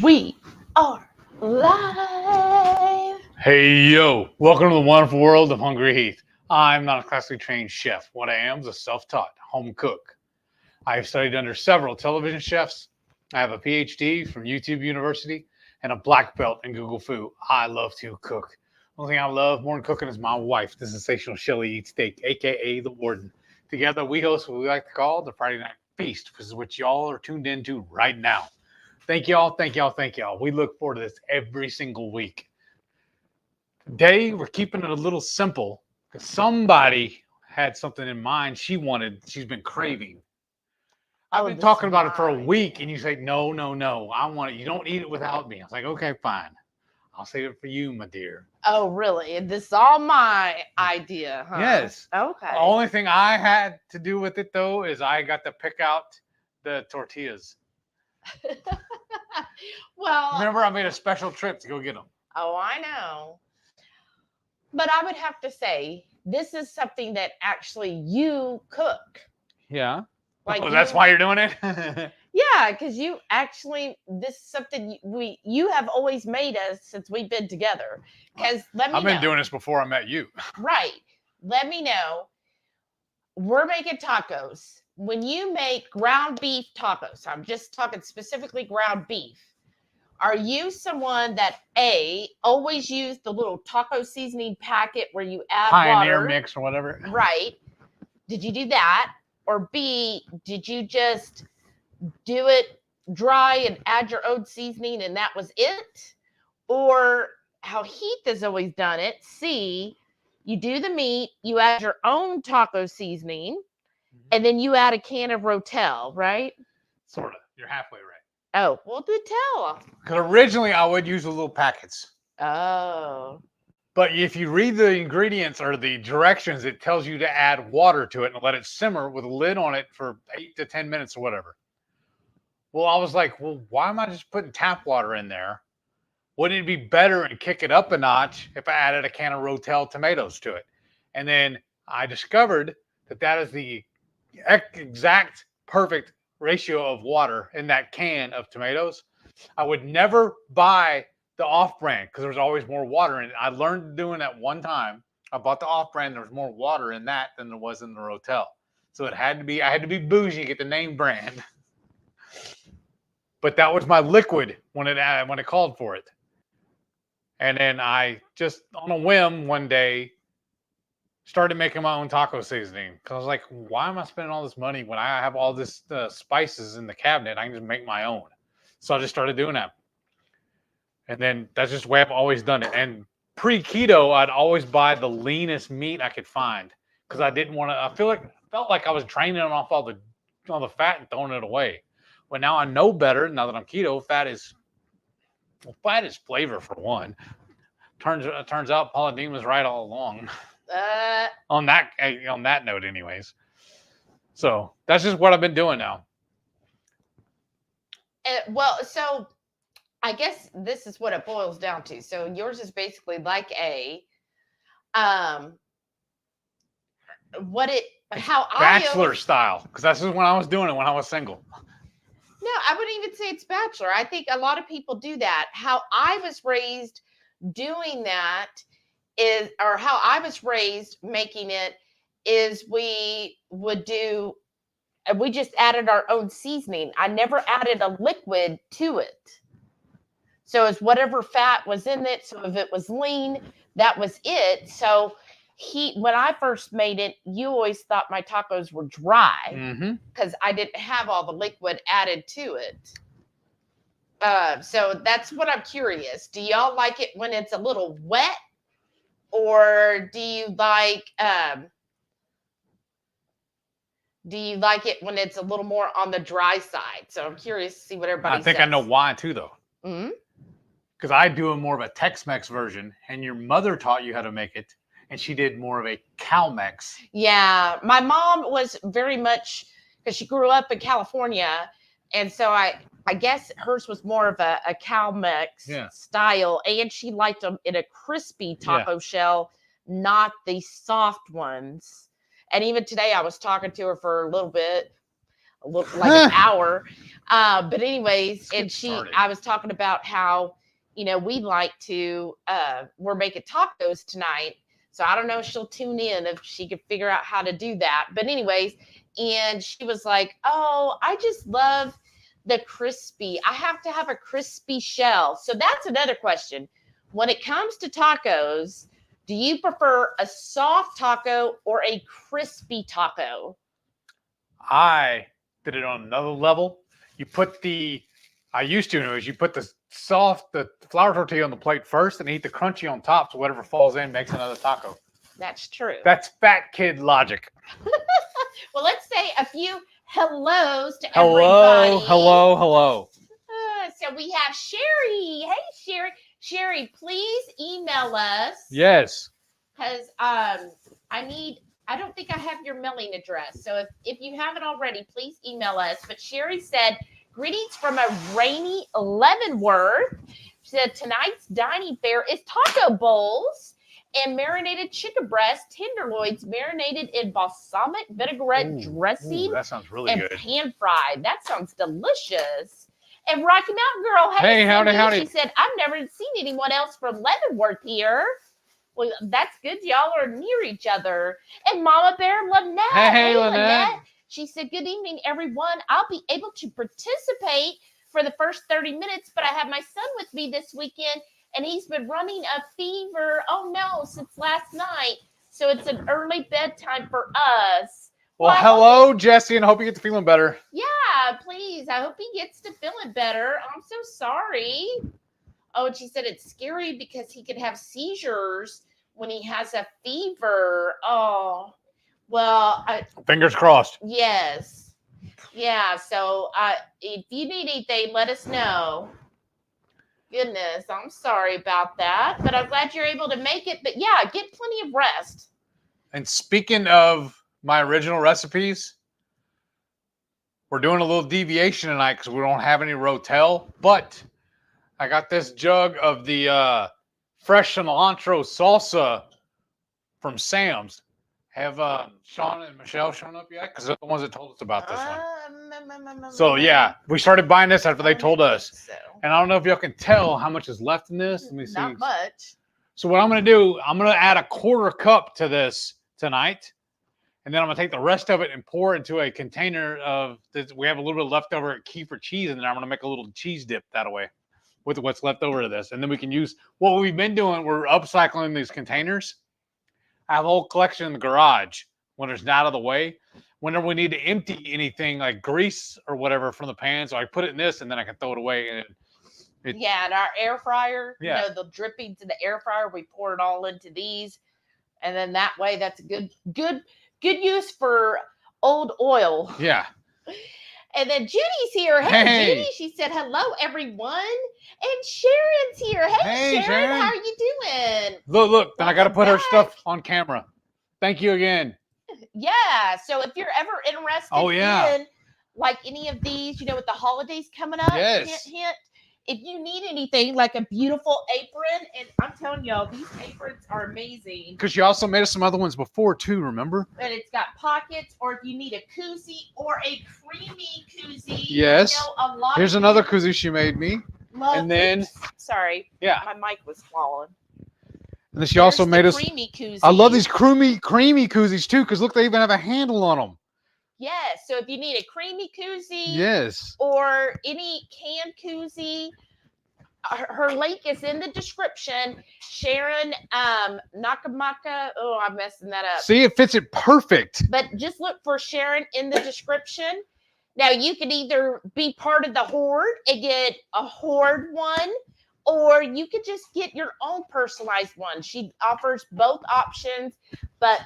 We are live. Hey, yo. Welcome to the wonderful world of HungryHeath. I'm not a classically trained chef. What I am is a self-taught home cook. I have studied under several television chefs. I have a PhD from YouTube University and a black belt in Google Food. I love to cook. The only thing I love more than cooking is my wife, the sensational Shelly Eats Steak, a.k.a. The Warden. Together, we host what we like to call the Friday Night Feast, which is what y'all are tuned into right now. Thank y'all, thank y'all, thank y'all. We look forward to this every single week. Today, we're keeping it a little simple because somebody had something in mind she's been craving. I've been talking about it for a week, and you say, no, I want it. You don't eat it without me. I was like, okay, fine. I'll save it for you, my dear. Oh, really? This is all my idea, huh? Yes. Okay. The only thing I had to do with it, though, is I got to pick out the tortillas. Well, remember, I made a special trip to go get them. Oh, I know. But I would have to say, this is something that actually you cook. Yeah. Like that's why you're doing it? Yeah, because you actually, this is something you have always made us since we've been together. Because I've been doing this before I met you. Right. Let me know. We're making tacos. When you make ground beef tacos, I'm just talking specifically ground beef. Are you someone that always use the little taco seasoning packet where you add Pioneer water? mix or whatever? Right. Did you do that? Or B, did you just do it dry and add your own seasoning and that was it? Or how Heath has always done it, C, you do the meat, you add your own taco seasoning, and then you add a can of Rotel, right? Sort of. You're halfway right. Oh, well, do tell. Because originally I would use the little packets. Oh. But if you read the ingredients or the directions, it tells you to add water to it and let it simmer with a lid on it for 8 to 10 minutes or whatever. Well, I was like, well, why am I just putting tap water in there? Wouldn't it be better and kick it up a notch if I added a can of Rotel tomatoes to it? And then I discovered that is the exact perfect ratio of water in that can of tomatoes. I would never buy the off-brand because there's always more water in it. I learned doing that one time. I bought the off-brand. There was more water in that than there was in the Rotel. So I had to be bougie, get the name brand. But that was my liquid when it called for it. And then I just, on a whim one day, started making my own taco seasoning. Because I was like, why am I spending all this money when I have all this spices in the cabinet? I can just make my own. So I just started doing that. And then that's just the way I've always done it. And pre-keto, I'd always buy the leanest meat I could find. Because I didn't want to, felt like I was draining off all the fat and throwing it away. But now I know better. Now that I'm keto, fat is flavor for one. Turns out Paula Deen was right all along. On that note, anyways. So that's just what I've been doing now. Well, so I guess this is what it boils down to. So yours is basically like bachelor style, because that's just when I was doing it when I was single. No, I wouldn't even say it's bachelor. I think a lot of people do that. How I was raised doing that is, or how I was raised making it is we just added our own seasoning. I never added a liquid to it. So it's whatever fat was in it. So if it was lean, that was it. So when I first made it, you always thought my tacos were dry because I didn't have all the liquid added to it. So that's what I'm curious. Do y'all like it when it's a little wet, or do you like it when it's a little more on the dry side? So I'm curious to see what everybody says. I think I know why too, though. Because I do a more of a Tex-Mex version, and your mother taught you how to make it. And she did more of a Cal-Mex. Yeah, my mom was very much, because she grew up in California, and so I guess hers was more of a Cal-Mex style, and she liked them in a crispy taco shell, not the soft ones. And even today, I was talking to her for a little bit, like an hour, But anyways, Let's get started. I was talking about how, we like to, we're making tacos tonight. So I don't know if she'll tune in, if she could figure out how to do that. But anyways, and she was like, oh, I just love the crispy. I have to have a crispy shell. So that's another question. When it comes to tacos, do you prefer a soft taco or a crispy taco? I did it on another level. I used to anyways, you put the flour tortilla on the plate first and eat the crunchy on top, so whatever falls in makes another taco. That's true. That's fat kid logic. Well, let's say a few hellos to everybody. Hello. So we have Sherry. Hey, Sherry. Sherry, please email us. Yes. Because I don't think I have your mailing address. So if you haven't already, please email us. But Sherry said, greetings from a rainy Leavenworth. She said, tonight's dining fare is taco bowls and marinated chicken breast, tenderloins marinated in balsamic vinaigrette dressing. That sounds really good. And pan fried. That sounds delicious. And Rocky Mountain Girl, hey, howdy. She said, I've never seen anyone else from Leavenworth here. Well, that's good. Y'all are near each other. And Mama Bear Lynette. Hey, Lynette. She said, good evening, everyone. I'll be able to participate for the first 30 minutes, but I have my son with me this weekend, and he's been running a fever, since last night. So it's an early bedtime for us. Well, hello, Jesse, and I hope you get to feeling better. Yeah, please. I hope he gets to feeling better. I'm so sorry. Oh, and she said it's scary because he could have seizures when he has a fever. Oh, well. Fingers crossed. Yes. Yeah, so if you need anything, let us know. Goodness, I'm sorry about that, but I'm glad you're able to make it. But yeah, get plenty of rest. And speaking of my original recipes, we're doing a little deviation tonight because we don't have any Rotel, but I got this jug of the fresh cilantro salsa from Sam's. Have Sean and Michelle shown up yet? Because they're the ones that told us about this one. So yeah, we started buying this after they told us. So. And I don't know if y'all can tell how much is left in this. Let me see. Not much. So what I'm going to do, I'm going to add a 1/4 cup to this tonight. And then I'm going to take the rest of it and pour it into a container of this. We have a little bit of leftover kefir cheese in there. I'm going to make a little cheese dip that way with what's left over of this. And then we can use what we've been doing. We're upcycling these containers. I have a whole collection in the garage when it's not out of the way. Whenever we need to empty anything like grease or whatever from the pan, so I put it in this and then I can throw it away. And and our air fryer, yeah. The drippings in the air fryer, we pour it all into these. And then that way, that's a good use for old oil. Yeah. And then Judy's here. Hey, Judy. She said, hello, everyone. And Sharon's here. Hey, Sharon. How are you doing? Look. Then I got to put her stuff on camera. Thank you again. Yeah. So if you're ever interested in like any of these, with the holidays coming up, hint. If you need anything like a beautiful apron, and I'm telling y'all, these aprons are amazing. Because you also made us some other ones before too, remember? And it's got pockets, or if you need a koozie or a creamy koozie. Yes. Here's another koozie she made me. And then, sorry. Yeah. My mic was falling. And then she also made us creamy koozie. I love these creamy koozies too, because look, they even have a handle on them. Yes. So if you need a creamy koozie, yes, or any canned koozie, her link is in the description. Sharon, Maka. Oh, I'm messing that up. See, it fits it perfect. But just look for Sharon in the description. Now you can either be part of the horde and get a horde one, or you could just get your own personalized one. She offers both options, but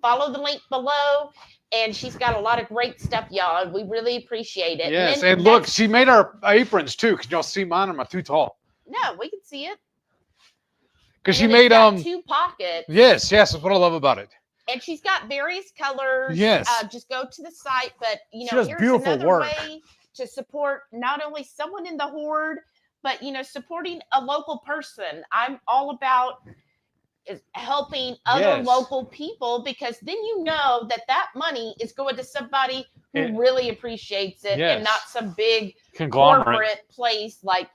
follow the link below. And she's got a lot of great stuff, y'all. And we really appreciate it. Yes, and look, she made our aprons too. Because y'all see mine, am I too tall? No, we can see it. Because she made 2 pockets. Yes, that's what I love about it. And she's got various colors. Yes. Just go to the site. But she does here's beautiful another work. way to support not only someone in the horde, but supporting a local person. I'm all about is helping other local people, because then that money is going to somebody who really appreciates it, and not some big Conglomerate. corporate place like,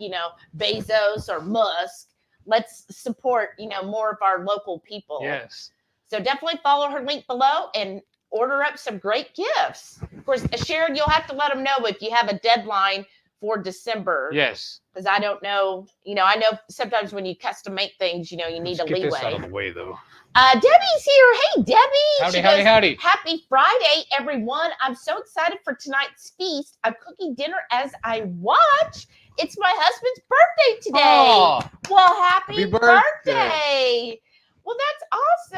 Bezos or Musk. Let's support, more of our local people. Yes. So definitely follow her link below and order up some great gifts. Of course, Sharon, you'll have to let them know if you have a deadline for December. Yes. Because I don't know, I know sometimes when you custom make things, you need Let's a get leeway. this out of the way, though. Debbie's here. Hey, Debbie. Howdy. Happy Friday, everyone. I'm so excited for tonight's feast. I'm cooking dinner as I watch. It's my husband's birthday today. Oh, well, happy birthday. birthday. Well, that's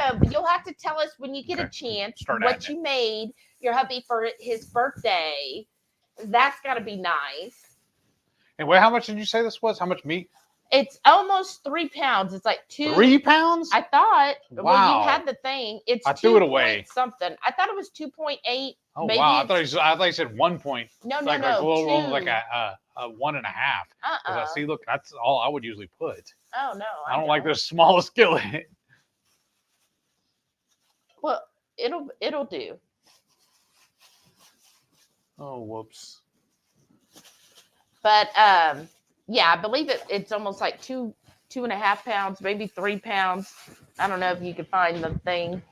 awesome. You'll have to tell us when you get a chance what you made your hubby for his birthday. That's got to be nice. And wait, how much did you say this was? How much meat? It's almost 3 pounds. It's like 3 pounds? I thought. Wow. Well, you had the thing. It's I threw it away. Something. I thought it was 2.8. Oh maybe wow! I thought you said 1 point. No, like no. A little over like a 1.5. See, look, that's all I would usually put. Oh no! I don't like this small skillet. Well, it'll do. Oh, whoops. But yeah, I believe it's almost like 2.5 pounds, maybe 3 pounds. I don't know if you can find the thing.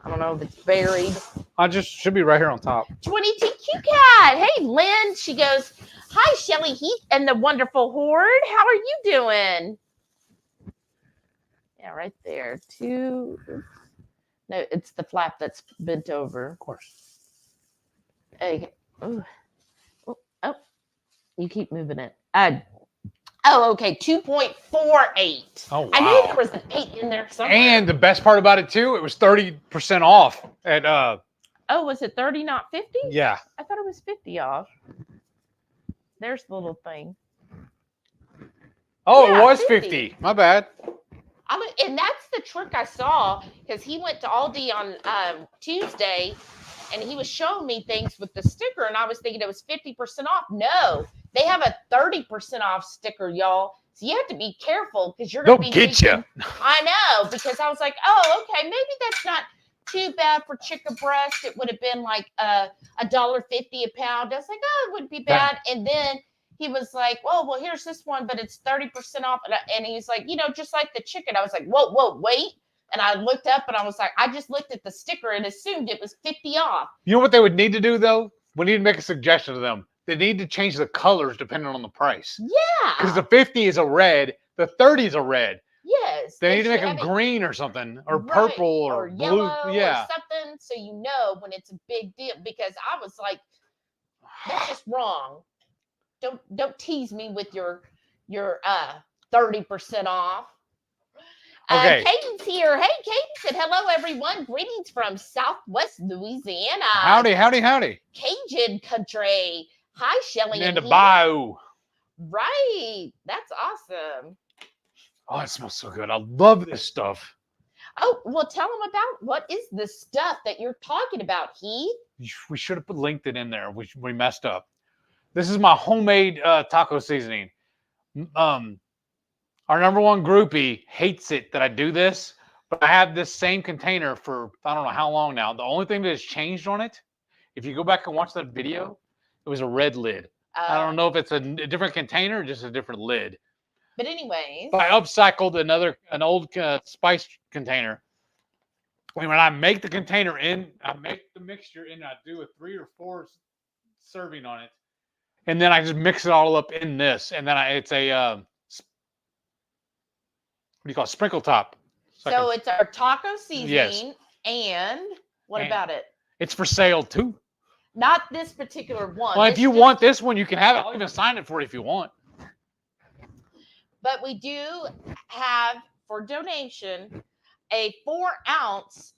I don't know if it's buried. I just should be right here on top. 22 Cat. Hey, Lynn. She goes, hi, Shelly Heath and the wonderful Horde. How are you doing? Yeah, right there. No, it's the flap that's bent over. Of course. Okay. Oh, you keep moving it. Okay, 2.48. Oh, wow. I knew there was an 8 in there somewhere. And the best part about it too, it was 30% off at Oh, was it 30, not 50? Yeah. I thought it was 50 off. There's the little thing. Oh, Yeah, it was 50. 50. My bad. And that's the trick I saw, because he went to Aldi on Tuesday and he was showing me things with the sticker, and I was thinking it was 50% off. No, they have a 30% off sticker, y'all. So you have to be careful, because you're going to be get you. I know, because I was like, oh, okay, maybe that's not too bad for chicken breast. It would have been like $1.50 a pound. I was like, oh, it wouldn't be bad. And then he was like, well, here's this one, but it's 30% off. And he's like, just like the chicken. I was like, whoa, wait. And I looked up and I was like, I just looked at the sticker and assumed it was 50 off. You know what they would need to do, though? We need to make a suggestion to them. They need to change the colors depending on the price. Yeah. Because the 50 is a red, the 30 is a red. Yes. They need to make them green or something, or purple or blue. Yellow yeah. or something, so you know when it's a big deal. Because I was like, that's just wrong. Don't tease me with your 30% off. Okay. Caden's here. Hey, Caden said, hello, everyone. Greetings from Southwest Louisiana. Howdy. Cajun country. Hi, Shelly. And the Bout. Right. That's awesome. Oh, it smells so good. I love this stuff. Oh, well, tell them about what is the stuff that you're talking about, Heath. We should have linked it in there. We messed up. This is my homemade taco seasoning. Our number one groupie hates it that I do this, but I have this same container for I don't know how long now. The only thing that has changed on it, if you go back and watch that video, it was a red lid. I don't know if it's a different container or just a different lid. But anyways. I upcycled an old spice container. When I make the container in, I make the mixture and I do a 3 or 4 serving on it. And then I just mix it all up in this. And then it's a... what do you call it? Sprinkle top. So it's our taco seasoning. Yes. And what about it? It's for sale too. Not this particular one. Well, if you want this one, you can have it. I'll even sign it for you if you want. But we do have, for donation, a 4-ounce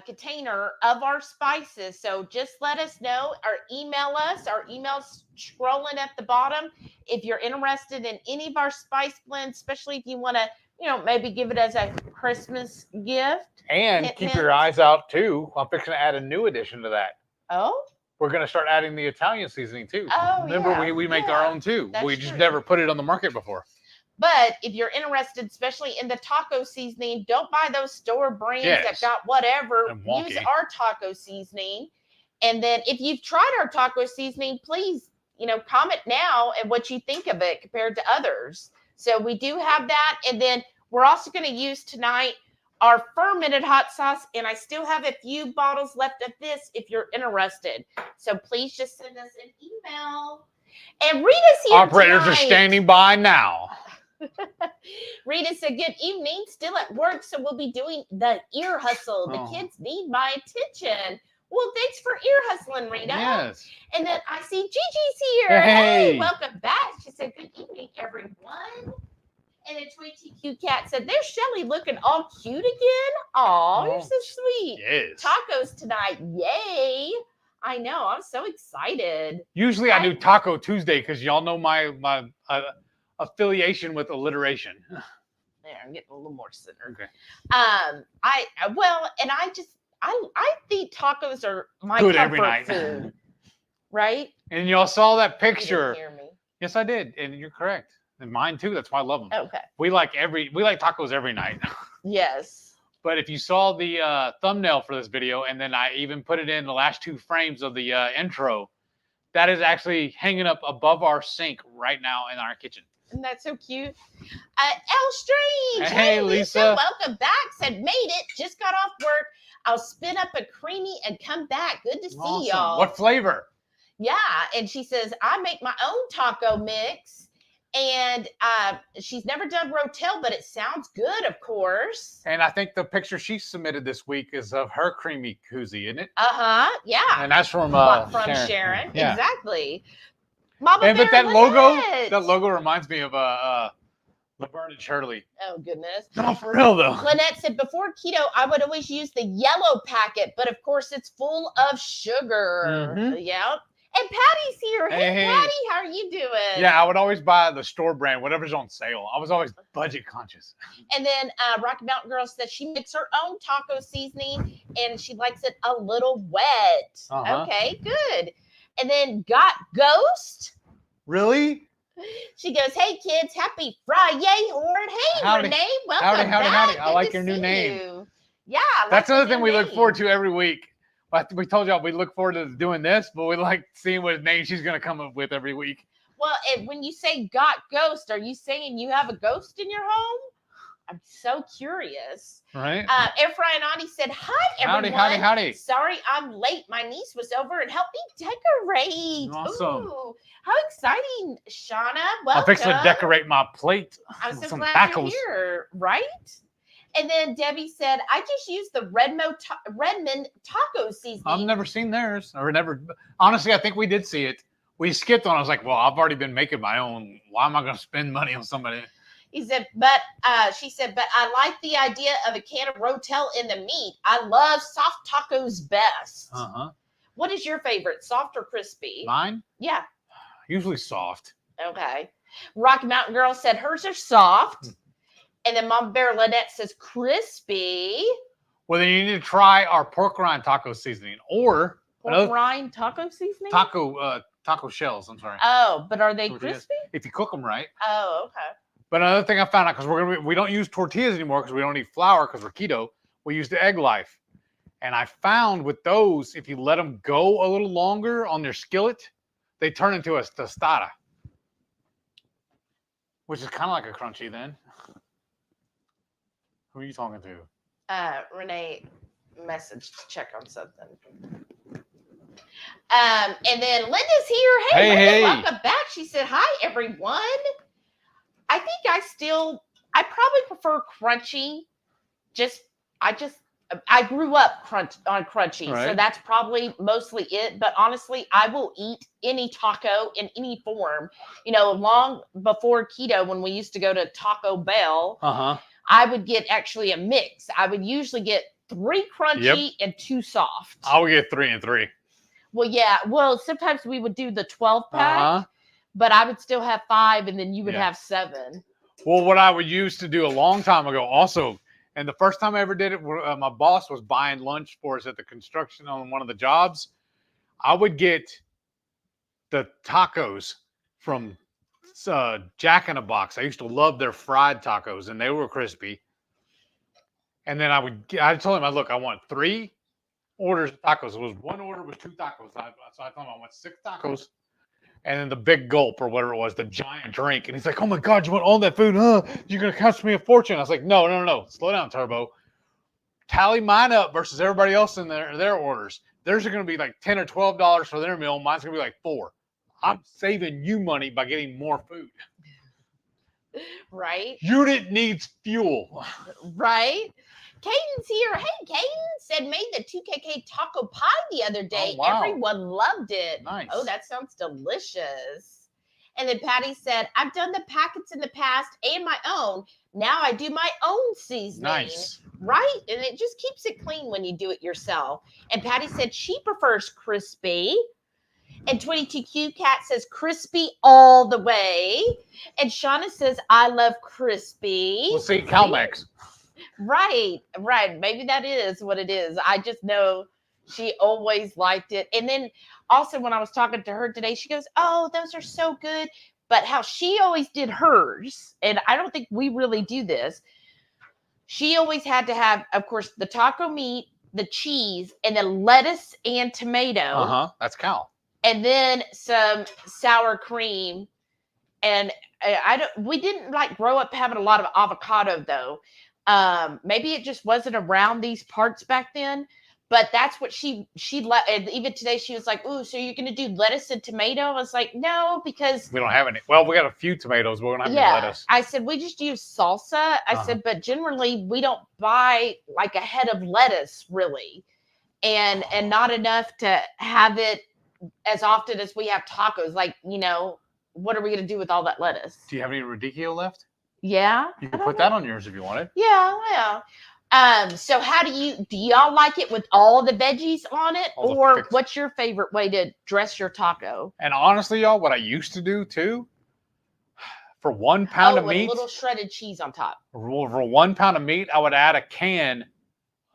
container of our spices. So just let us know or email us. Our email's scrolling at the bottom. If you're interested in any of our spice blends, especially if you want to, maybe give it as a Christmas gift. And keep your eyes out too. I'm fixing to add a new addition to that. Oh? We're going to start adding the Italian seasoning too. Oh, remember, we make our own too. We just never put it on the market before. But if you're interested, especially in the taco seasoning, don't buy those store brands that got whatever. Use our taco seasoning. And then if you've tried our taco seasoning, please, comment now and what you think of it compared to others. So we do have that. And then we're also going to use tonight our fermented hot sauce. And I still have a few bottles left of this if you're interested. So please just send us an email. And Rita's here Operators tonight. are standing by now. Rita said, good evening. Still at work, so we'll be doing the ear hustle. The kids need my attention. Well, thanks for ear hustling, Rita. Yes. And then I see Gigi's here. Hey. Welcome back. She said, good evening, everyone. And then Tweety Cute Cat said, there's Shelly looking all cute again. Aw, you're so sweet. Yes. Tacos tonight. Yay. I know. I'm so excited. Usually I do Taco Tuesday because y'all know my affiliation with alliteration. There, I'm getting a little more centered. Okay. I think tacos are my good comfort every night. food. Right? And y'all saw that You picture. didn't hear me. Yes, I did. And you're correct. And mine too. That's why I love them. Okay. We like tacos every night. Yes. But if you saw the thumbnail for this video, and then I even put it in the last 2 frames of the intro, that is actually hanging up above our sink right now in our kitchen. Isn't that so cute? L Strange. Hey, Lisa. Welcome back. Said, made it. Just got off work. I'll spin up a creamy and come back. Good to see Awesome. y'all. What flavor? Yeah. And she says, I make my own taco mix. And she's never done Rotel, but it sounds good, of course. And I think the picture she submitted this week is of her creamy koozie, isn't it? Yeah. And that's from Sharon. Yeah. Exactly. Mama And Bear but that Lynette. logo reminds me of Laverne and Shirley. Oh, goodness. No, for real though. Lynette said, before keto, I would always use the yellow packet, but of course it's full of sugar. Mhm. Yep. And Patty's here. Hey, Patty, how are you doing? Yeah, I would always buy the store brand, whatever's on sale. I was always budget conscious. And then Rocky Mountain Girl says she makes her own taco seasoning and she likes it a little wet. Uh-huh. Okay, good. And then Got Ghost. Really? She goes, hey, kids, happy Friday, Horde. Hey, Howdy. Renee, welcome Howdy. back. I Good like to your new see name. you. Yeah. That's the another new thing we look name. forward to every week. We told y'all we look forward to doing this, but we like seeing what name she's going to come up with every week. Well, and when you say Got Ghost, are you saying you have a ghost in your home? I'm so curious. Right? Efrainati said, hi, everyone. Howdy. Sorry I'm late. My niece was over and helped me decorate. Awesome. Ooh, how exciting, Shauna. Welcome. I'm fixing to decorate my plate. I'm so some glad tacos. you're here, right? And then Debbie said, I just used the Redmond taco seasoning. I've never seen theirs. Honestly, I think we did see it. We skipped on. I was like, well, I've already been making my own. Why am I going to spend money on somebody? He said, she said, but I like the idea of a can of Rotel in the meat. I love soft tacos best. Uh-huh. What is your favorite, soft or crispy? Mine? Yeah. Usually soft. Okay. Rocky Mountain Girl said hers are soft. And then Mama Bear Lynette says crispy. Well, then you need to try our pork rind taco seasoning or Pork rind taco seasoning? taco shells. I'm sorry. Oh, but are they Tortillas. crispy? If you cook them right. Oh, okay. But another thing I found out, because we don't use tortillas anymore because we don't need flour because we're keto. We use the Egg Life. And I found with those, if you let them go a little longer on their skillet, they turn into a tostada, which is kind of like a crunchy then. Who are you talking to? Renee messaged to check on something. And then Linda's here. Hey, Linda, welcome back. She said, hi, everyone. I think I probably prefer crunchy. I grew up on crunchy, right. So that's probably mostly it. But honestly, I will eat any taco in any form. Long before keto, when we used to go to Taco Bell, I would get actually a mix. I would usually get 3 crunchy and 2 soft. I would get 3 and 3. Well, yeah. Well, sometimes we would do the 12-pack, but I would still have 5, and then you would have 7. Well, what I would use to do a long time ago also, and the first time I ever did it, my boss was buying lunch for us at the construction on one of the jobs. I would get the tacos from Jack in a Box. I used to love their fried tacos, and they were crispy. And then I told him, look, I want 3 orders of tacos. It was 1 order was 2 tacos. So I told him I want 6 tacos. and then the big gulp or whatever it was, the giant drink. And he's like, oh my God, you want all that food? Huh? You're going to cost me a fortune. I was like, no. Slow down, Turbo. Tally mine up versus everybody else in their orders. Theirs are going to be like $10 or $12 for their meal. Mine's going to be like $4. I'm saving you money by getting more food. Right? Unit needs fuel. Right? Caden's here. Hey, Caden said made the 2KK taco pie the other day. Oh, wow. Everyone loved it. Nice. Oh, that sounds delicious. And then Patty said, I've done the packets in the past and my own. Now I do my own seasoning. Nice. Right? And it just keeps it clean when you do it yourself. And Patty said she prefers crispy. And 22Q Cat says crispy all the way. And Shauna says, I love crispy. We'll see, CalMex. Right. Maybe that is what it is. I just know she always liked it. And then also when I was talking to her today, she goes, oh, those are so good. But how she always did hers, and I don't think we really do this, she always had to have, of course, the taco meat, the cheese, and then lettuce and tomato. That's Cal. And then some sour cream. And we didn't like grow up having a lot of avocado though. Maybe it just wasn't around these parts back then, but that's what she and even today she was like, ooh, so you're going to do lettuce and tomato? I was like, no, because we don't have any. Well, we got a few tomatoes, but we don't have any lettuce. I said, we just use salsa. I said, but generally we don't buy like a head of lettuce really. And not enough to have it as often as we have tacos. Like, what are we going to do with all that lettuce? Do you have any radicchio left? Yeah. You can put that on yours if you wanted. Yeah. So how do y'all like it with all the veggies on it? Or what's your favorite way to dress your taco? And honestly, y'all, what I used to do too, for 1 pound of meat, a little shredded cheese on top. For 1 pound of meat, I would add a can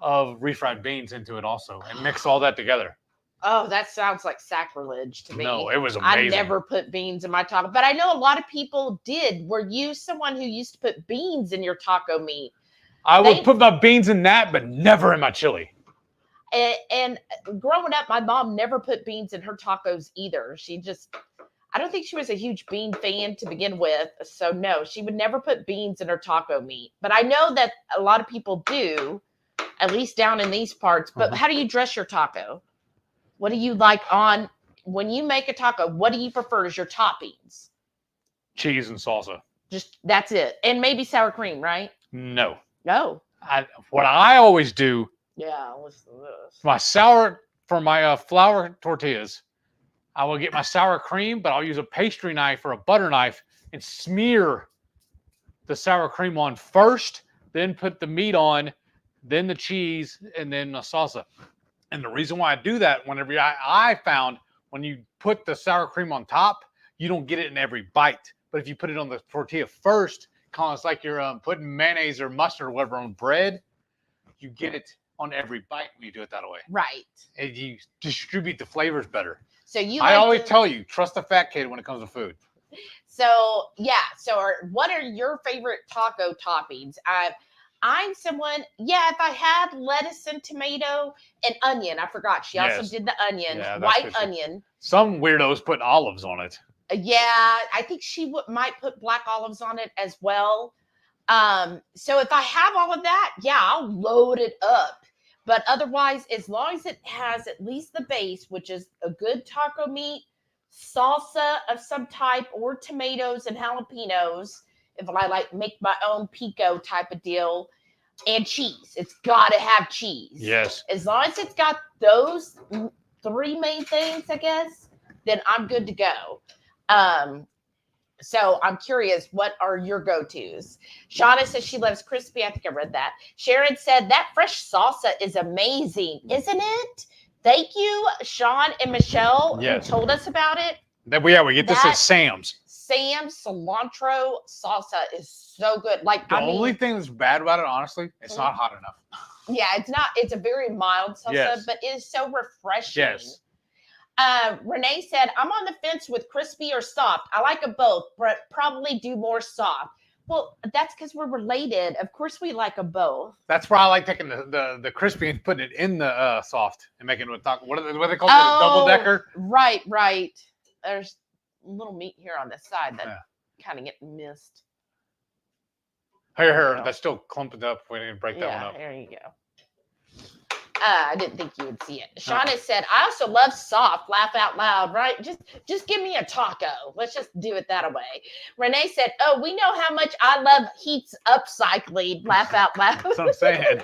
of refried beans into it also and mix all that together. Oh, that sounds like sacrilege to me. No, it was amazing. I never put beans in my taco, but I know a lot of people did. Were you someone who used to put beans in your taco meat? I would put my beans in that, but never in my chili. And growing up, my mom never put beans in her tacos either. I don't think she was a huge bean fan to begin with. So no, she would never put beans in her taco meat. But I know that a lot of people do, at least down in these parts. But how do you dress your taco? What do you like on, when you make a taco, what do you prefer as your toppings? Cheese and salsa. Just, that's it. And maybe sour cream, right? No. No. What I always do. Yeah, listen to this. For my flour tortillas, I will get my sour cream, but I'll use a pastry knife or a butter knife and smear the sour cream on first, then put the meat on, then the cheese, and then the salsa. And the reason why I do that, whenever I found when you put the sour cream on top, you don't get it in every bite. But if you put it on the tortilla first, kind of like you're putting mayonnaise or mustard or whatever on bread, you get it on every bite when you do it that way. Right. And you distribute the flavors better. So I always tell you, trust the fat kid when it comes to food. So yeah. So what are your favorite taco toppings? I'm someone, if I had lettuce and tomato and onion, I forgot. She also did the onion, white onion. Some weirdos put olives on it. Yeah, I think she might put black olives on it as well. So if I have all of that, I'll load it up. But otherwise, as long as it has at least the base, which is a good taco meat, salsa of some type, or tomatoes and jalapenos, if I make my own pico type of deal, and cheese. It's got to have cheese. Yes. As long as it's got those 3 main things, I guess, then I'm good to go. So I'm curious, what are your go-tos? Shauna says she loves crispy. I think I read that. Sharon said that fresh salsa is amazing, isn't it? Thank you, Sean and Michelle, who told us about it. We get this at Sam's. Sam's cilantro salsa is so good. The only thing that's bad about it, honestly, it's not hot enough. Yeah, it's not. It's a very mild salsa, but it is so refreshing. Yes. Renee said, I'm on the fence with crispy or soft. I like them both, but probably do more soft. Well, that's because we're related. Of course we like them both. That's why I like taking the crispy and putting it in the soft and making it with taco. What do they call it? A double decker? Right. There's little meat here on the side that kind of get missed. Here, that's still clumped up. We didn't break that one up. There you go. I didn't think you would see it. Shauna said, I also love soft, laugh out loud, right? Just give me a taco. Let's just do it that way. Renee said, oh, we know how much I love Heath's upcycling, laugh out loud. That's what I'm saying.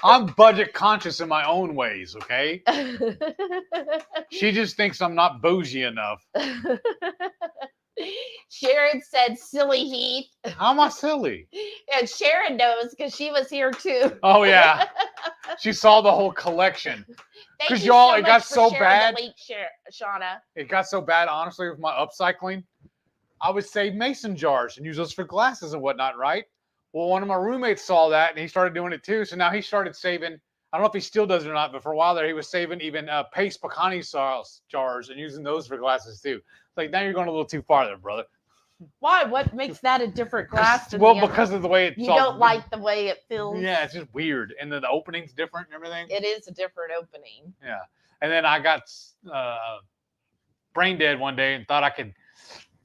I'm budget conscious in my own ways, okay? She just thinks I'm not bougie enough. Sharon said, silly Heath. How am I silly? And Sharon knows because she was here too. Oh, yeah. She saw the whole collection. Because y'all, it got so bad. Shauna. It got so bad, honestly, with my upcycling. I would save mason jars and use those for glasses and whatnot, right? Well, one of my roommates saw that and he started doing it too. So now he started saving. I don't know if he still does it or not, but for a while there, he was saving even paste pecani sauce jars and using those for glasses too. Like, now you're going a little too far there, brother. Why? What makes that a different glass? Well, because of the way it's. You don't like the way it feels. Yeah, it's just weird, and then the opening's different and everything. It is a different opening. Yeah, and then I got brain dead one day and thought I could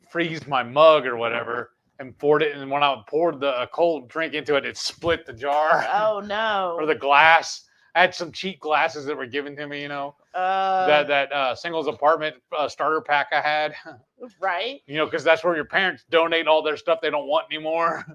freeze my mug or whatever and poured it, and when I poured the cold drink into it, it split the jar. Oh no! Or the glass. I had some cheap glasses that were given to me, you know. That singles apartment starter pack I had. Right. You know, because that's where your parents donate all their stuff they don't want anymore.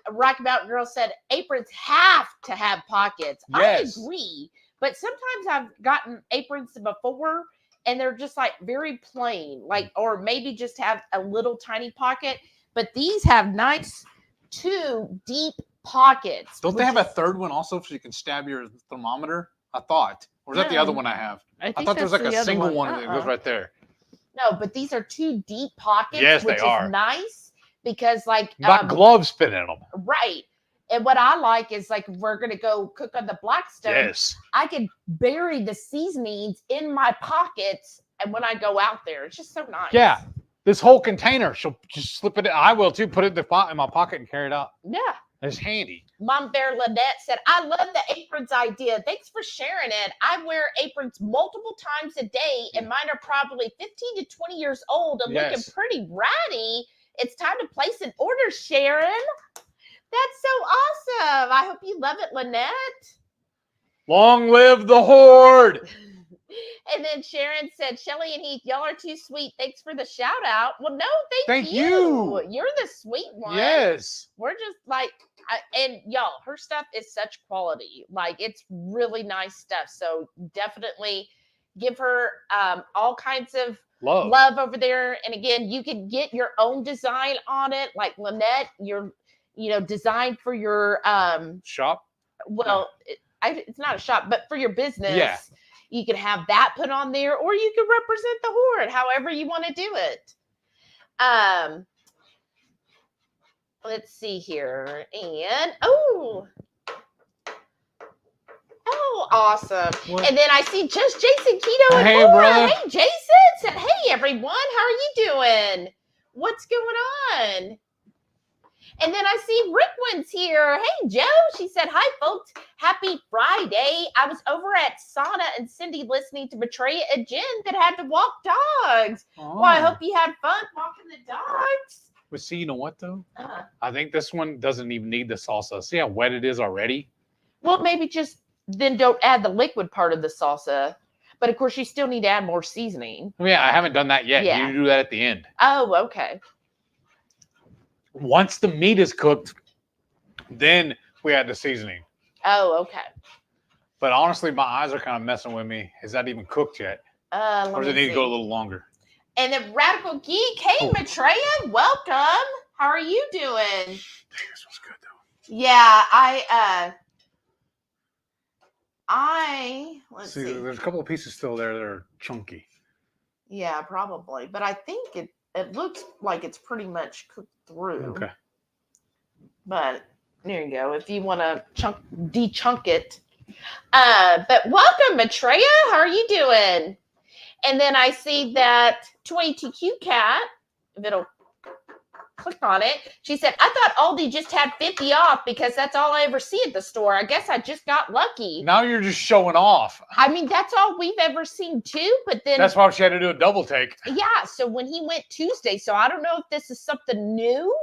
Rockabout Girl said aprons have to have pockets. Yes. I agree. But sometimes I've gotten aprons before and they're just like very plain, like, or maybe just have a little tiny pocket. But these have nice 2 deep pockets. Don't they have a third one also so you can stab your thermometer? I thought. Or is that the other one I have? I thought there was like a single one that goes right there. No, but these are 2 deep pockets. Yes, which they are. Is nice because like you got gloves fit in them. Right. And what I like is like if we're gonna go cook on the Blackstone. Yes. I can bury the seasonings in my pockets, and when I go out there, it's just so nice. Yeah. This whole container, she'll just slip it in. I will too, put it in my pocket and carry it out. Yeah. It's handy. Mom Bear Lynette said, I love the aprons idea. Thanks for sharing it. I wear aprons multiple times a day, and mine are probably 15 to 20 years old and looking pretty ratty. It's time to place an order, Sharon. That's so awesome. I hope you love it, Lynette. Long live the horde. And then Sharon said, Shelly and Heath, y'all are too sweet. Thanks for the shout out. Well, no, thank you. You're the sweet one. Yes. We're just like, and y'all, her stuff is such quality. Like, it's really nice stuff. So definitely give her all kinds of love over there. And again, you can get your own design on it. Like Lynette, designed for your shop. Well, it's not a shop, but for your business. Yeah. You can have that put on there, or you can represent the horde, however you want to do it. Let's see here. And, awesome. What? And then I see just Jason Keto and hey, brother. Hey, Jason said, hey, everyone. How are you doing? What's going on? And then I see Rickwin's here. Hey, Joe. She said, hi, folks. Happy Friday. I was over at Sana and Cindy listening to Betraya and Jen that had to walk dogs. Oh. Well, I hope you had fun walking the dogs. But see, you know what, though? I think this one doesn't even need the salsa. See how wet it is already? Well, maybe just then don't add the liquid part of the salsa. But, of course, you still need to add more seasoning. Yeah, I haven't done that yet. Yeah. You do that at the end. Oh, okay. Once the meat is cooked, then we add the seasoning. Oh, okay. But honestly, my eyes are kind of messing with me. Is that even cooked yet? Or does it need to go a little longer? And the Radical Geek, hey, Maitreya, welcome. How are you doing? Dang, this was good, though. Yeah, let's see. There's a couple of pieces still there that are chunky. Yeah, probably. But I think it looks like it's pretty much cooked through. Okay. But there you go. If you want to de-chunk it. But welcome, Maitreya. How are you doing? And then I see that 22Q Cat, if it'll click on it. She said, I thought Aldi just had 50 off because that's all I ever see at the store. I guess I just got lucky. Now you're just showing off. I mean, that's all we've ever seen too, but then That's why she had to do a double take. yeah, so when he went Tuesday, so I don't know if this is something new.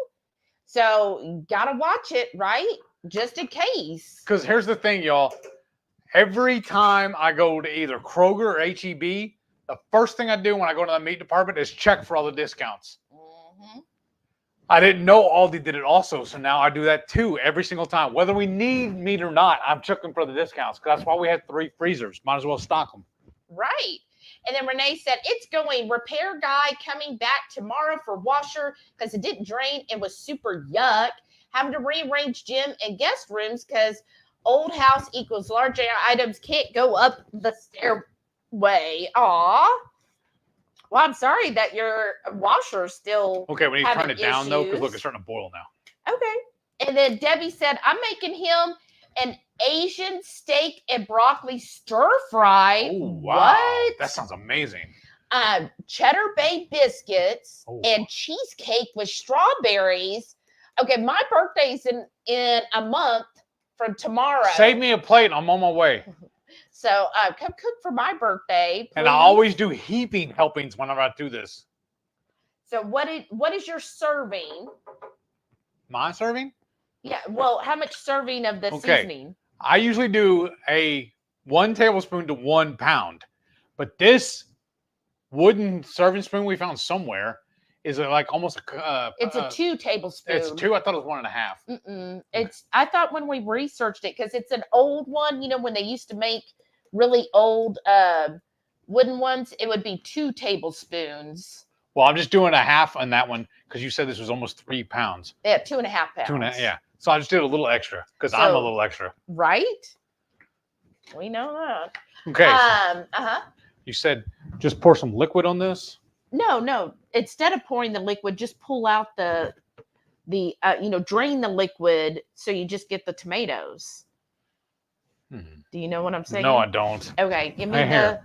So you gotta watch it, right? Just in case. Because here's the thing, y'all. Every time I go to either Kroger or HEB, the first thing I do when I go to the meat department is check for all the discounts. Mm-hmm. I didn't know Aldi did it also, so now I do that too every single time. Whether we need meat or not, I'm checking for the discounts. Because that's why we have 3 freezers. Might as well stock them. Right. And then Renee said, it's going. Repair guy coming back tomorrow for washer because it didn't drain and was super yuck. Having to rearrange gym and guest rooms because old house equals large items can't go up the stairway. Aw. Well, I'm sorry that your washer's still Okay, we need to turn having it down though, because issues. look, it's starting to boil now. Okay. And then Debbie said, I'm making him an Asian steak and broccoli stir fry. Oh, wow. What? That sounds amazing. Cheddar Bay biscuits and cheesecake with strawberries. Okay, my birthday's in a month from tomorrow. Save me a plate. I'm on my way. So come cook for my birthday, please. And I always do heaping helpings whenever I do this. So what is your serving? My serving? Yeah, well, how much serving of the seasoning? I usually do a 1 tablespoon to 1 pound. But this wooden serving spoon we found somewhere is like almost it's a 2 tablespoons. It's 2. I thought it was 1.5. It's I thought when we researched it, because it's an old one, you know, when they used to make really old wooden ones, it would be 2 tablespoons. Well, I'm just doing a half on that one because you said this was almost 3 pounds. Yeah, 2.5 pounds. 2.5, yeah. So I just did a little extra because I'm a little extra. Right? We know that. Okay. You said just pour some liquid on this? No. Instead of pouring the liquid, just pull out the drain the liquid so you just get the tomatoes. Do you know what I'm saying? No, I don't. Okay, give me here.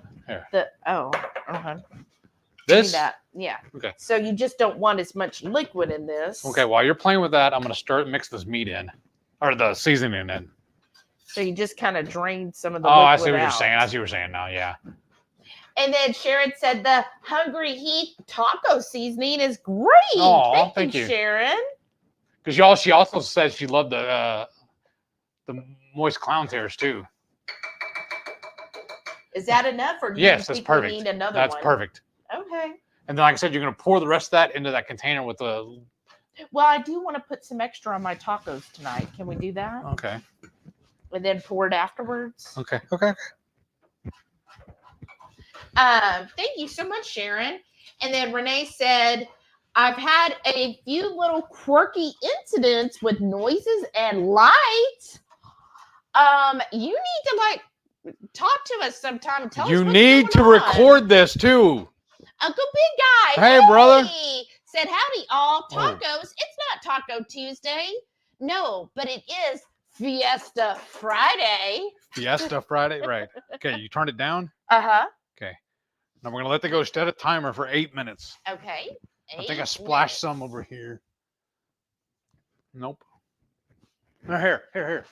This? That. Yeah. Okay. So you just don't want as much liquid in this. Okay, while you're playing with that, I'm going to mix this meat in, or the seasoning in. So you just kind of drain some of the liquid I see what out. you're saying. I see what you're saying now, yeah. And then Sharon said the HungryHeath taco seasoning is great. Oh, thank you, Sharon. Because she also said she loved the moist clown tears too. Is that enough, or do yes, you that's think perfect. we need another that's one? Perfect. Okay. And then, like I said, you're going to pour the rest of that into that container with the. Well, I do want to put some extra on my tacos tonight. Can we do that? Okay. And then pour it afterwards. Okay. Thank you so much, Sharon. And then Renee said, I've had a few little quirky incidents with noises and lights. You need to talk to us sometime and tell us what's need to going on. record this too. Uncle Big Guy. Hey, brother. Said, howdy all. Tacos. It's not Taco Tuesday. No, but it is Fiesta Friday. Fiesta Friday, right. Okay, you turned it down? Uh-huh. Okay. Now we're going to let that go. Set a timer for 8 minutes. Okay. I think I splashed some over here. Nope. No, here.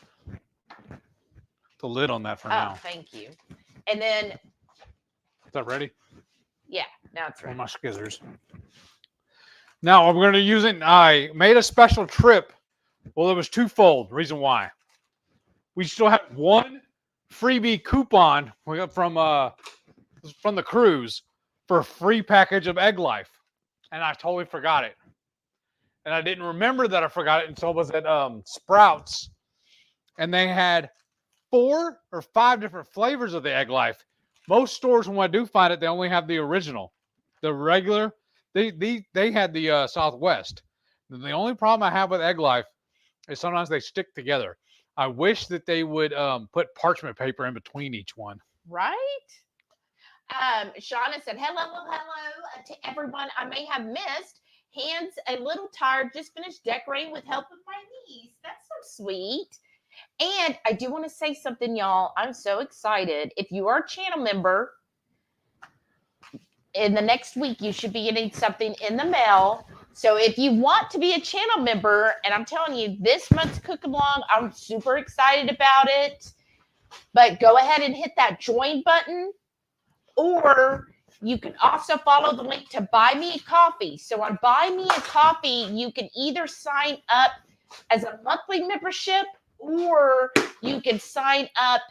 The lid on that for now. Thank you. And then... Is that ready? Yeah, now it's ready. My skizzers. Now I'm going to use it. I made a special trip. Well, it was twofold. Reason why. We still have one freebie coupon we got from the cruise for a free package of Egg Life. And I totally forgot it. And I didn't remember that I forgot it until I was at Sprouts. And they had 4 or 5 different flavors of the Egg Life. Most stores, when I do find it, they only have the original. The regular, they had the Southwest. The only problem I have with Egg Life is sometimes they stick together. I wish that they would put parchment paper in between each one. Right? Shauna said, hello to everyone I may have missed. Hands a little tired. Just finished decorating with help of my niece. That's so sweet. And I do want to say something, y'all. I'm so excited. If you are a channel member, in the next week, you should be getting something in the mail So if you want to be a channel member, and I'm telling you, this month's cook along, I'm super excited about it. But go ahead and hit that join button, or you can also follow the link to buy me a coffee. So on buy me a coffee, you can either sign up as a monthly membership, or you can sign up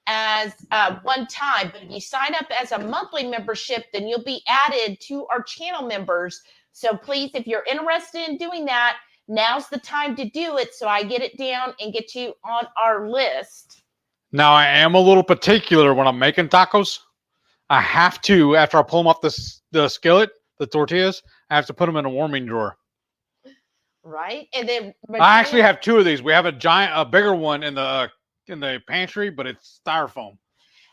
as one time. But if you sign up as a monthly membership, then you'll be added to our channel members. So please, if you're interested in doing that, now's the time to do it, so I get it down and get you on our list. Now, I am a little particular when I'm making tacos. I have to, after I pull them off the skillet, the tortillas, I have to put them in a warming drawer. Right, and then I actually have two of these. We have a bigger one in the pantry, but it's styrofoam.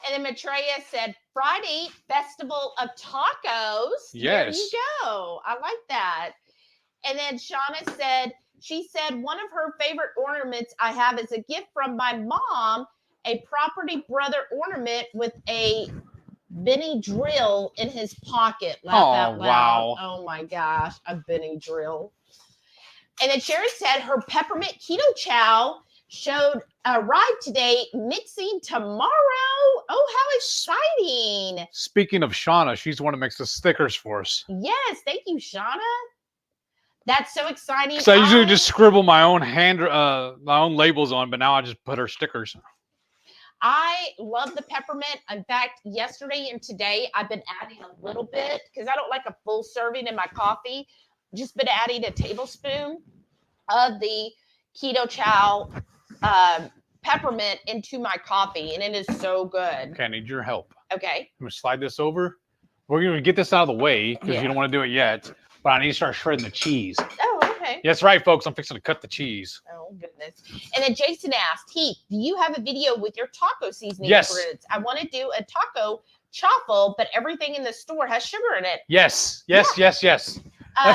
And then Maitreya said, Friday Festival of Tacos. Yes. There you go. I like that. And then Shauna said, she said, one of her favorite ornaments I have is a gift from my mom, a property brother ornament with a Benny drill in his pocket. Laugh out loud. Wow. Oh my gosh, a Benny drill. And then Sharon said her peppermint keto chow arrived today, mixing tomorrow. Oh, how exciting. Speaking of Shauna, she's the one that makes the stickers for us. Yes, thank you, Shauna. That's so exciting. So I usually just scribble my own my own labels on, but now I just put her stickers. I love the peppermint. In fact, yesterday and today, I've been adding a little bit because I don't like a full serving in my coffee. Just been adding a tablespoon of the Ketochow peppermint into my coffee, and it is so good. Okay, I need your help. Okay. I'm going to slide this over. We're going to get this out of the way because you don't want to do it yet, but I need to start shredding the cheese. Oh, okay. That's right, folks. I'm fixing to cut the cheese. Oh, goodness. And then Jason asked, Heath, do you have a video with your taco seasoning? Yes. I want to do a taco chaffle, but everything in the store has sugar in it. Yes. That's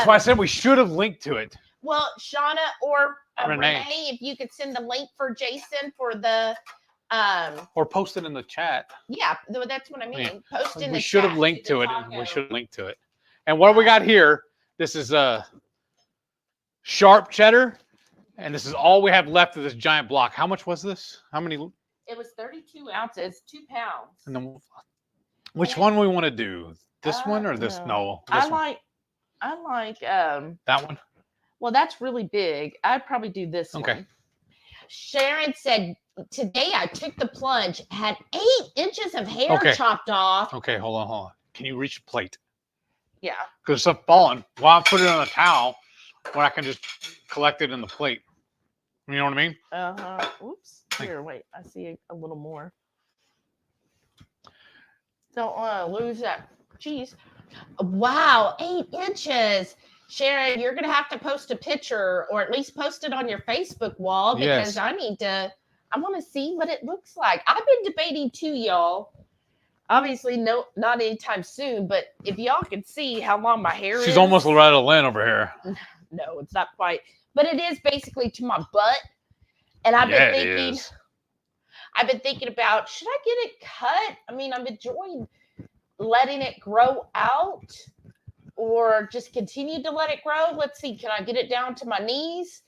why I said we should have linked to it. Well, Shauna or Renee, if you could send the link for Jason for the or post it in the chat. Yeah, that's what I mean. Yeah. Post in the chat. We should have linked to it. We should have linked to it. And what we got here, this is a sharp cheddar, and this is all we have left of this giant block. How much was this? How many? It was 32 ounces, 2 pounds. And then which one we want to do? This one or this? No, this one. I like that one. Well, that's really big. I'd probably do this one. Sharon said, today I took the plunge, had 8 inches of hair chopped off. Okay, hold on. Can you reach the plate? Yeah. Because stuff falling. While I put it on a towel, where I can just collect it in the plate. You know what I mean? Oops. Here, wait. I see a little more. Don't want to lose that cheese. Wow, 8 inches. Sharon, you're going to have to post a picture or at least post it on your Facebook wall because I want to see what it looks like. I've been debating too, y'all. Obviously, not anytime soon, but if y'all can see how long my hair is. She's almost Loretta Lynn over here. No, it's not quite. But it is basically to my butt. And I've been thinking about, should I get it cut? I mean, I'm enjoying letting it grow out or just continue to let it grow. Let's see. Can I get it down to my knees?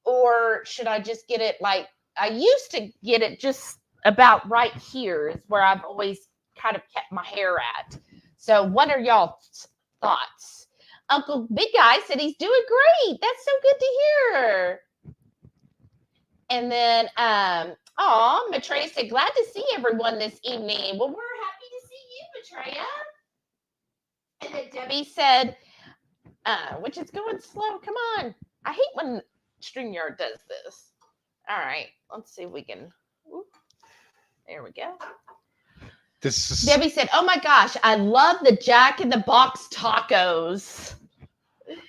Or should I just get it like, I used to get it just about right here is where I've always kind of kept my hair at. So what are y'all's thoughts? Uncle Big Guy said he's doing great. That's so good to hear. And then, Maitreya said, glad to see everyone this evening. Well, we're happy to see you, Maitreya. And then Debbie said, which is going slow. Come on. I hate when StreamYard does this. All right. Let's see if we can. Whoop. There we go. Debbie said, oh my gosh, I love the Jack in the Box tacos.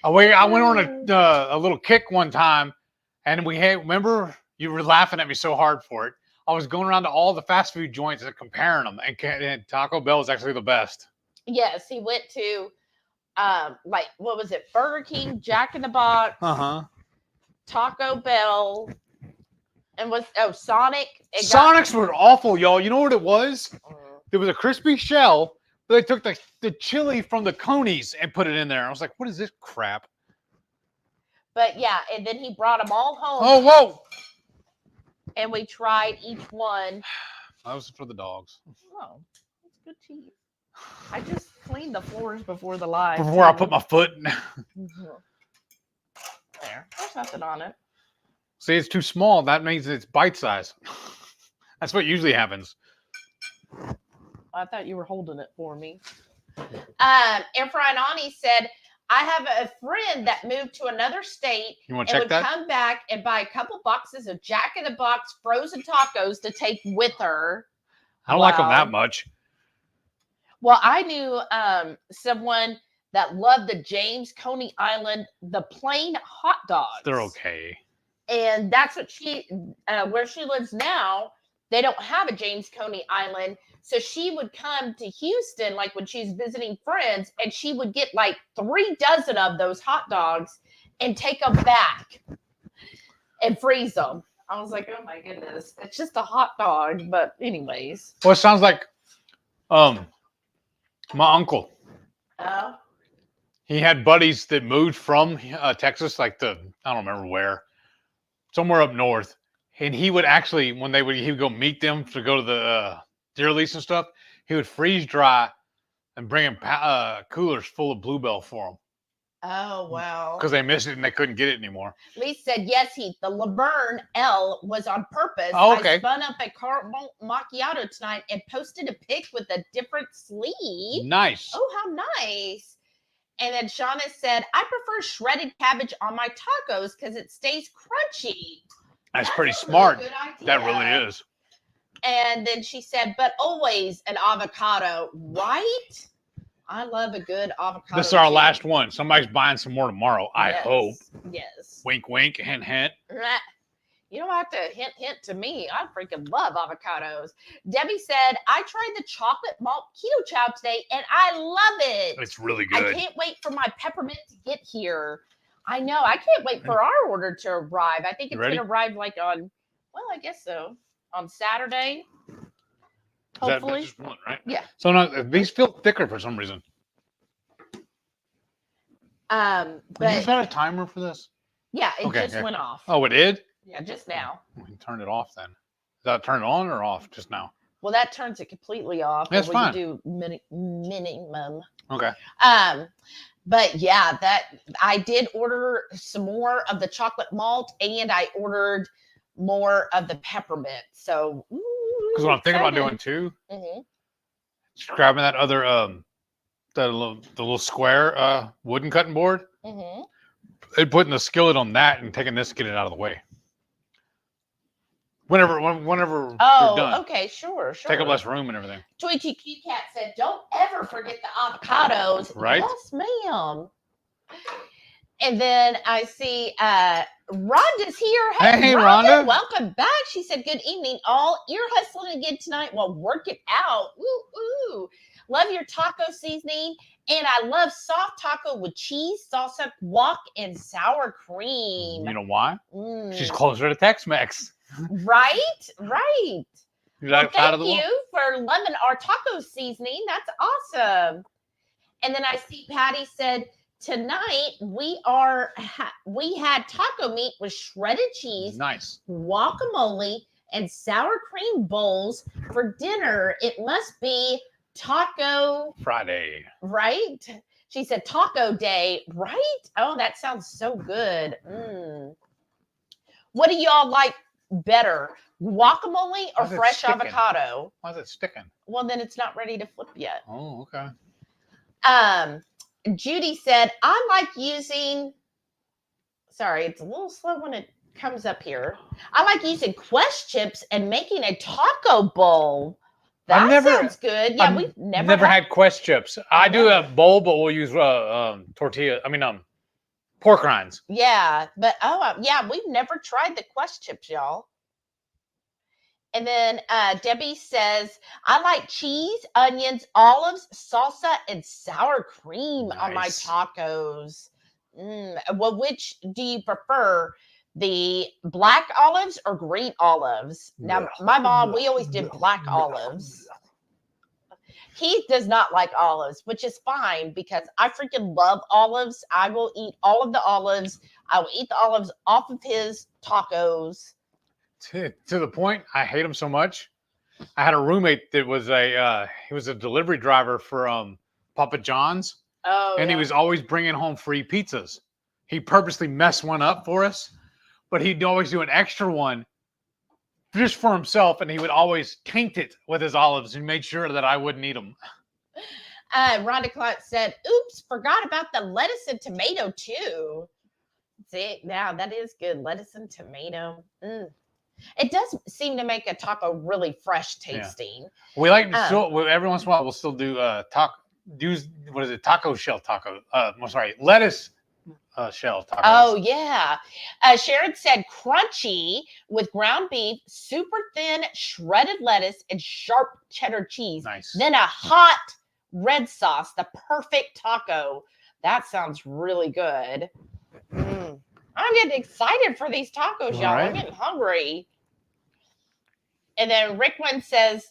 I went on a little kick one time, and remember you were laughing at me so hard for it. I was going around to all the fast food joints and comparing them, and Taco Bell is actually the best. Yes, he went to what was it? Burger King, Jack in the Box, Taco Bell, and Sonic. Sonics were awful, y'all. You know what it was? There was a crispy shell, but they took the chili from the conies and put it in there. I was like, what is this crap? But yeah, and then he brought them all home. Oh, whoa! And we tried each one. That was for the dogs. Oh, that's good cheese. I just cleaned the floors before the live. Before I put my foot. There. There's nothing on it. See, it's too small. That means it's bite size. That's what usually happens. I thought you were holding it for me. Efrainani said, I have a friend that moved to another state You want to and check would that? come back and buy a couple boxes of Jack in the Box frozen tacos to take with her. I don't like them Wow. that much. Well, I knew someone that loved the James Coney Island, the plain hot dogs. They're okay. And that's what where she lives now, they don't have a James Coney Island. So she would come to Houston, like when she's visiting friends, and she would get like 3 dozen of those hot dogs and take them back and freeze them. I was like, oh my goodness, it's just a hot dog. But anyways. Well, it sounds like my uncle. Oh. He had buddies that moved from Texas, I don't remember where, somewhere up north. And he would actually, he would go meet them to go to the deer lease and stuff, he would freeze dry and bring him coolers full of Bluebell for them. Oh, wow. Because they missed it and they couldn't get it anymore. Lee said, yes, Heath, the Laverne L was on purpose. Oh, okay. I spun up a caramel macchiato tonight and posted a pic with a different sleeve. Nice. Oh, how nice. And then Shauna said, I prefer shredded cabbage on my tacos because it stays crunchy. That's pretty a smart. Really good idea. That really is. And then she said, but always an avocado, right? I love a good avocado. This is our too. last one. Somebody's buying some more tomorrow, I hope. Yes. Wink, wink, hint, hint. You don't have to hint to me. I freaking love avocados. Debbie said, I tried the chocolate malt keto chow today and I love it. It's really good. I can't wait for my peppermint to get here. I know. I can't wait for our order to arrive. I think it's going to arrive like on, well, I guess so, on Saturday. Hopefully. That's just one, right? Yeah. So now, these feel thicker for some reason. But Did you set a timer for this? yeah, it just went off. Oh, it did? Yeah, just now. We can turn it off then. Is that turned on or off just now? Well, that turns it completely off. That's fine. Do minimum. Okay. But yeah, that I did order some more of the chocolate malt and I ordered more of the peppermint. So because what I'm thinking about doing too, just grabbing that other the little square wooden cutting board, and putting the skillet on that and taking this to get it out of the way. Whenever you're done. Okay, sure. Take up less room and everything. Toy TQ Cat said, don't ever forget the avocados. Right? Yes, ma'am. And then I see Rhonda's here. Hey, Rhonda. Rhonda. Welcome back. She said, good evening, all. Ear hustling again tonight while working out. Ooh. Love your taco seasoning. And I love soft taco with cheese, salsa, guac, and sour cream. You know why? She's closer to Tex-Mex. Right. Well, thank you for loving our taco seasoning. That's awesome. And then I see Patty said, tonight we had taco meat with shredded cheese, nice guacamole, and sour cream bowls for dinner. It must be Taco Friday, right? She said Taco Day, right? Oh, that sounds so good. What do y'all like better, guacamole or fresh avocado? Why is it sticking? Well, then it's not ready to flip yet. Oh, okay. Judy said, I like using, sorry, it's a little slow when it comes up here. I like using Quest chips and making a taco bowl. That sounds good. Yeah, we've never had Quest chips. I do a bowl, but we'll use pork rinds. Yeah, but we've never tried the Quest chips, y'all. And then Debbie says, I like cheese, onions, olives, salsa, and sour cream on my tacos. Well, which do you prefer? The black olives or green olives? Now, my mom, we always did black olives. Heath does not like olives, which is fine because I freaking love olives. I will eat all of the olives. I will eat the olives off of his tacos. To the point, I hate him so much. I had a roommate that was he was a delivery driver for Papa John's, Oh, and he was always bringing home free pizzas. He purposely messed one up for us, but he'd always do an extra one just for himself, and he would always taint it with his olives and made sure that I wouldn't eat them. Rhonda Clark said, oops, forgot about the lettuce and tomato too. See, now that is good. Lettuce and tomato. It does seem to make a taco really fresh tasting. Yeah. We like to still, every once in a while, we'll still do taco shell taco. Lettuce shell tacos. Oh, yeah. Sharon said crunchy with ground beef, super thin shredded lettuce, and sharp cheddar cheese. Nice. Then a hot red sauce, the perfect taco. That sounds really good. I'm getting excited for these tacos, y'all. Right. I'm getting hungry. And then Rickwin says,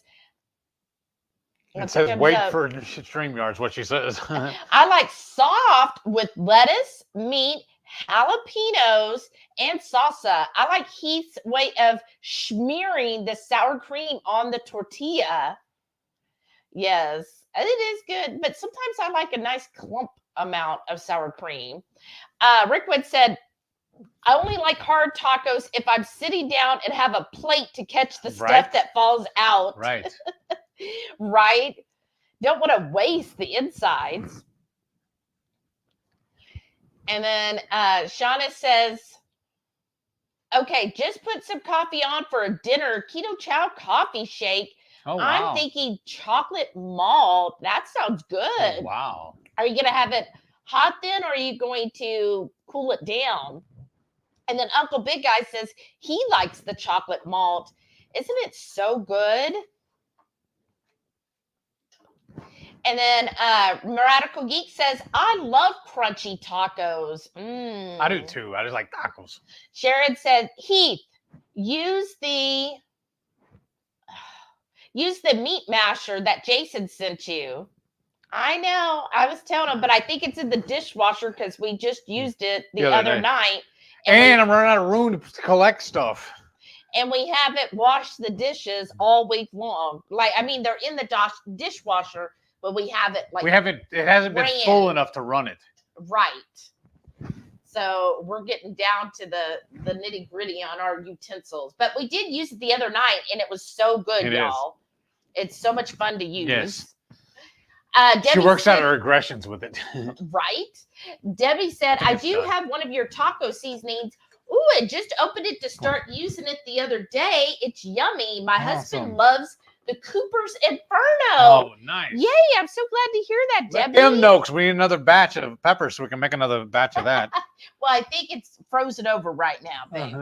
it says wait for StreamYards, what she says. I like soft with lettuce, meat, jalapenos, and salsa. I like Heath's way of smearing the sour cream on the tortilla. Yes, it is good, but sometimes I like a nice clump amount of sour cream. Rickwood said, I only like hard tacos if I'm sitting down and have a plate to catch the stuff that falls out. Right. Right? Don't want to waste the insides. And then Shauna says, okay, just put some coffee on for a dinner. Ketochow coffee shake. Oh, wow. I'm thinking chocolate malt. That sounds good. Oh, wow. Are you going to have it hot then, or are you going to cool it down? And then Uncle Big Guy says he likes the chocolate malt. Isn't it so good? And then Radical Geek says, I love crunchy tacos. I do too. I just like tacos. Sharon said, Heath, use the meat masher that Jason sent you. I know. I was telling him, but I think it's in the dishwasher because we just used it the other night. And I'm running out of room to collect stuff. And we haven't washed the dishes all week long. Like, I mean, they're in the dishwasher, but we haven't it hasn't been full enough to run it. Right. So we're getting down to the nitty gritty on our utensils. But we did use it the other night and it was so good, y'all. It's so much fun to use. Yes. Debbie she works out her aggressions with it. Right. Debbie said, I do have one of your taco seasonings. Ooh, I just opened it to start using it the other day. It's yummy. My husband loves the Cooper's Inferno. Oh, nice. Yay, I'm so glad to hear that, Debbie. Let them know, because we need another batch of peppers so we can make another batch of that. Well, I think it's frozen over right now, babe.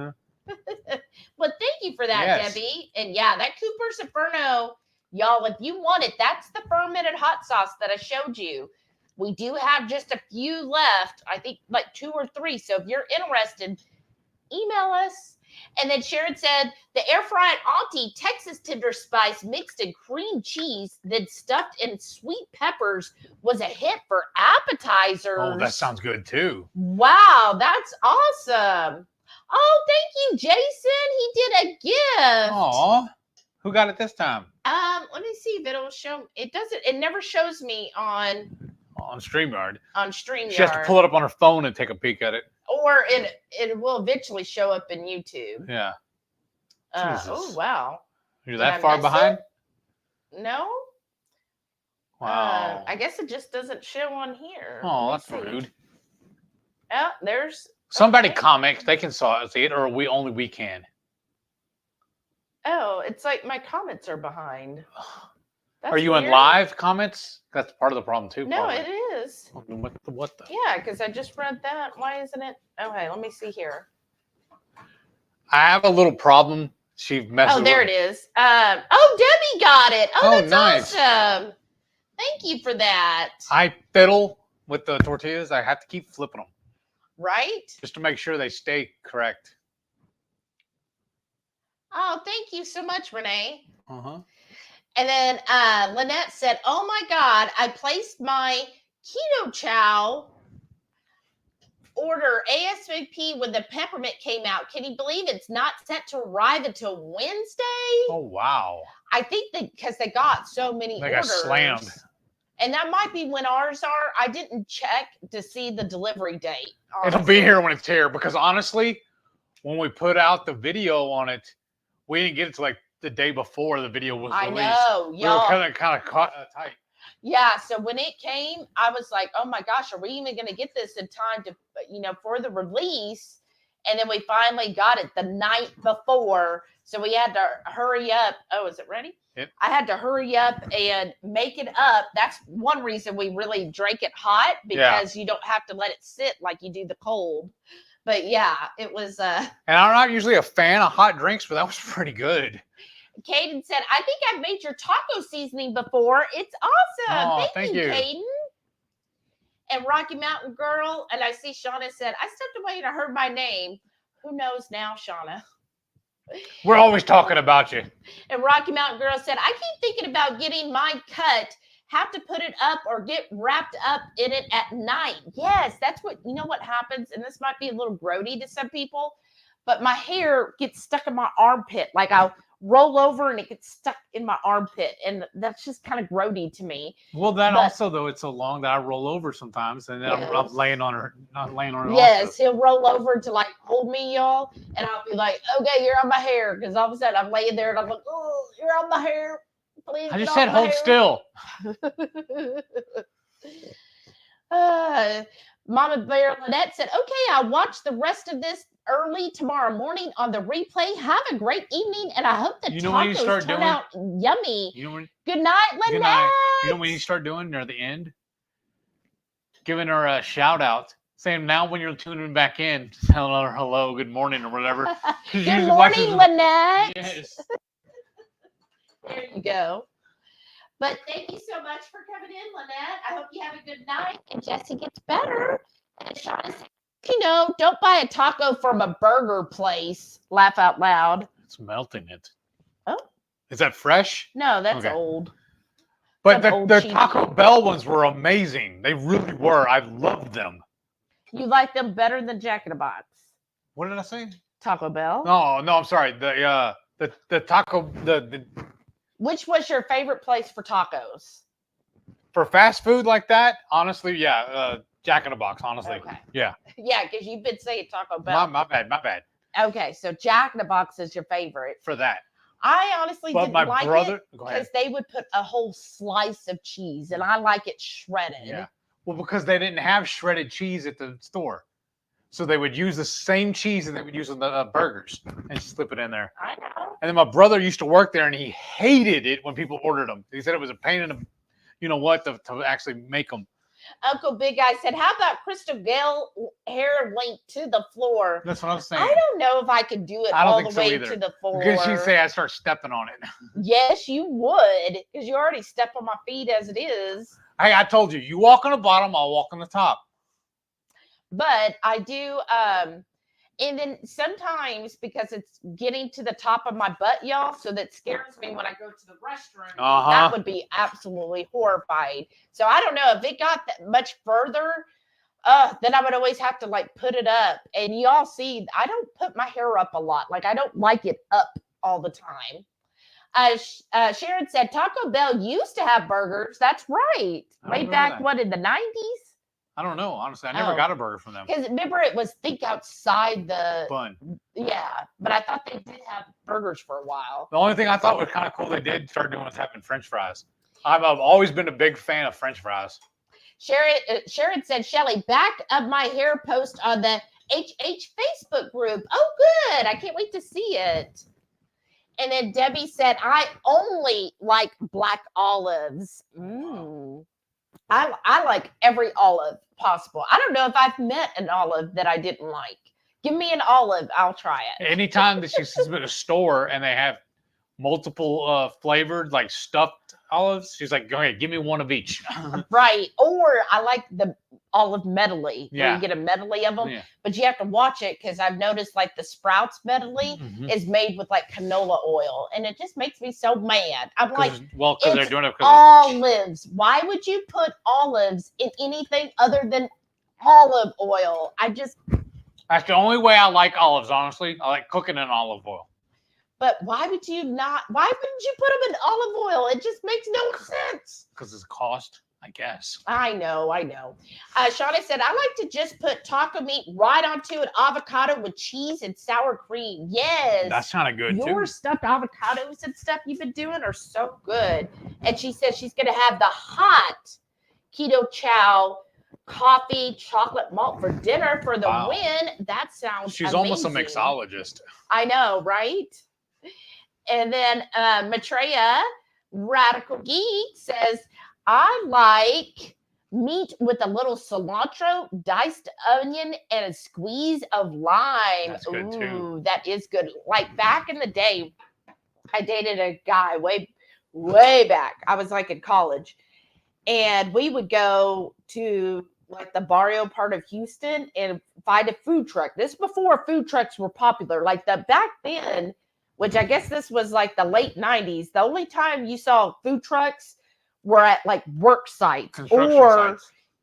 Well, thank you for that, Debbie. And yeah, that Cooper's Inferno, y'all, if you want it, that's the fermented hot sauce that I showed you. We do have just a few left. I think like 2 or 3. So if you're interested, email us. And then Sharon said, the air fried auntie Texas tender spice mixed in cream cheese, then stuffed in sweet peppers was a hit for appetizers. Oh, that sounds good too. Wow, that's awesome. Oh, thank you, Jason. He did a gift. Aw. Who got it this time? Let me see if it'll show. It never shows me on StreamYard. On StreamYard. She has to pull it up on her phone and take a peek at it. Or it will eventually show up in YouTube. Yeah. Oh, wow. You're that far behind? No. Wow. I guess it just doesn't show on here. Oh, that's rude. Oh, there's... Somebody comment. They can see it, or only we can. Oh, it's like my comments are behind. Are you in live comments? That's part of the problem too. No, it is. What the? Yeah, because I just read that. Why isn't it? Okay, let me see here. I have a little problem. She messed. Oh, there it is. Debbie got it. Oh, that's nice. Awesome. Thank you for that. I fiddle with the tortillas. I have to keep flipping them. Right? Just to make sure they stay correct. Oh, thank you so much, Renee. Uh-huh. And then Lynette said, "Oh my God, I placed my Ketochow order ASAP when the peppermint came out. Can you believe it's not set to arrive until Wednesday?" Oh, wow. I think because they got so many They orders. got slammed. And that might be when ours are. I didn't check to see the delivery date. Honestly. It'll be here when it's here, because honestly, when we put out the video on it, we didn't get it to like the day before the video was released. I know, y'all. We were kind of caught tight. Yeah, so when it came, I was like, "Oh my gosh, are we even going to get this in time to, for the release?" And then we finally got it the night before, so we had to hurry up. Oh, is it ready? Yep. I had to hurry up and make it up. That's one reason we really drank it hot, because you don't have to let it sit like you do the cold. But yeah, it was. And I'm not usually a fan of hot drinks, but that was pretty good. Caden said, "I think I've made your taco seasoning before. It's awesome." Oh, thank you, Caden. And Rocky Mountain Girl, and I see Shauna said, "I stepped away and I heard my name." Who knows now, Shauna? We're always talking about you. And Rocky Mountain Girl said, "I keep thinking about getting mine cut. Have to put it up or get wrapped up in it at night." Yes, that's what happens. And this might be a little grody to some people, but my hair gets stuck in my armpit. Like I'll roll over and it gets stuck in my armpit, and that's just kind of grody to me. Well, also though, it's so long that I roll over sometimes, and then I'm laying on her, not laying on her. Yes, also. He'll roll over to like hold me, y'all, and I'll be like, "Okay, you're on my hair," because all of a sudden I'm laying there and I'm like, "Oh, you're on my hair. Please." I just said hold still. Mama Bear Lynette said, "Okay, I'll watch the rest of this early tomorrow morning on the replay. Have a great evening, and I hope the tacos turn out yummy." Good night, Lynette. Good night. You know what you start doing near the end? Giving her a shout out, saying now when you're tuning back in, telling her hello, good morning, or whatever. Good morning, Lynette. Yes. There you go. But thank you so much for coming in, Lynette. I hope you have a good night and Jesse gets better. And Shauna said, don't buy a taco from a burger place. Laugh out loud. It's melting it. Oh. Is that fresh? No, that's old. But the Taco Bell ones were amazing. They really were. I loved them. You like them better than Jack in the Box? What did I say? Taco Bell? No, I'm sorry. The taco the Which was your favorite place for tacos? For fast food like that, honestly, Jack in the Box, honestly. Okay. Yeah. Yeah, because you've been saying Taco Bell. My bad. Okay, so Jack in the Box is your favorite. For that. I honestly didn't like it because they would put a whole slice of cheese, and I like it shredded. Yeah. Well, because they didn't have shredded cheese at the store. So they would use the same cheese that they would use on the burgers and slip it in there. I know. And then my brother used to work there, and he hated it when people ordered them. He said it was a pain in the, to actually make them. Uncle Big Guy said, "How about Crystal Gale hair linked to the floor?" That's what I'm saying. I don't know if I could do it all the way to the floor. Because she'd say I start stepping on it. Yes, you would, because you already step on my feet as it is. Hey, I told you, you walk on the bottom, I'll walk on the top. But I do, and then sometimes because it's getting to the top of my butt, y'all, so that scares me when I go to the restroom. That would be absolutely horrified. So I don't know if it got that much further, then I would always have to like put it up. And y'all see, I don't put my hair up a lot. Like I don't like it up all the time. Sharon said Taco Bell used to have burgers. That's right. Way back, in the 90s? I don't know. Honestly, I never got a burger from them. Because remember, it was think outside the bun. Yeah, but I thought they did have burgers for a while. The only thing I thought was kind of cool they did start doing was having French fries. I've always been a big fan of French fries. Sharon said, "Shelly, back up my hair post on the HH Facebook group." Oh, good. I can't wait to see it. And then Debbie said, "I only like black olives." I like every olive possible. I don't know if I've met an olive that I didn't like. Give me an olive, I'll try it. Anytime that she's at a store and they have multiple flavored, like stuffed olives? She's like, okay, give me one of each. Right. Or I like the olive medley. Where Yeah. you get a medley of them. Yeah. But you have to watch it because I've noticed like the Sprouts medley Mhm. is made with like canola oil. And it just makes me so mad. I'm like, Well, because they're it's doing it olives. Why would you put olives in anything other than olive oil? That's the only way I like olives, honestly. I like cooking in olive oil. But why would you not? Why wouldn't you put them in olive oil? It just makes no sense. Because it's cost, I guess. I know. Shauna said, I like to just put taco meat right onto an avocado with cheese and sour cream. Yes. That's kind of good, Your too. stuffed avocados and stuff you've been doing are so good. And she says she's going to have the hot Ketochow coffee chocolate malt for dinner for the win. That sounds She's amazing. almost a mixologist. I know, right? And then Maitreya Radical Geek says, I like meat with a little cilantro, diced onion, and a squeeze of lime. That's good too. That is good. Like back in the day, I dated a guy way back. I was like in college. And we would go to like the barrio part of Houston and find a food truck. This before food trucks were popular. Like back then, which I guess this was like the late 90s, the only time you saw food trucks were at like work sites or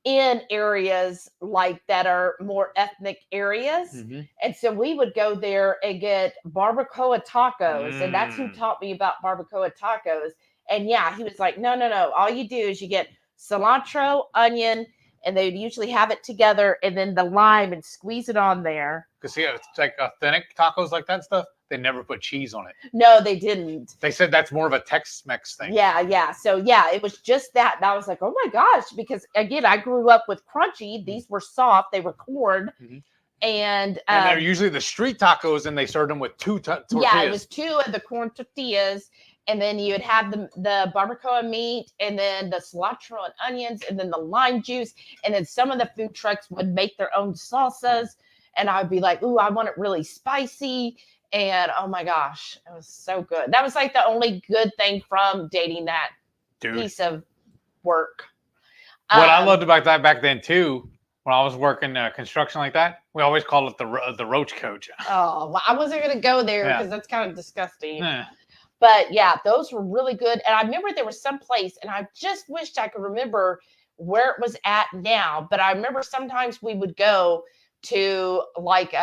in areas like that are more ethnic areas. Mm-hmm. And so we would go there and get barbacoa tacos. And that's who taught me about barbacoa tacos. And yeah, he was like, no. All you do is you get cilantro, onion, and they'd usually have it together and then the lime and squeeze it on there. Because yeah, it's like authentic tacos like that stuff. They never put cheese on it. No, they didn't. They said that's more of a Tex-Mex thing. Yeah. So yeah, it was just that. And I was like, oh my gosh, because again, I grew up with crunchy. These were soft. They were corn. Mm-hmm. And they're usually the street tacos, and they served them with two tortillas. Yeah, it was two of the corn tortillas. And then you would have the barbacoa meat and then the cilantro and onions and then the lime juice. And then some of the food trucks would make their own salsas. And I would be like, ooh, I want it really spicy. And oh my gosh, it was so good. That was like the only good thing from dating that piece of work. What I loved about that back then too, when I was working construction like that, we always called it the roach coach. Oh, well, I wasn't going to go there because that's kind of disgusting. Yeah. But yeah, those were really good. And I remember there was some place, and I just wished I could remember where it was at now. But I remember sometimes we would go to like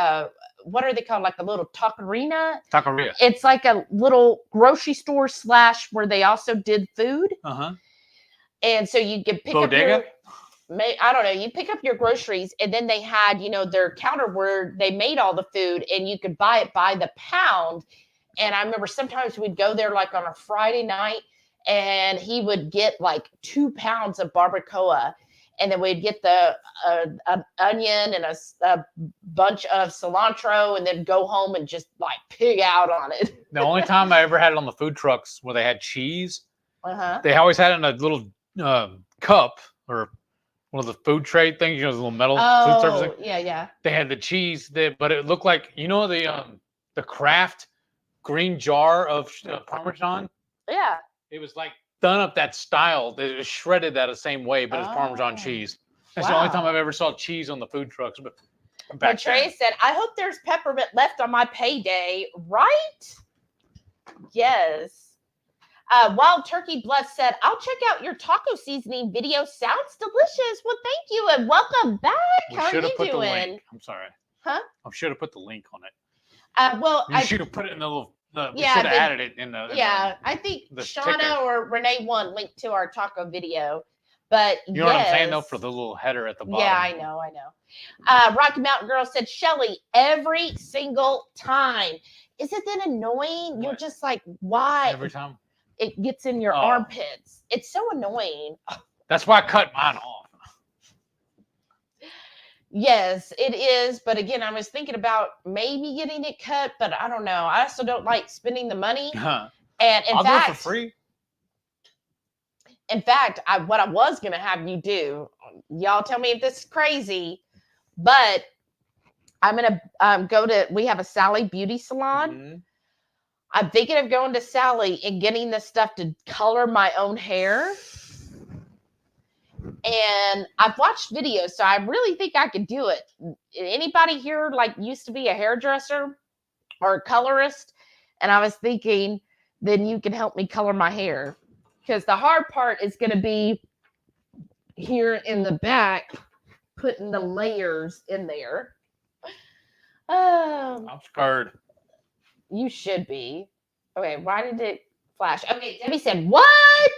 what are they called? Like a little taqueria. Taqueria. It's like a little grocery store / where they also did food. Uh-huh. And so you could pick Bodega? up I don't know. You pick up your groceries, and then they had, their counter where they made all the food, and you could buy it by the pound. And I remember sometimes we'd go there like on a Friday night, and he would get like 2 pounds of barbacoa. And then we'd get the onion and a bunch of cilantro, and then go home and just like pig out on it. The only time I ever had it on the food trucks where they had cheese, they always had it in a little cup or one of the food tray things, the little metal food service thing. Yeah. They had the cheese, but it looked like, the Kraft green jar of Parmesan? Yeah. It was like done up that style. They just shredded that the same way, but it's Parmesan cheese. That's the only time I've ever saw cheese on the food trucks. But Trey said, I hope there's peppermint left on my payday. Right? Yes. Wild Turkey Bless said, I'll check out your taco seasoning video. Sounds delicious. Well, thank you and welcome back. How are you doing? I'm sorry. Huh? I should have put the link on it. I should have put it in the little. We should have added it in the. I think Shauna or Renee linked to our taco video. But you know what I'm saying though, for the little header at the bottom. Yeah, I know. Rocky Mountain Girl said, Shelly, every single time. Isn't that annoying? You're just like, why? Every time. It gets in your armpits. It's so annoying. That's why I cut mine off. Yes, it is. But again, I was thinking about maybe getting it cut, but I don't know. I also don't like spending the money. And I'll do it for free. In fact, what I was going to have you do, y'all tell me if this is crazy, but I'm going to we have a Sally Beauty Salon. I'm thinking of going to Sally and getting the stuff to color my own hair. And I've watched videos, so I really think I could do it. Anybody here like used to be a hairdresser or a colorist? And I was thinking, then you can help me color my hair. Because the hard part is going to be here in the back, putting the layers in there. I'm scared. You should be. Okay, why did it flash? Okay, Debbie said, what?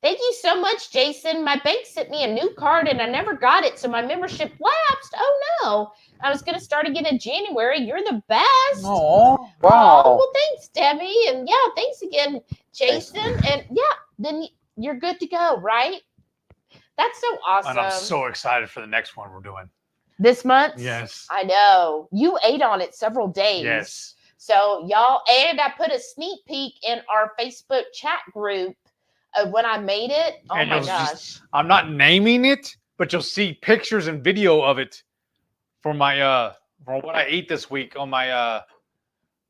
Thank you so much, Jason. My bank sent me a new card and I never got it, so my membership lapsed. Oh no. I was gonna start again in January. You're the best. Oh, wow. Oh, well, thanks, Debbie. And yeah, thanks again, Jason. And yeah, then you're good to go, right? That's so awesome. And I'm so excited for the next one we're doing. This month? Yes. I know. You ate on it several days. Yes. So y'all, and I put a sneak peek in our Facebook chat group of when I made it. Oh and my gosh. I'm not naming it, but you'll see pictures and video of it for my for what I ate this week on my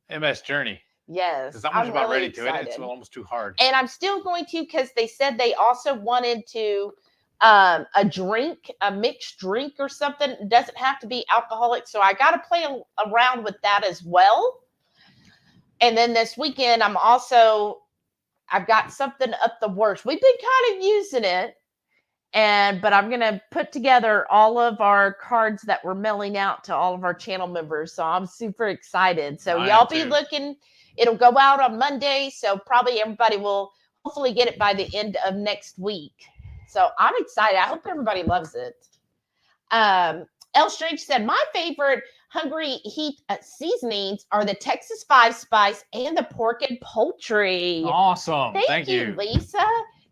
MS journey. Yes. Because I'm about really ready to it. It's excited. almost too hard. And I'm still going to, because they said they also wanted to a drink, a mixed drink or something. It doesn't have to be alcoholic. So I got to play around with that as well. And then this weekend, I've got something up the works. We've been kind of using it. But I'm going to put together all of our cards that we're mailing out to all of our channel members. So I'm super excited. So y'all be looking. It'll go out on Monday. So probably everybody will hopefully get it by the end of next week. So I'm excited. I hope everybody loves it. L Strange said, my favorite HungryHeath seasonings are the Texas 5-spice and the pork and poultry. Awesome. Thank you, Lisa.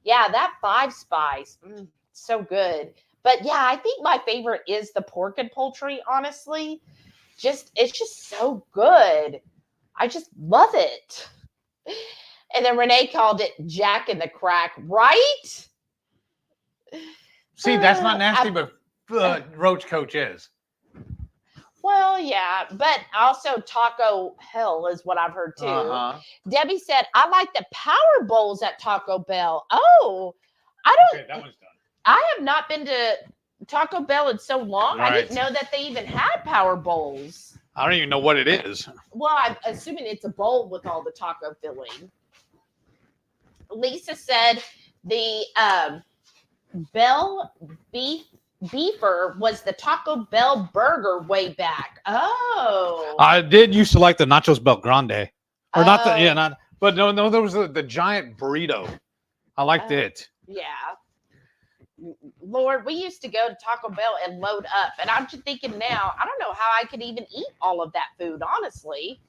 Yeah, that 5-spice. So good. But yeah, I think my favorite is the pork and poultry, honestly. It's just so good. I just love it. And then Renee called it Jack in the Crack, right? See, that's not nasty, but Roach Coach is. Well, yeah, but also Taco Hell is what I've heard too. Debbie said, I like the power bowls at Taco Bell. Oh, Okay, that one's done. I have not been to Taco Bell in so long. Right. I didn't know that they even had power bowls. I don't even know what it is. Well, I'm assuming it's a bowl with all the taco filling. Lisa said the Bell Beefer was the Taco Bell burger way back. Oh. I did used to like the Nachos Bel Grande. Or not the, yeah, not, but no, there was the giant burrito. I liked it. Yeah. Lord, we used to go to Taco Bell and load up. And I'm just thinking now, I don't know how I could even eat all of that food, honestly.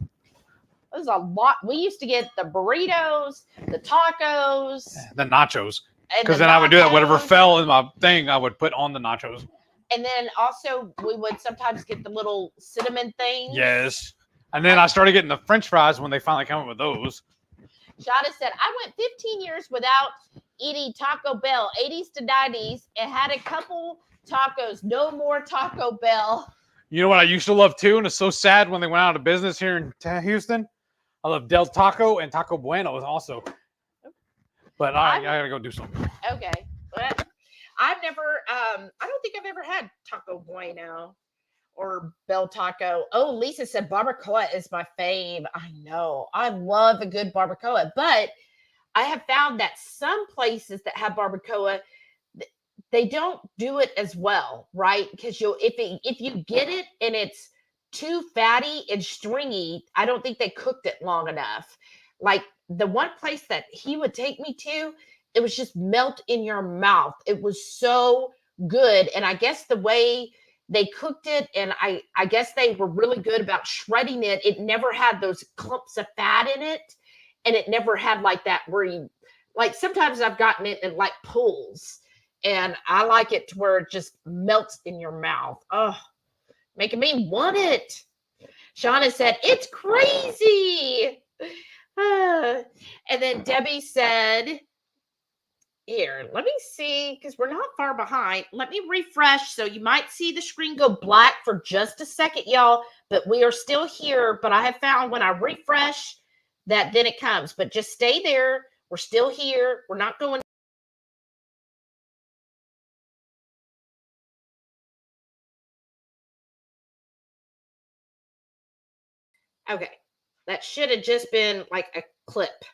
There's a lot. We used to get the burritos, the tacos, the nachos. Because then I would do that. Whatever fell in my thing, I would put on the nachos. And then also we would sometimes get the little cinnamon things. Yes. And then I started getting the French fries when they finally came up with those. Shada said, I went 15 years without eating Taco Bell, 80s to 90s, and had a couple tacos. No more Taco Bell. You know what I used to love too? And it's so sad when they went out of business here in Houston. I love Del Taco and Taco Bueno also. But I gotta go do something. Okay. Well, I've never, I don't think I've ever had Taco Bueno or Bell Taco. Oh, Lisa said barbacoa is my fave. I know. I love a good barbacoa, but I have found that some places that have barbacoa, they don't do it as well, right? Because if you get it and it's too fatty and stringy, I don't think they cooked it long enough. Like the one place that he would take me to, it was just melt in your mouth. It was so good. And I guess the way they cooked it, and I guess they were really good about shredding it. It never had those clumps of fat in it. And it never had like that where you, like sometimes I've gotten it and like pulls. And I like it to where it just melts in your mouth. Oh, making me want it. Shauna said, it's crazy. And then Debbie said, here, let me see, because we're not far behind. Let me refresh. So you might see the screen go black for just a second, y'all. But we are still here. But I have found when I refresh that then it comes. But just stay there. We're still here. We're not going. Okay. That should have just been like a clip.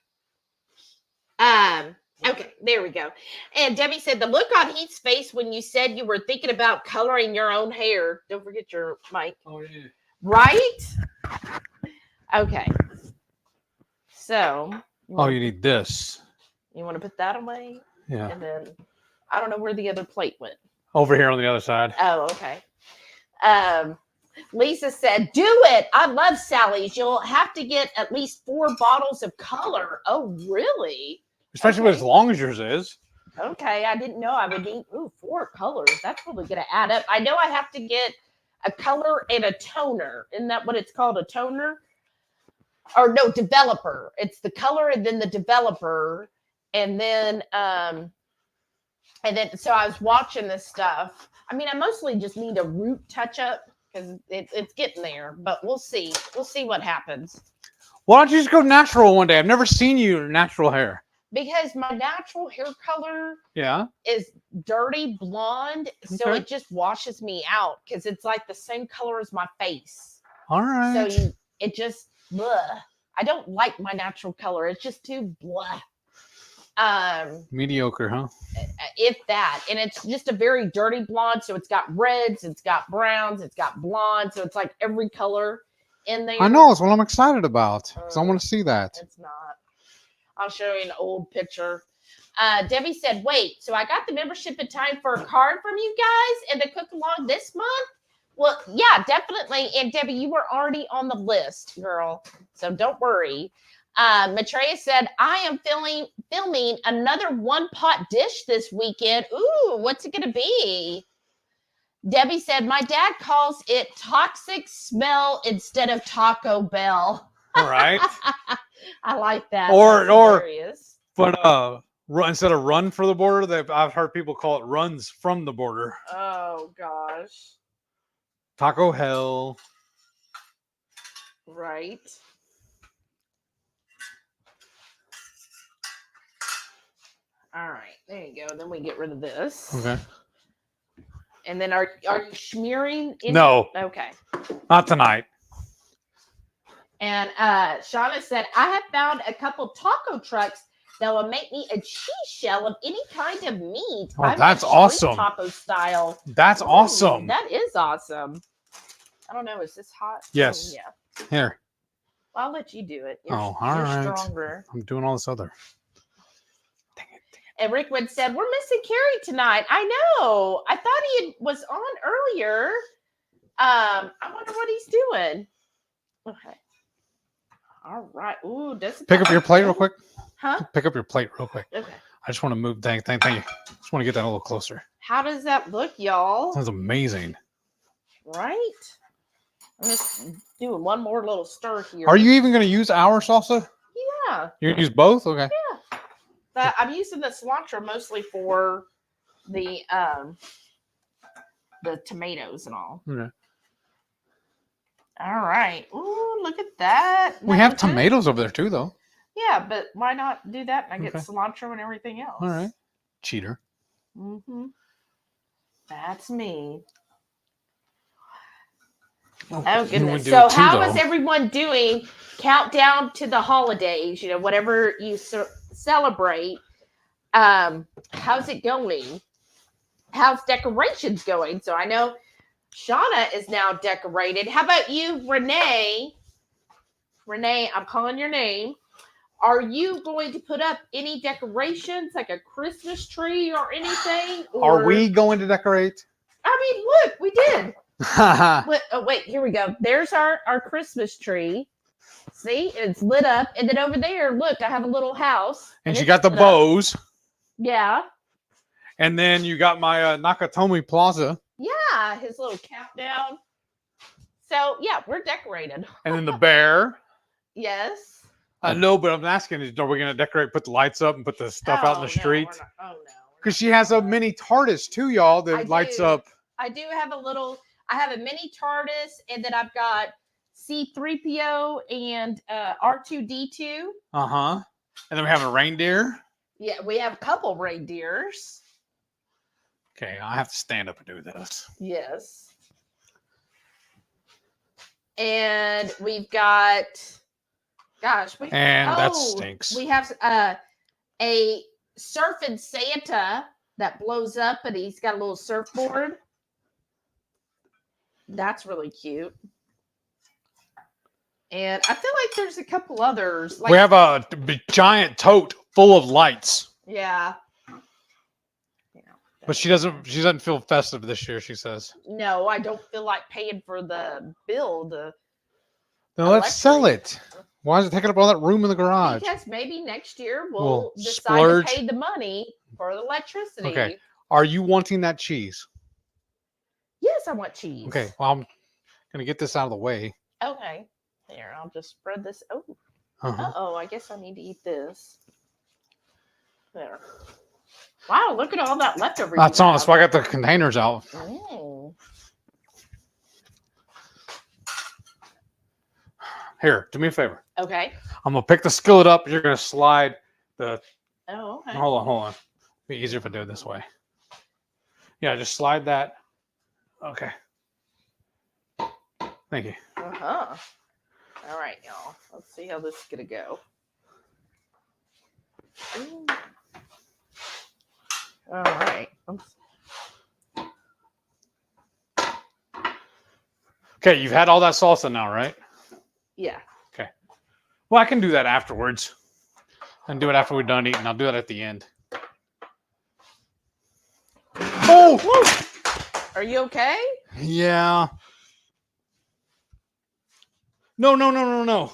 Okay, there we go. And Debbie said the look on Heath's face when you said you were thinking about coloring your own hair. Don't forget your mic. Oh, yeah. Right? Okay. So. You need this. You want to put that away? Yeah. And then I don't know where the other plate went. Over here on the other side. Oh, okay. Lisa said, do it. I love Sally's. You'll have to get at least 4 bottles of color. Oh, really? Especially with as long as yours is. Okay. I didn't know I would need 4 colors. That's probably going to add up. I know I have to get a color and a toner. Isn't that what it's called? A toner? Or no, developer. It's the color and then the developer. And then so I was watching this stuff. I mean, I mostly just need a root touch up because it's getting there, but we'll see. We'll see what happens. Why don't you just go natural one day? I've never seen you natural hair. Because my natural hair color is dirty blonde, so it just washes me out because it's like the same color as my face. All right. So it just, bleh. I don't like my natural color. It's just too blah. Mediocre, huh? If that. And it's just a very dirty blonde. So it's got reds, it's got browns, it's got blonde. So it's like every color in there. I know. It's what I'm excited about. Because I want to see that. It's not. I'll show you an old picture. Debbie said, wait, so I got the membership in time for a card from you guys and the cook along this month? Well, yeah, definitely. And Debbie, you were already on the list, girl. So don't worry. Maitreya said, I am filming another 1-pot dish this weekend. Ooh, what's it going to be? Debbie said, my dad calls it toxic smell instead of Taco Bell. All right. I like that. But instead of run for the border, I've heard people call it runs from the border. Oh, gosh. Taco hell. Right. All right, there you go. Then we get rid of this. Okay. And then are you smearing? No. Okay. Not tonight. And Shauna said, I have found a couple taco trucks that will make me a cheese shell of any kind of meat. Oh, that's awesome. Taco style. That's awesome. That is awesome. I don't know. Is this hot? Yes. Oh, yeah. Here. Well, I'll let you do it. All right. Stronger. I'm doing all this other. Dang it. And Rickwood said, we're missing Carrie tonight. I know. I thought he was on earlier. I wonder what he's doing. Okay. All right. Ooh, pick up your plate real quick. Huh? Pick up your plate real quick. Okay. I just want to move. Thank you. Just want to get that a little closer. How does that look, y'all? That's amazing. Right? I'm just doing one more little stir here. Are you even going to use our salsa? Yeah. You're going to use both? Okay. Yeah. I'm using the cilantro mostly for the tomatoes and all. Okay. All right. Ooh, look at that. We have tomatoes over there too, though. Yeah, but why not do that? And I get cilantro and everything else. All right. Cheater. Mm-hmm. That's me. Oh, goodness. So how is everyone doing? Countdown to the holidays, whatever you celebrate. How's it going? How's decorations going? So I know Shauna is now decorated. How about you, Renee? Renee, I'm calling your name. Are you going to put up any decorations, like a Christmas tree or anything? Or... Are we going to decorate? I mean, look, we did. Wait, here we go. There's our Christmas tree. See, it's lit up. And then over there, look, I have a little house. And you got the bows. Yeah. And then you got my Nakatomi Plaza. Yeah, his little countdown. So, yeah, we're decorated. And then the bear. Yes. I know, but I'm asking, are we going to decorate, put the lights up and put the stuff out in the street? Oh, no. Because she has a mini TARDIS too, y'all, that lights up. I do have I have a mini TARDIS, and then I've got C3PO and R2D2. Uh-huh. And then we have a reindeer. Yeah, we have a couple reindeers. Okay, I have to stand up and do this. Yes. And we've got, gosh. That stinks. We have a surfing Santa that blows up and he's got a little surfboard. That's really cute. And I feel like there's a couple others. Like, we have a giant tote full of lights. Yeah. But she doesn't feel festive this year, she says. No, I don't feel like paying for the bill. Then let's sell it. Why is it taking up all that room in the garage? Because maybe next year we'll decide splurge. to pay the money for the electricity. Okay. Are you wanting that cheese? Yes, I want cheese. Okay. Well, I'm going to get this out of the way. Okay. Here, I'll just spread this. Oh. Uh-huh. Uh-oh, I guess I need to eat this. There. Wow, look at all that leftover. That's on. That's why I got the containers out. Oh. Here, do me a favor. Okay. I'm going to pick the skillet up. You're going to slide the... Oh, okay. Hold on. Be easier if I do it this way. Yeah, just slide that. Okay. Thank you. Uh-huh. All right, y'all. Let's see how this is going to go. Ooh. All right. Okay, you've had all that salsa now, right? Yeah. Okay. Well, I can do that afterwards. And do it after we're done eating. I'll do it at the end. Oh! Are you okay? Yeah. No.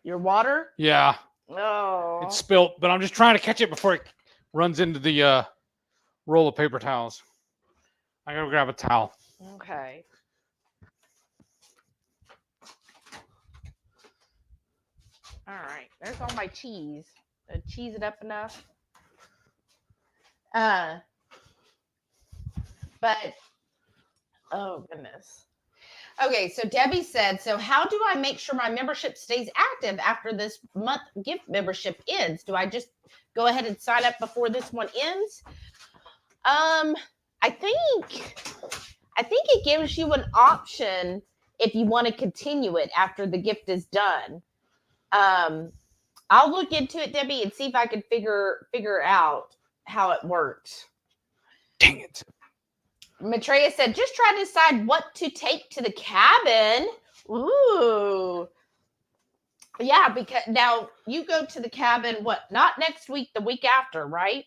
Your water? Yeah. Oh. It's spilt, but I'm just trying to catch it before it runs into the roll of paper towels. I gotta grab a towel. Okay. All right. There's all my cheese. Cheese it up enough. But oh goodness. Okay, so Debbie said, so how do I make sure my membership stays active after this month gift membership ends? Do I just go ahead and sign up before this one ends? I think it gives you an option if you want to continue it after the gift is done. I'll look into it, Debbie, and see if I can figure out how it works. Dang it. Maitreya said, just try to decide what to take to the cabin. Ooh. Yeah, because now you go to the cabin, not next week, the week after, right?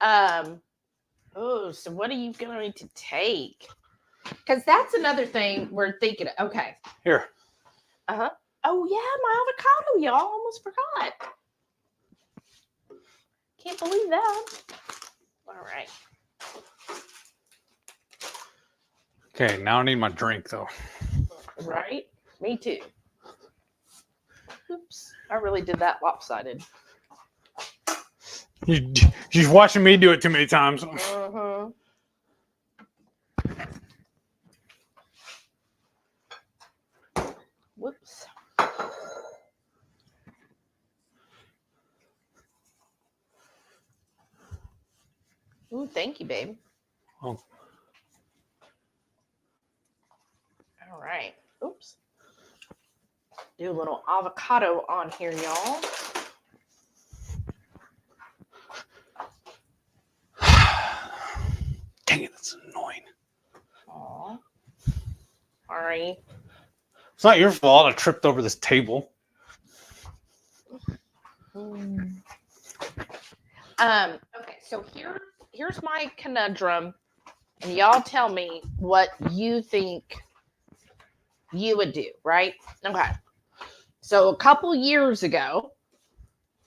Oh, so what are you going to take? Because that's another thing we're thinking of. Okay. Here. Uh-huh. Oh, yeah, my avocado, y'all. Almost forgot. Can't believe that. All right. Okay, now I need my drink, though. Right? Me too. Oops. I really did that lopsided. You're watching me do it too many times. Uh-huh. Whoops. Ooh, thank you, babe. Oh. All right. Oops. Do a little avocado on here, y'all. Dang it, that's annoying. Aw. Sorry. It's not your fault. I tripped over this table. Okay, so here's my conundrum, and y'all tell me what you think you would do, right? Okay. So a couple years ago,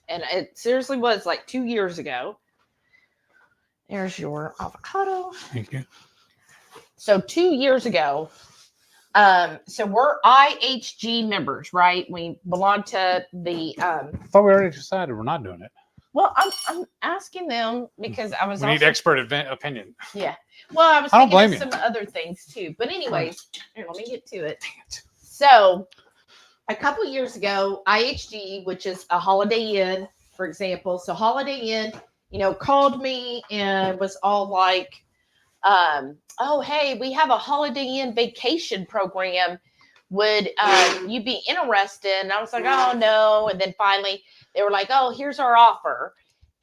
and it seriously was like 2 years ago. There's your avocado. Thank you. So 2 years ago, so we're IHG members, right? We belong to the I thought we already decided we're not doing it. well, I'm asking them because I was We need expert opinion. Yeah. Well, I was I don't thinking blame of some other things too. But anyways, here, let me get to it. Dang it. So a couple years ago, IHG, which is a Holiday Inn, for example. So Holiday Inn, called me and was all like, oh, hey, we have a Holiday Inn vacation program. Would you be interested? And I was like, oh, no. And then finally they were like, oh, here's our offer.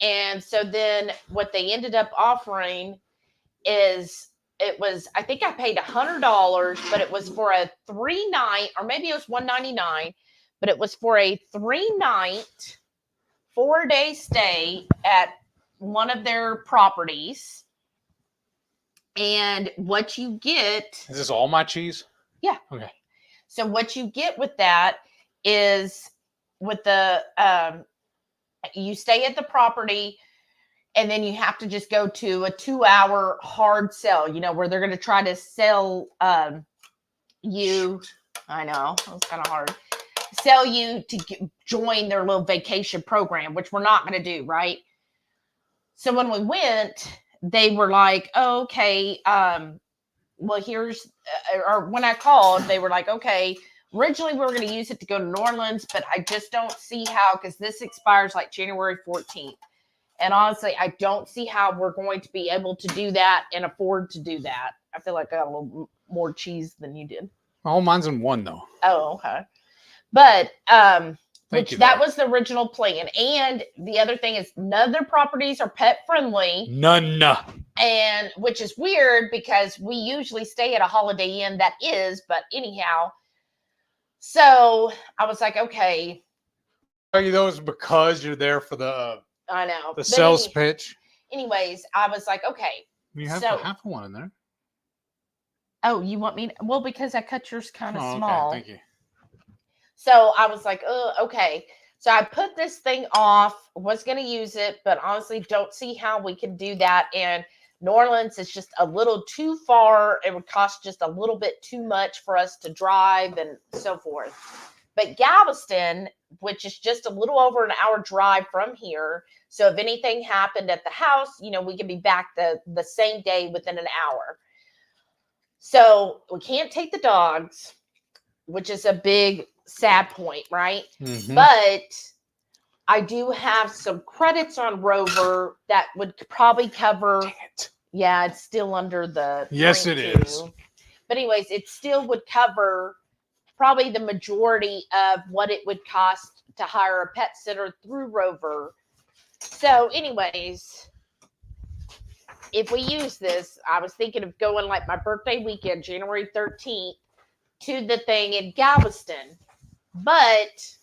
And so then what they ended up offering is I think I paid $100, but it was for a 3-night, or maybe it was $199, but it was for a 3-night, 4-day stay at one of their properties. And what you get... Is this all my cheese? Yeah. Okay. So what you get with that is with the... you stay at the property, and then you have to just go to a 2-hour hard sell, where they're going to try to sell you. I know, it was kind of hard. Sell you to join their little vacation program, which we're not going to do, right? So when we went, they were like, oh, okay, well, here's, or when I called, they were like, okay, originally we were going to use it to go to New Orleans, but I just don't see how, because this expires like January 14th. And honestly, I don't see how we're going to be able to do that and afford to do that. I feel like I got a little more cheese than you did. Oh, mine's in one though. Oh, okay. But that was was the original plan. And the other thing is none of their properties are pet friendly. None. And which is weird because we usually stay at a Holiday Inn that is, but anyhow. So I was like, okay. Are you those because you're there for the I know. The sales pitch. Anyways, I was like, okay. You have half one in there. Oh, you want me to? Well, because I cut yours kind of small. Okay, thank you. So I was like, oh, okay. So I put this thing off, was going to use it, but honestly don't see how we can do that. And New Orleans is just a little too far. It would cost just a little bit too much for us to drive and so forth. But Galveston, which is just a little over an hour drive from here. So if anything happened at the house, we could be back the same day within an hour. So we can't take the dogs, which is a big sad point, right? Mm-hmm. But I do have some credits on Rover that would probably cover. Dang it. Yeah, it's still under the. Yes, it is. But anyways, it still would cover probably the majority of what it would cost to hire a pet sitter through Rover. So anyways, if we use this, I was thinking of going like my birthday weekend, January 13th, to the thing in Galveston. But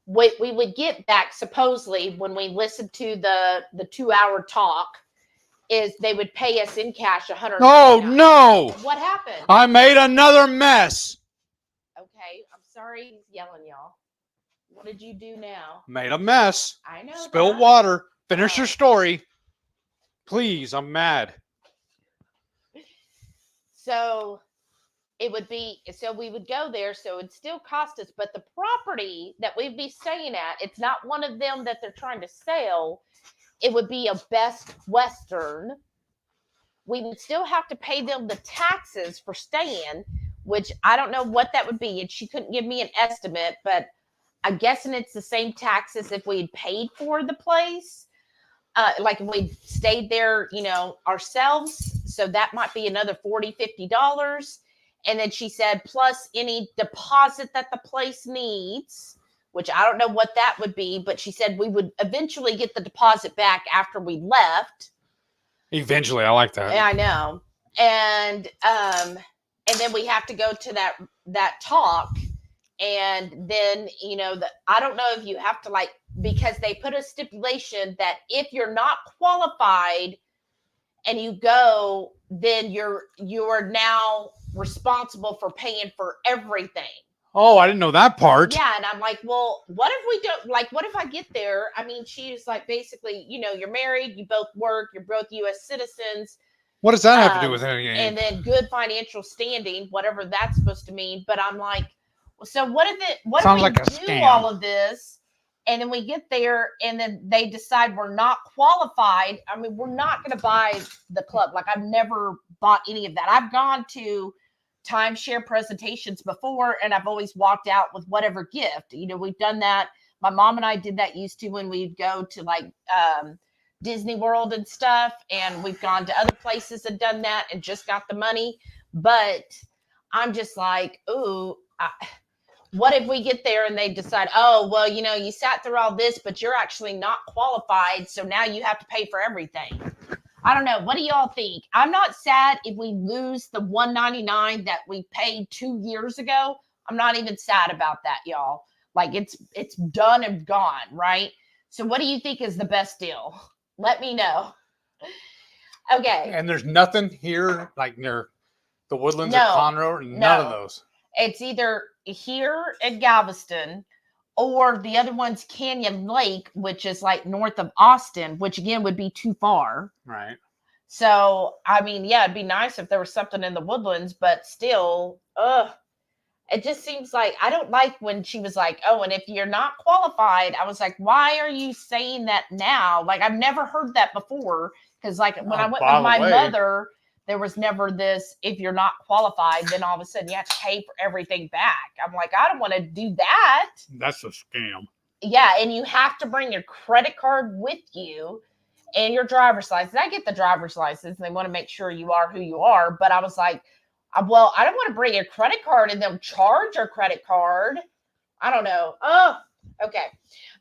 what we would get back, supposedly, when we listened to the 2-hour talk, is they would pay us in cash $100. Oh, no. What happened? I made another mess. Okay, I'm sorry he's yelling, y'all. What did you do now? Made a mess. I know. Spilled water. Finish your story. Please, I'm mad. So we would go there, so it'd still cost us, but the property that we'd be staying at, it's not one of them that they're trying to sell. It would be a Best Western. We would still have to pay them the taxes for staying, which I don't know what that would be. And she couldn't give me an estimate, but I'm guessing it's the same taxes if we had paid for the place. Like if we stayed there, ourselves. So that might be another $40, $50. And then she said, plus any deposit that the place needs, which I don't know what that would be, but she said we would eventually get the deposit back after we left. Eventually, I like that. Yeah, I know. And then we have to go to that talk. And then, I don't know if you have to because they put a stipulation that if you're not qualified and you go, then you are now responsible for paying for everything. Oh, I didn't know that part. Yeah, and I'm like, well, what if we don't, what if I get there? I mean, she's like, basically, you're married, you both work, you're both U.S. citizens. What does that have to do with anything? And then good financial standing, whatever that's supposed to mean. But I'm like, so what if we do scam. all of this, and then we get there, and then they decide we're not qualified? I mean, we're not going to buy the club. I've never bought any of that. I've gone to timeshare presentations before, and I've always walked out with whatever gift. You know, we've done that. My mom and I did that used to when we'd go to like Disney World and stuff, and we've gone to other places and done that and just got the money. But I'm just like, ooh, what if we get there and they decide, oh, well, you know, you sat through all this, but you're actually not qualified, so now you have to pay for everything. I don't know. What do y'all think? I'm not sad if we lose the $199 that we paid 2 years ago. I'm not even sad about that, y'all. Like it's done and gone, right? So what do you think is the best deal? Let me know. Okay. And there's nothing here like near the Woodlands or Conroe, none of those. It's either here in Galveston or the other one's Canyon Lake, which is like north of Austin, which again would be too far. Right. So, I mean, yeah, it'd be nice if there was something in the Woodlands, but still, it just seems like I don't like when she was like, oh, and if you're not qualified, I was like, why are you saying that now? Like, I've never heard that before. Because like when I went with my mother, there was never this, if you're not qualified, then all of a sudden you have to pay for everything back. I'm like, I don't want to do that. That's a scam. Yeah, and you have to bring your credit card with you and your driver's license. I get the driver's license. They want to make sure you are who you are. But I was like, well, I don't want to bring a credit card and then charge your credit card. I don't know. Oh, okay.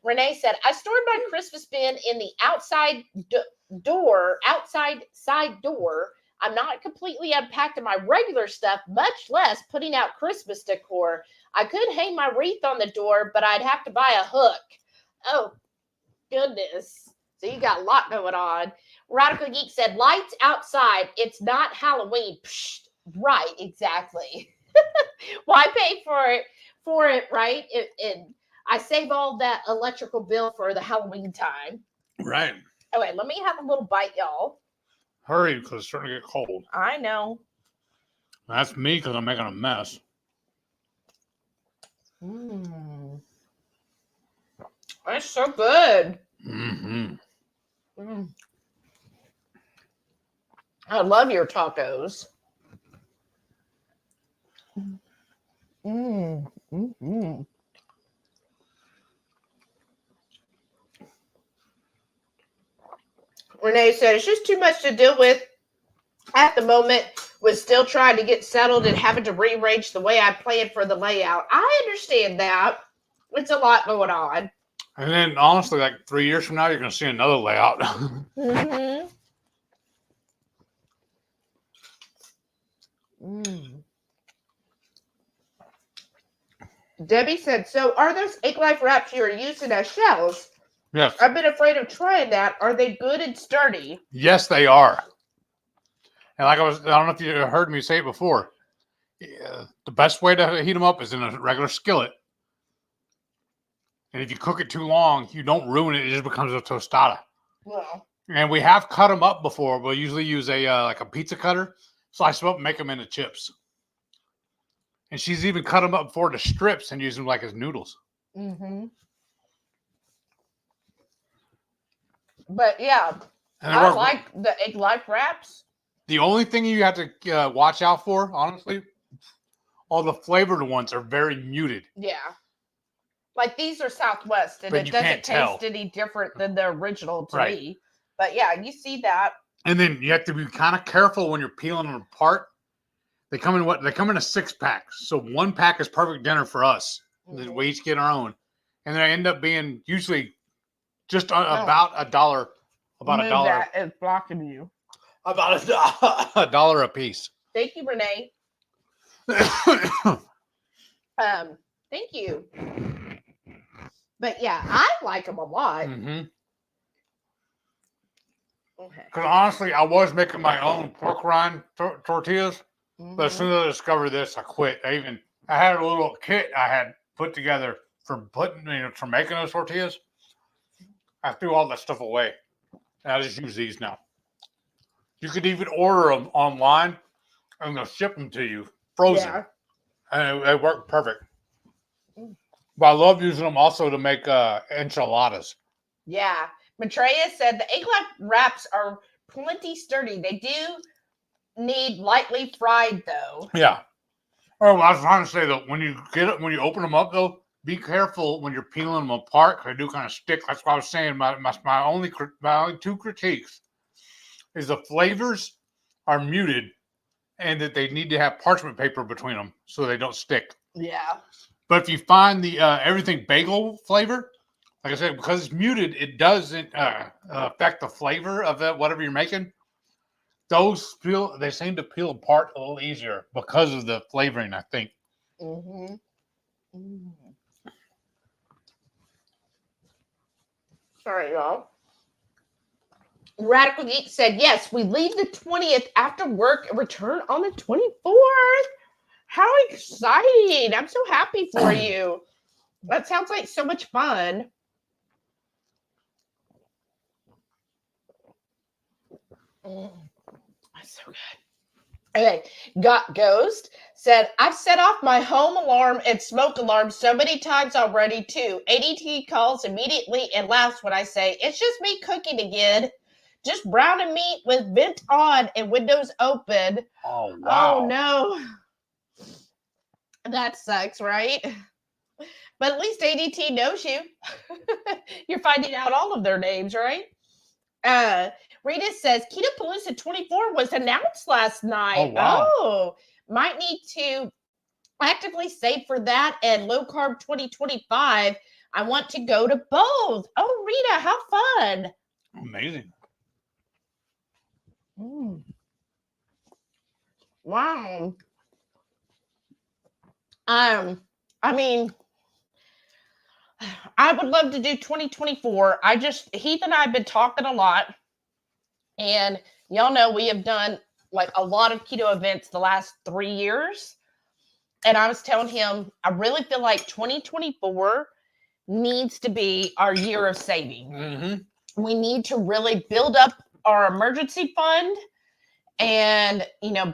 Renee said, I stored my Christmas bin in the outside side door. I'm not completely unpacking my regular stuff, much less putting out Christmas decor. I could hang my wreath on the door, but I'd have to buy a hook. Oh, goodness. So you got a lot going on. Radical Geek said, lights outside. It's not Halloween. Psh, right, exactly. Why pay for it, right? I save all that electrical bill for the Halloween time. Right. Okay, let me have a little bite, y'all. Hurry, because it's starting to get cold. I know. That's me because I'm making a mess. That's so good. I love your tacos. Renee said, it's just too much to deal with at the moment, with still trying to get settled and having to rearrange the way I planned for the layout. I understand that. It's a lot going on. And then, honestly, like 3 years from now, you're going to see another layout. Debbie said, so are those egg life wraps you're using as shells? Yes. I've been afraid of trying that. Are they good and sturdy? Yes, they are. And I don't know if you heard me say it before. The best way to heat them up is in a regular skillet. And if you cook it too long, you don't ruin it. It just becomes a tostada. Well. And we have cut them up before. We'll usually use like a pizza cutter, slice them up, and make them into chips. And she's even cut them up before to strips and use them like as noodles. But yeah, I like the egg life wraps. The only thing you have to watch out for, honestly, all the flavored ones are very muted. Yeah. Like these are Southwest, and it doesn't taste any different than the original to me. But yeah, you see that. And then you have to be kind of careful when you're peeling them apart. They come in They come in a 6-pack. So 1 pack is perfect dinner for us. We each get our own. And they end up being usually just about $1. About $1. That is blocking you. About $1 a piece. Thank you, Renee. Thank you. But yeah, I like them a lot. Okay. Because honestly, I was making my own pork rind tortillas, but as soon as I discovered this, I quit. I had a little kit I had put together for making those tortillas. I threw all that stuff away. And I just use these now. You could even order them online, and they'll ship them to you frozen. Yeah. And it worked perfect. But I love using them also to make enchiladas. Yeah. Maitreya said the egg life wraps are plenty sturdy. They do need lightly fried, though. Yeah. Oh, I was trying to say though, when you open them up though, be careful when you're peeling them apart. They do kind of stick. That's what I was saying. My only two critiques is the flavors are muted, and that they need to have parchment paper between them so they don't stick. Yeah. But if you find the everything bagel flavor, like I said, because it's muted, it doesn't affect the flavor of whatever you're making. Those they seem to peel apart a little easier because of the flavoring, I think. Mm-hmm. Mm. Sorry, y'all. Radical Geek said, yes, we leave the 20th after work and return on the 24th. How exciting. I'm so happy for you. That sounds like so much fun. That's so good. Okay, Got Ghost said, I've set off my home alarm and smoke alarm so many times already, too. ADT calls immediately and laughs when I say, it's just me cooking again. Just browning meat with vent on and windows open. Oh, wow. Oh, no. That sucks, right? But at least ADT knows you. You're finding out all of their names, right? Rita says Ketopalooza 24 was announced last night. Oh, wow. Oh, might need to actively save for that and low carb 2025. I want to go to both. Oh, Rita, how fun. Amazing. Wow. I mean, I would love to do 2024. Heath and I have been talking a lot, and y'all know we have done like a lot of keto events the last 3 years. And I was telling him, I really feel like 2024 needs to be our year of saving. Mm-hmm. We need to really build up our emergency fund and,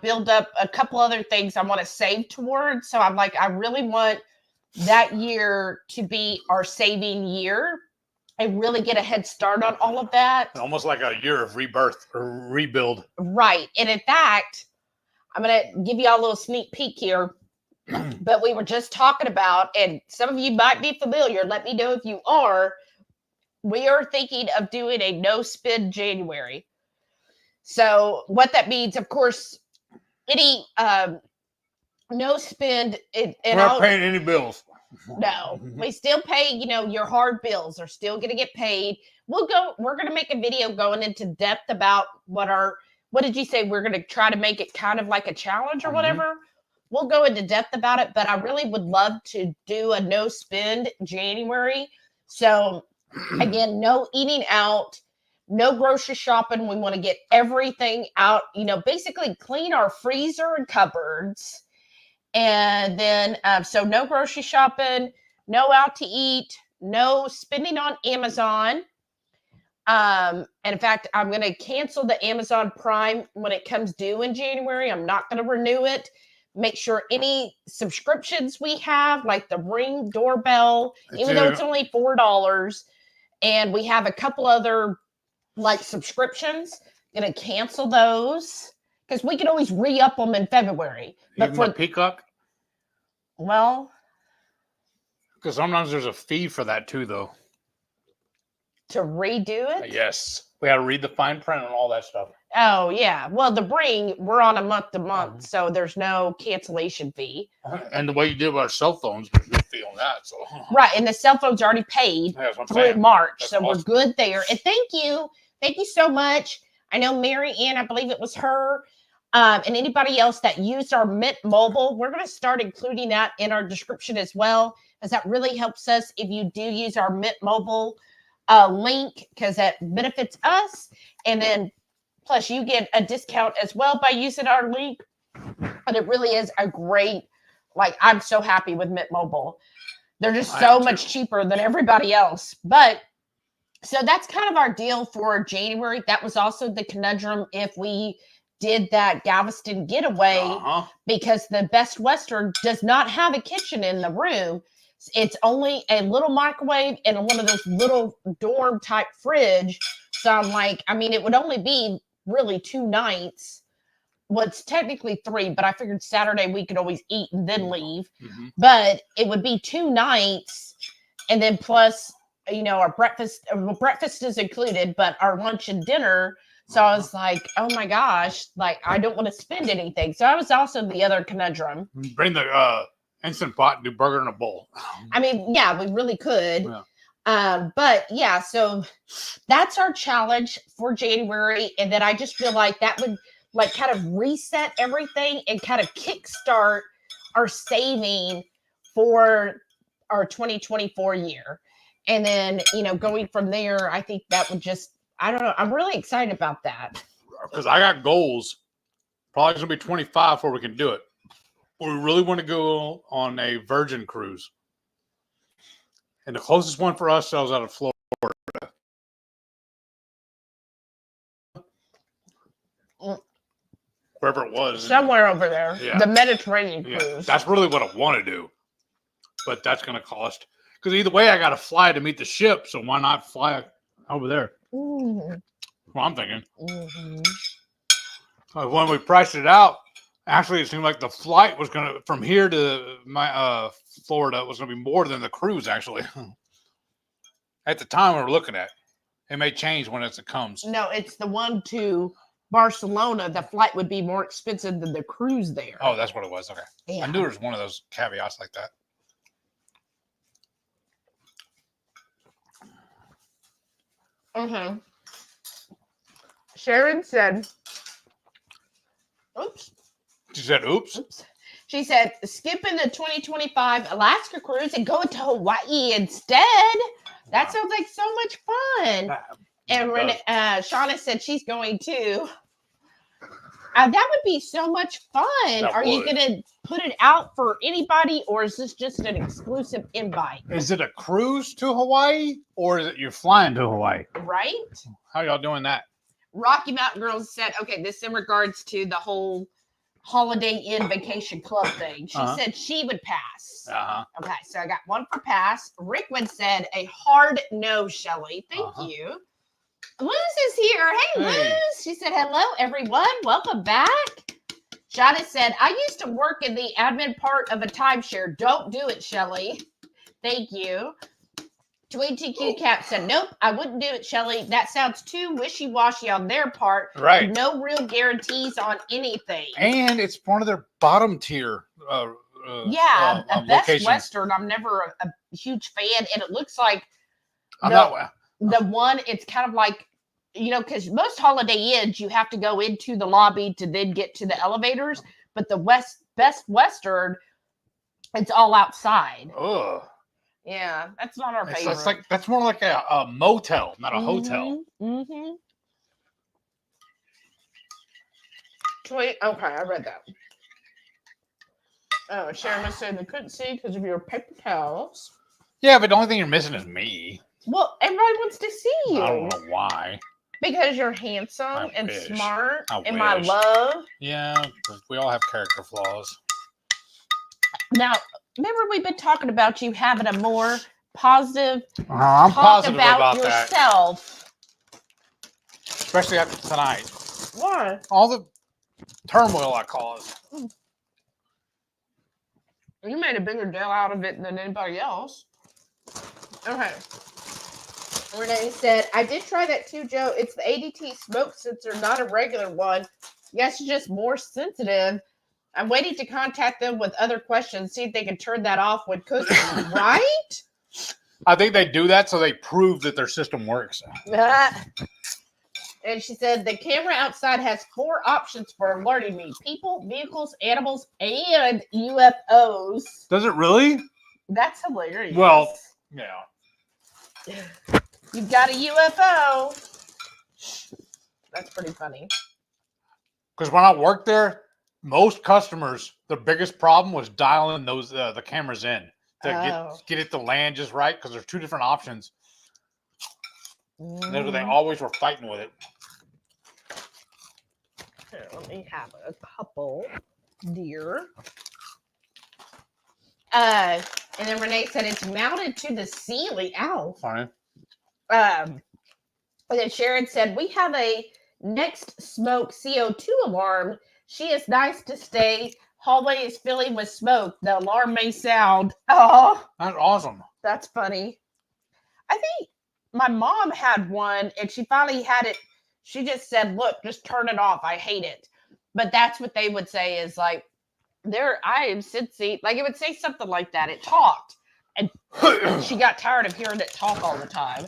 build up a couple other things I want to save towards. So I'm like, I really want that year to be our saving year and really get a head start on all of that. Almost like a year of rebirth or rebuild. Right. And in fact, I'm going to give you all a little sneak peek here. But we were just talking about, and some of you might be familiar, let me know if you are, we are thinking of doing a no spend January. So what that means, of course, any no spend. We're not paying any bills. No, we still pay, your hard bills are still going to get paid. We're going to make a video going into depth about what did you say? We're going to try to make it kind of like a challenge or whatever. We'll go into depth about it, but I really would love to do a no spend January. So again, no eating out, no grocery shopping. We want to get everything out, basically clean our freezer and cupboards. And then, so no grocery shopping, no out to eat, no spending on Amazon. And in fact, I'm going to cancel the Amazon Prime when it comes due in January. I'm not going to renew it. Make sure any subscriptions we have, like the Ring doorbell, even though it's only $4, and we have a couple other like subscriptions, going to cancel those because we can always re-up them in February. But for Peacock? Well, because sometimes there's a fee for that too, though. To redo it? Yes. We got to read the fine print and all that stuff. Oh, yeah. Well, the Ring, we're on a month-to-month, so there's no cancellation fee. And the way you did with our cell phones, there's no fee on that. So. Right, and the cell phone's already paid through March, so awesome. We're good there. And thank you. Thank you so much. I know Mary Ann, I believe it was her, and anybody else that used our Mint Mobile, we're going to start including that in our description as well, as that really helps us if you do use our Mint Mobile link, because that benefits us. And then plus you get a discount as well by using our link. And it really is a great, I'm so happy with Mint Mobile. They're just so much cheaper than everybody else. But so that's kind of our deal for January. That was also the conundrum if we did that Galveston getaway, because the Best Western does not have a kitchen in the room. It's only a little microwave and one of those little dorm type fridge. So I'm like, it would only be really 2 nights. well, it's technically 3, but I figured Saturday we could always eat and then leave. Mm-hmm. But it would be 2 nights, and then plus, our breakfast. Well, breakfast is included, but our lunch and dinner. So I was like, oh my gosh, like I don't want to spend anything. So I was also the other conundrum. Bring the Instant Pot and do burger in a bowl. I mean, yeah, we really could. Yeah. But yeah, so that's our challenge for January. And then I just feel like that would like kind of reset everything and kind of kickstart our saving for our 2024 year. And then, going from there, I think that would just, I don't know. I'm really excited about that. Because I got goals. Probably going to be 25 before we can do it. We really want to go on a Virgin cruise. And the closest one for us sells out of Florida. Wherever it was. Somewhere over there. Yeah. The Mediterranean Yeah. cruise. That's really what I want to do. But that's going to cost. Because either way, I got to fly to meet the ship. So why not fly over there? Mm-hmm. Well, I'm thinking. Mm-hmm. When we priced it out, actually, it seemed like the flight was going to, from here to my Florida, was going to be more than the cruise, actually. At the time we were looking at. It may change when it comes. No, it's the one to Barcelona. The flight would be more expensive than the cruise there. Oh, that's what it was. Okay. Yeah. I knew there was one of those caveats like that. Mm-hmm. Sharon said, oops. She said, oops. She said, skipping the 2025 Alaska cruise and going to Hawaii instead. That sounds like so much fun. And Shauna said she's going too. That would be so much fun. Are you going to put it out for anybody, or is this just an exclusive invite? Is it a cruise to Hawaii, or is it you're flying to Hawaii? Right? How y'all doing that? Rocky Mountain Girls said, okay, this in regards to the whole Holiday Inn Vacation Club thing. She said she would pass. Okay, so I got one for pass. Rickwood said a hard no, Shelly. Thank you. Luz is here. Hey, Luz. She said, hello, everyone. Welcome back. Shauna said, I used to work in the admin part of a timeshare. Don't do it, Shelly. Thank you. Dwayne TQ Cap said, nope, I wouldn't do it, Shelly. That sounds too wishy-washy on their part. Right. No real guarantees on anything. And it's one of their bottom tier a Best locations. Western. I'm never a huge fan. And it looks like the one, it's kind of like, because most Holiday Inns, you have to go into the lobby to then get to the elevators. But the Best Western, it's all outside. Ugh. Yeah, that's not our favorite. That's more like a motel, not a hotel. Mm-hmm. Wait, okay, I read that. Oh, Sharon was saying they couldn't see because of your paper towels. Yeah, but the only thing you're missing is me. Well, everybody wants to see you. I don't know why. Because you're handsome and smart and wish. my love. Yeah, we all have character flaws. Now, remember we've been talking about you having a more positive I'm positive about yourself. That. Especially after tonight. Why? All the turmoil I caused. You made a bigger deal out of it than anybody else. Okay. Renee said, I did try that too, Joe. It's the ADT smoke sensor, not a regular one. Yes, it's just more sensitive. I'm waiting to contact them with other questions, see if they can turn that off when cooking. Right? I think they do that so they prove that their system works. And she said, the camera outside has 4 options for alerting me. People, vehicles, animals, and UFOs. Does it really? That's hilarious. Well, yeah. You've got a UFO. That's pretty funny. Because when I worked there, most customers, the biggest problem was dialing those the cameras in to get it to land just right, because there's 2 different options. And they always were fighting with it. Here, let me have a couple, dear. And then Renee said it's mounted to the ceiling. Ow. Fine. And then Sharon said, we have a Next Smoke CO2 alarm. She is nice to stay. Hallway is filling with smoke. The alarm may sound. Oh, That's awesome. that's funny. I think my mom had one and she finally had it. She just said, look, just turn it off. I hate it. But that's what they would say is like, I am Cincy. Like it would say something like that. It talked. And she got tired of hearing it talk all the time.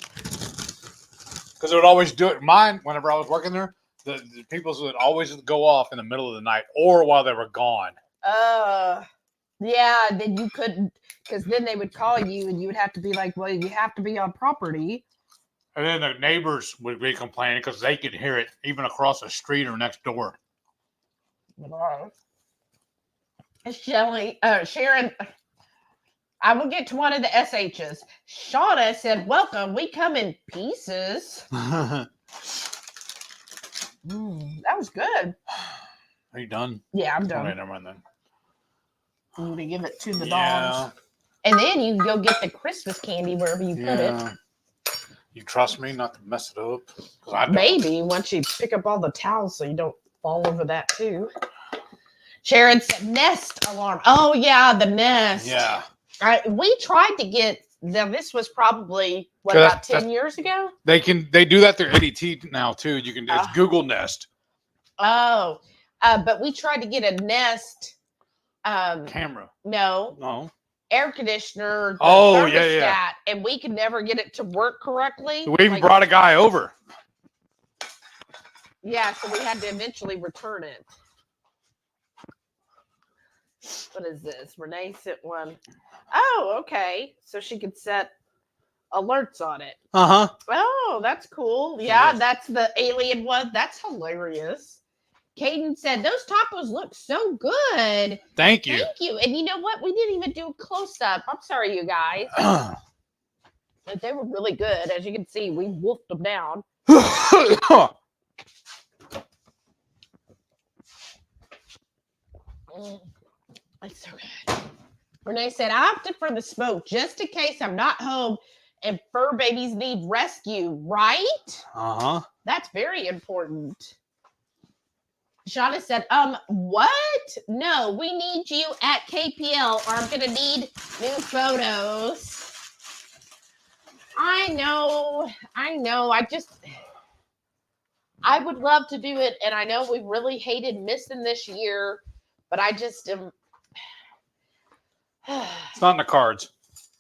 Because it would always do it. Mine, whenever I was working there, the people would always go off in the middle of the night or while they were gone. Yeah, then you couldn't, because then they would call you and you would have to be like, well, you have to be on property. And then the neighbors would be complaining because they could hear it even across the street or next door. Sharon, I will get to one of the SHs. Shauna said, welcome, we come in pieces. That was good. Are you done? Yeah, I'm done. Okay, never mind then. You need to give it to the dogs. And then you can go get the Christmas candy wherever you put it. You trust me not to mess it up? 'Cause I don't. Maybe once you pick up all the towels so you don't fall over that too. Sharon said nest alarm. Oh yeah, the nest. Yeah. We tried to get now this was probably about 10 years ago? They do that through ADT now too. You can it's Google Nest. Oh. But we tried to get a Nest camera. No. Air conditioner. Oh, yeah. And we could never get it to work correctly. We even brought a guy over. Yeah, so we had to eventually return it. What is this? Renee sent one. Oh, okay. So she could set alerts on it. Uh-huh. Oh, that's cool. Yeah, that's the alien one. That's hilarious. Caden said, those tacos look so good. Thank you. Thank you. And you know what? We didn't even do a close-up. I'm sorry, you guys. But they were really good. As you can see, we wolfed them down. It's so good. Renee said, I opted for the smoke just in case I'm not home and fur babies need rescue, right? Uh-huh. That's very important. Shauna said, what? No, we need you at KPL or I'm going to need new photos. I know. I would love to do it. And I know we really hated missing this year, but I just am. It's not in the cards.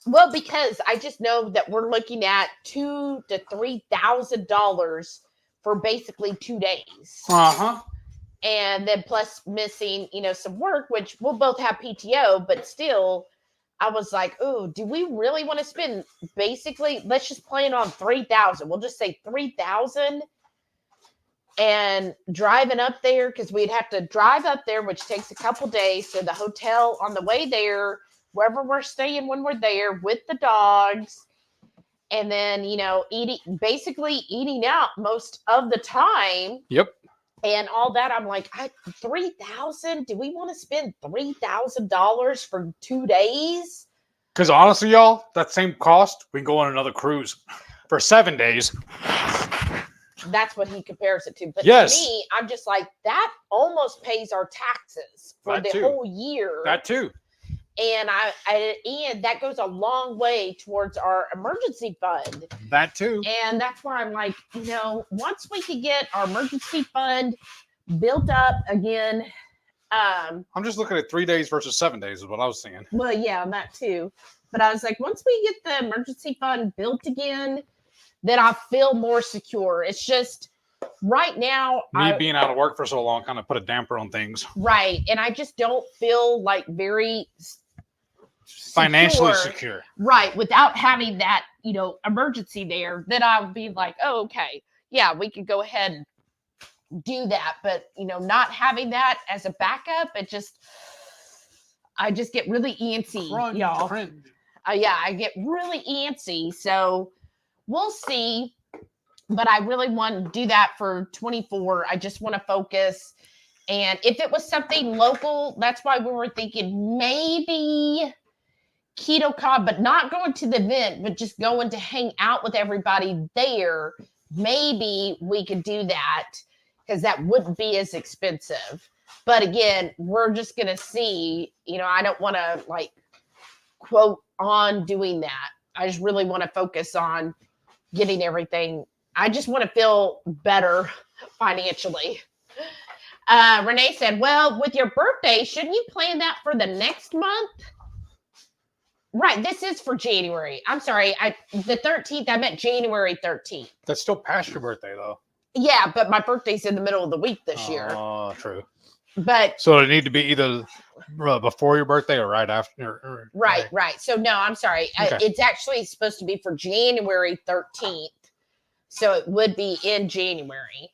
Well, because I just know that we're looking at $2,000 to $3,000 for basically 2 days. Uh-huh. And then plus missing, some work, which we'll both have PTO, but still, I was like, oh, do we really want to spend basically, let's just plan on 3,000. We'll just say 3,000 and driving up there because we'd have to drive up there, which takes a couple days. So the hotel on the way there, wherever we're staying when we're there with the dogs. And then, eating out most of the time. Yep. And all that, I'm like, $3,000? Do we want to spend $3,000 for 2 days? Because honestly, y'all, that same cost, we can go on another cruise for 7 days. That's what he compares it to. But yes. To me, I'm just like, that almost pays our taxes for the whole year. That too. And and that goes a long way towards our emergency fund. That too. And that's where I'm like, once we could get our emergency fund built up again. I'm just looking at 3 days versus 7 days is what I was saying. Well, yeah, that too. But I was like, once we get the emergency fund built again, then I feel more secure. It's just right now. Me being out of work for so long kind of put a damper on things. Right. And I just don't feel like very financially secure. Right. Without having that, emergency there, then I would be like, oh, okay. Yeah, we could go ahead and do that. But, not having that as a backup, I just get really antsy, y'all. Yeah, I get really antsy. So we'll see. But I really want to do that for 24. I just want to focus. And if it was something local, that's why we were thinking maybe Ketochow, but not going to the event, but just going to hang out with everybody there. Maybe we could do that because that wouldn't be as expensive. But again, we're just going to see, I don't want to like quote on doing that. I just really want to focus on getting everything. I just want to feel better financially. Renee said, well, with your birthday, shouldn't you plan that for the next month? Right. This is for January. I'm sorry. The 13th, I meant January 13th. That's still past your birthday, though. Yeah, but my birthday's in the middle of the week this year. Oh, true. But so it need to be either before your birthday or right after. Right. So no, I'm sorry. Okay. It's actually supposed to be for January 13th. So it would be in January.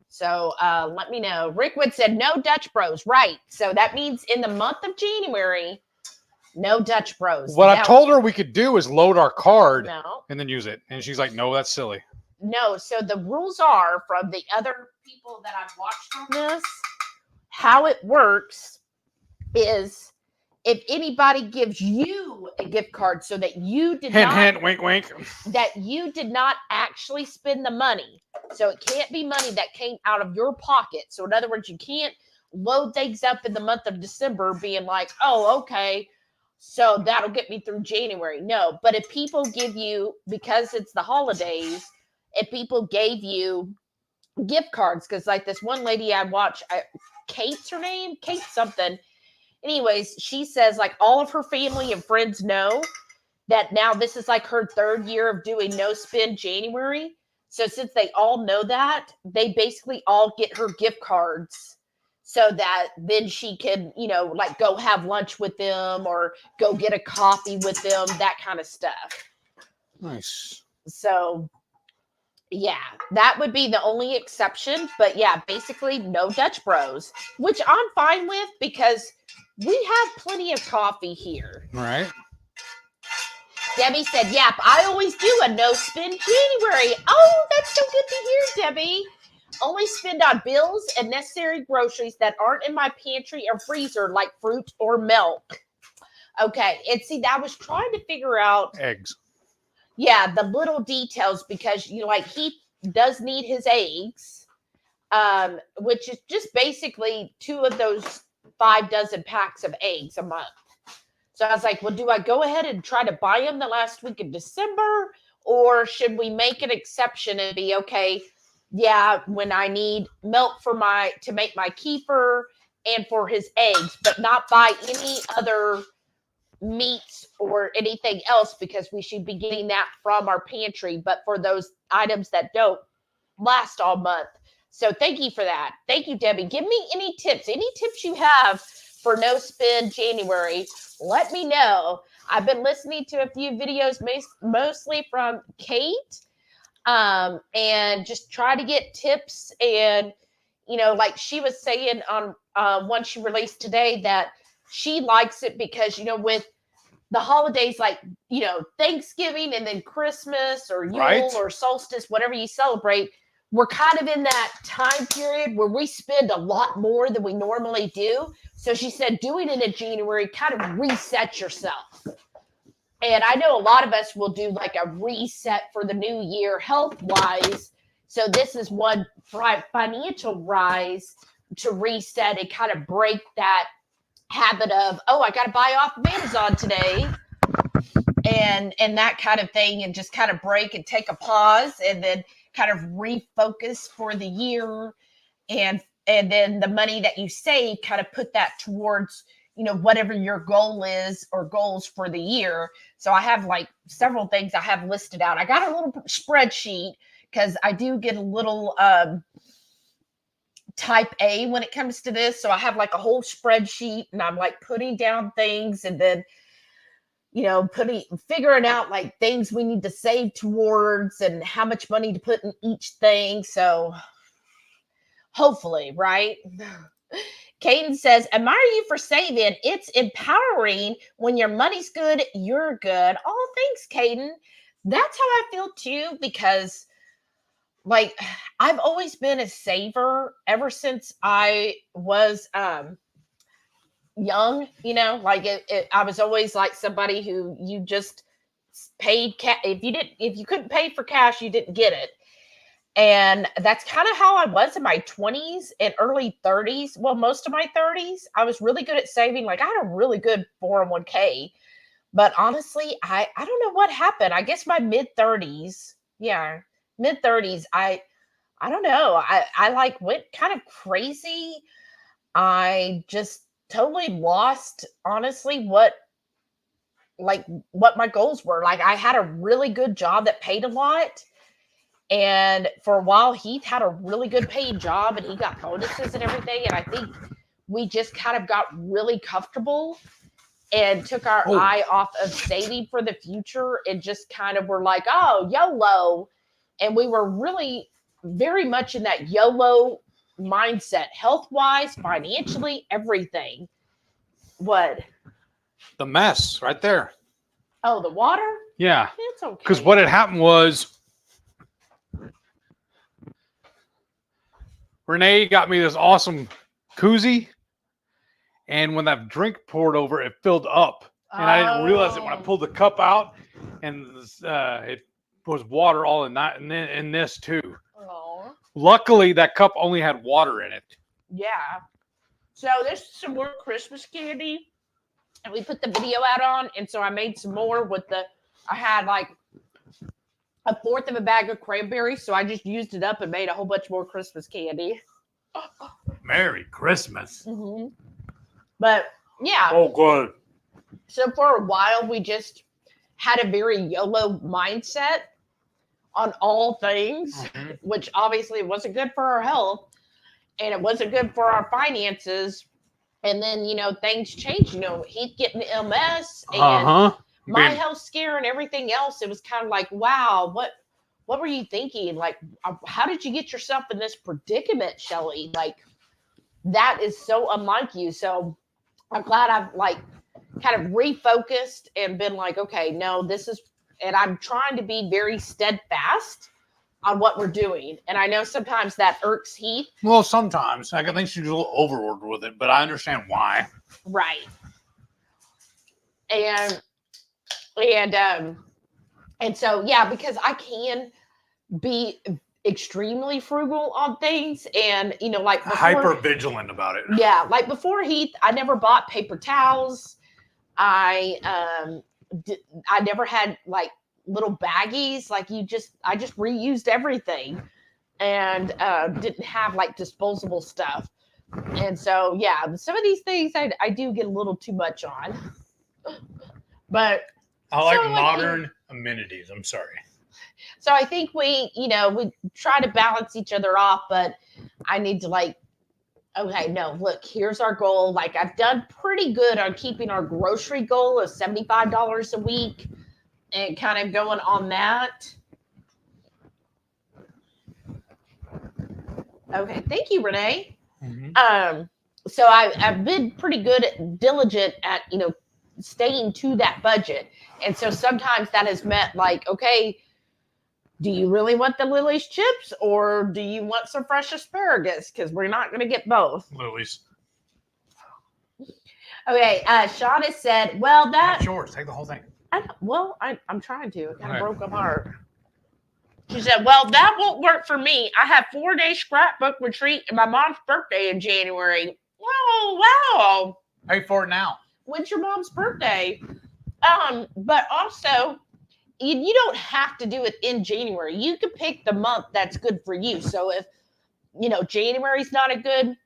So let me know. Rickwood said no Dutch Bros. Right. So that means in the month of January, no Dutch Bros. What I told her we could do is load our card and then use it. And she's like, no, that's silly. No. So the rules are from the other people that I've watched on this. How it works is if anybody gives you a gift card so that you did hint, wink, wink, that you did not actually spend the money. So it can't be money that came out of your pocket. So in other words, you can't load things up in the month of December being like, oh, okay, so that'll get me through January. No, but if people give you, because it's the holidays, if people gave you gift cards, because like this one lady I watch, Kate's her name, Kate something. Anyways, she says like all of her family and friends know that now this is like her 3rd year of doing no spend January. So since they all know that, they basically all get her gift cards so that then she can, like go have lunch with them or go get a coffee with them, that kind of stuff. Nice. So yeah, that would be the only exception. But yeah, basically no Dutch Bros, which I'm fine with because we have plenty of coffee here. Right. Debbie said, yep, I always do a no spend January. Oh, that's so good to hear, Debbie. Only spend on bills and necessary groceries that aren't in my pantry or freezer, like fruit or milk. Okay, and see, I was trying to figure out eggs. Yeah, the little details because like he does need his eggs, which is just basically 2 of those 5 dozen packs of eggs a month. So I was like, well, do I go ahead and try to buy them the last week of December, or should we make an exception and be okay? Yeah, when I need milk to make my kefir and for his eggs, but not buy any other meats or anything else because we should be getting that from our pantry, but for those items that don't last all month. So thank you for that. Thank you, Debbie. Give me any tips you have for no spend January. Let me know. I've been listening to a few videos, mostly from Kate, and just try to get tips. And, like she was saying on one she released today that she likes it because, with the holidays like, Thanksgiving and then Christmas or Yule or solstice, whatever you celebrate, we're kind of in that time period where we spend a lot more than we normally do. So she said doing it in January kind of resets yourself. And I know a lot of us will do like a reset for the new year health-wise. So this is one financial rise to reset and kind of break that habit of, oh, I got to buy off of Amazon today and that kind of thing, and just kind of break and take a pause and then kind of refocus for the year, and then the money that you save, kind of put that towards, whatever your goal is or goals for the year. So I have like several things I have listed out. I got a little spreadsheet because I do get a little type A when it comes to this. So I have like a whole spreadsheet and I'm like putting down things and then, figuring out like things we need to save towards and how much money to put in each thing. So hopefully, right? Caden says, admire you for saving. It's empowering. When your money's good, you're good. Oh, thanks, Caden. That's how I feel too, because like I've always been a saver ever since I was young, like I was always like somebody who you just paid if you couldn't pay for cash, you didn't get it. And that's kind of how I was in my 20s and early 30s. Well, most of my 30s, I was really good at saving. Like I had a really good 401k. But honestly, I don't know what happened. I guess my mid 30s. Yeah, mid 30s. I don't know. I like went kind of crazy. I just totally lost honestly what my goals were. Like I had a really good job that paid a lot. And for a while, Heath had a really good paid job and he got bonuses and everything. And I think we just kind of got really comfortable and took our eye off of saving for the future and just kind of were like, oh, YOLO. And we were really very much in that YOLO mindset, health-wise, financially, everything. What? The mess right there. Oh, the water? Yeah. It's okay. Because what had happened was Renee got me this awesome koozie. And when that drink poured over, it filled up. And I didn't realize it when I pulled the cup out. And it was water all in that and then in this too. Oh. Luckily, that cup only had water in it. Yeah. So this is some more Christmas candy. And we put the video out on. And so I made some more with I had like a fourth of a bag of cranberries. So I just used it up and made a whole bunch more Christmas candy. Merry Christmas. Mm-hmm. But yeah. Oh, good. So for a while, we just had a very YOLO mindset on all things, which obviously wasn't good for our health and it wasn't good for our finances. And then, things changed, Heath getting MS and my health scare and everything else. It was kind of like, wow, what were you thinking? Like, how did you get yourself in this predicament, Shelly? Like, that is so unlike you. So I'm glad I've kind of refocused and been like, okay, no, this is, and I'm trying to be very steadfast on what we're doing. And I know sometimes that irks Heath. Well, sometimes I think she's a little overworked with it, but I understand why. Right. And so, yeah, because I can be extremely frugal on things and, like before, hyper vigilant about it. Yeah. Like before Heath, I never bought paper towels. I never had like little baggies. Like I just reused everything and didn't have like disposable stuff. And so, yeah, some of these things I do get a little too much on, but I like modern amenities. I'm sorry. So I think we try to balance each other off, but I need to okay, no, look, here's our goal. Like I've done pretty good on keeping our grocery goal of $75 a week and kind of going on that. Okay, thank you, Renee. Mm-hmm. So I've been pretty diligent at, staying to that budget. And so sometimes that has meant like, okay, do you really want the Lily's chips or do you want some fresh asparagus? Because we're not going to get both. Lily's. Okay. Shauna said, well, that's yours. Take the whole thing. I'm trying to. It kind of broke my heart. She said, well, that won't work for me. I have 4-day scrapbook retreat and my mom's birthday in January. Oh, wow. Pay for it now. When's your mom's birthday? But also, you don't have to do it in January. You can pick the month that's good for you. So if, January's not a good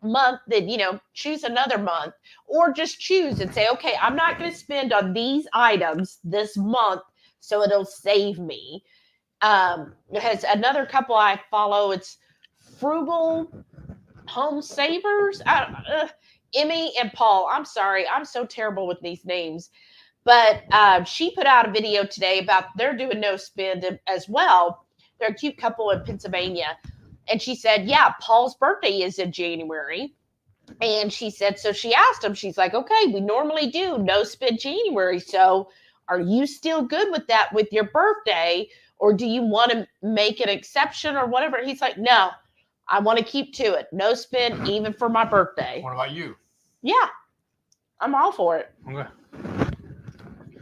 month, then, choose another month or just choose and say, okay, I'm not going to spend on these items this month. So it'll save me. It has another couple I follow. It's Frugal Home Savers. Emmy and Paul. I'm sorry. I'm so terrible with these names. But she put out a video today about they're doing no spend as well. They're a cute couple in Pennsylvania. And she said, yeah, Paul's birthday is in January. And she said, so she asked him, she's like, okay, we normally do no spend January. So are you still good with that with your birthday? Or do you want to make an exception or whatever? He's like, no, I want to keep to it. No spend even for my birthday. What about you? Yeah, I'm all for it. Okay.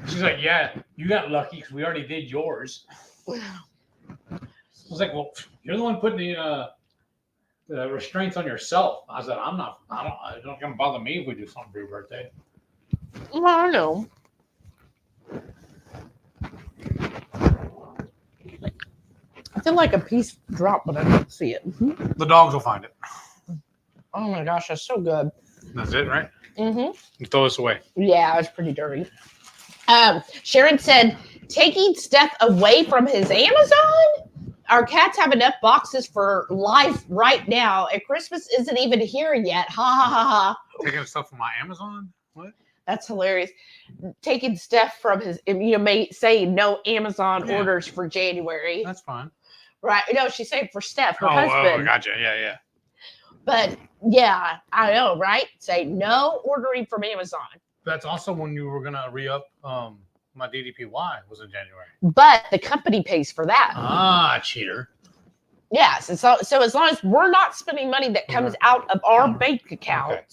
She's like, yeah, you got lucky because we already did yours. was like, well, you're the one putting the restraints on yourself. I said, it's not going to bother me if we do something for your birthday. Well, I know. I feel like a piece dropped, but I don't see it. The dogs will find it. Oh my gosh, that's so good. That's it, right? Mm-hmm. You throw this away. Yeah, it's pretty dirty. Sharon said, taking Steph away from his Amazon? Our cats have enough boxes for life right now, and Christmas isn't even here yet. Ha ha ha ha. Taking stuff from my Amazon? What? That's hilarious. Taking Steph from his, may say no Amazon orders for January. That's fine. Right. No, she's saying for Steph, her husband. Oh, gotcha. Yeah. But yeah, I know, right? Say no ordering from Amazon. That's also when you were going to re-up my DDPY was in January. But the company pays for that. Ah, cheater. Yes. And so as long as we're not spending money that comes out of our bank account. Okay.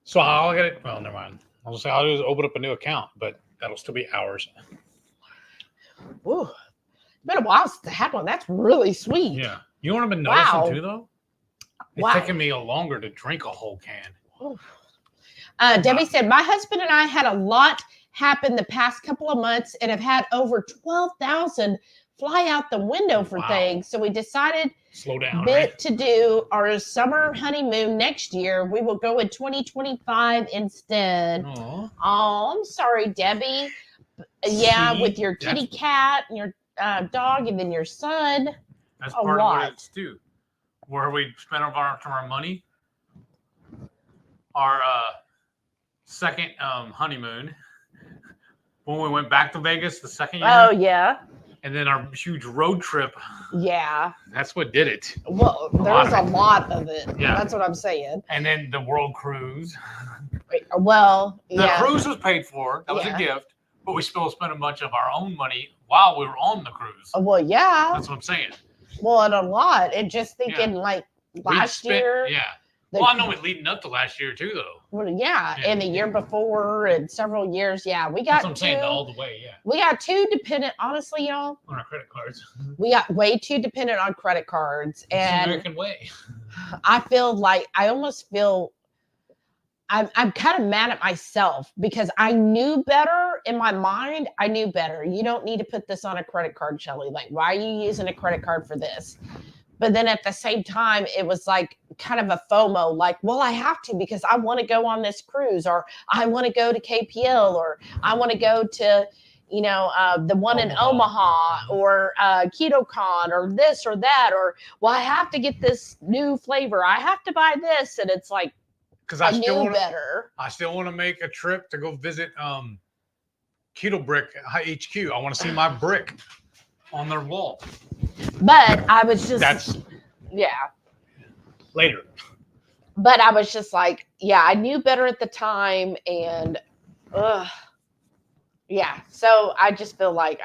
So I'll get it. Well, never mind. I'll just say I'll just open up a new account, but that'll still be ours. Ooh. It's been a while since I had one. That's really sweet. Yeah. You know what I've been noticing too, though? It's taking me longer to drink a whole can. Debbie said, my husband and I had a lot happen the past couple of months and have had over 12,000 fly out the window for things. So we decided to do our summer honeymoon next year. We will go in 2025 instead. Oh, I'm sorry, Debbie. Yeah, with your kitty cat and your dog and then your son. That's part of what it's too. Where we spent our money. Our second honeymoon. When we went back to Vegas the second year. Oh, yeah. And then our huge road trip. Yeah. That's what did it. Well, there was a lot of it. Yeah. That's what I'm saying. And then the world cruise. Well, the cruise was paid for. That was a gift. But we still spent a bunch of our own money while we were on the cruise. Well, yeah. That's what I'm saying. Well, and a lot. And just thinking like last year. Yeah. Well, I know it leading up to last year too, though. Well, and the year before and several years. Yeah, we got. That's what I'm saying, all the way. Yeah. We got too dependent, honestly, y'all. On our credit cards. We got way too dependent on credit cards, and the American way. I feel like I almost feel. I'm kind of mad at myself because I knew better in my mind. I knew better. You don't need to put this on a credit card, Shelly. Like, why are you using a credit card for this? But then at the same time, it was like kind of a FOMO, like, well, I have to because I want to go on this cruise, or I want to go to KPL, or I want to go to, the one in Omaha, or KetoCon, or this or that, or, well, I have to get this new flavor. I have to buy this. And it's like, because I knew better. I still want to make a trip to go visit Keto Brick HQ. I want to see my brick on their wall. But I was just, later. But I was just like, I knew better at the time. And, so I just feel like,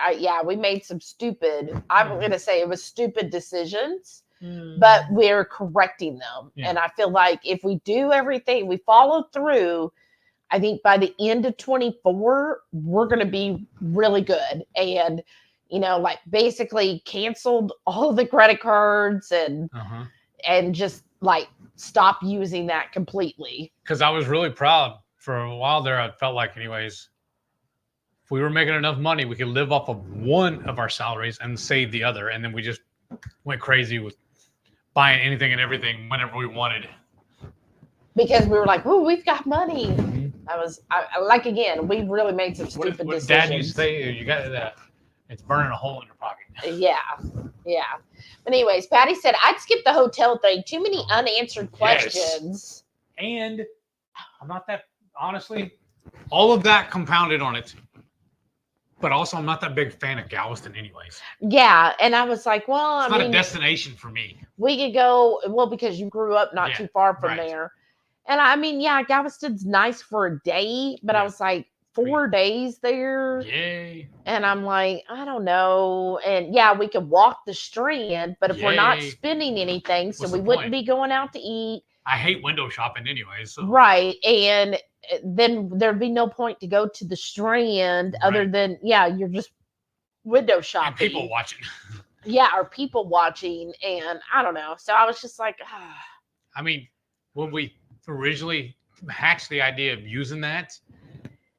we made some stupid, I'm going to say it was stupid decisions, but we're correcting them. Yeah. And I feel like if we do everything, we follow through, I think by the end of 24, we're going to be really good. And, like basically canceled all of the credit cards and just like stop using that completely. Because I was really proud for a while there. I felt like anyways, if we were making enough money, we could live off of one of our salaries and save the other. And then we just went crazy with buying anything and everything whenever we wanted. Because we were like, oh, we've got money. I like, again, we really made some stupid decisions. Dad used to say, you got that. It's burning a hole in your pocket. Yeah. But anyways, Patty said, I'd skip the hotel thing. Too many unanswered questions. Yes. And I'm not that, honestly, all of that compounded on it. But also, I'm not that big fan of Galveston anyways. Yeah. And I was like, well, it's not a destination for me. We could go, well, because you grew up not too far from there. And I mean, Galveston's nice for a day. But I was like, 4 days there. Yay. And I'm like, I don't know. And we could walk the Strand, but if we're not spending anything, so we wouldn't be going out to eat. I hate window shopping anyways. So. Right. And then there'd be no point to go to the Strand other than, you're just window shopping. And people watching. or people watching, and I don't know. So I was just like, I mean, when we originally hatched the idea of using that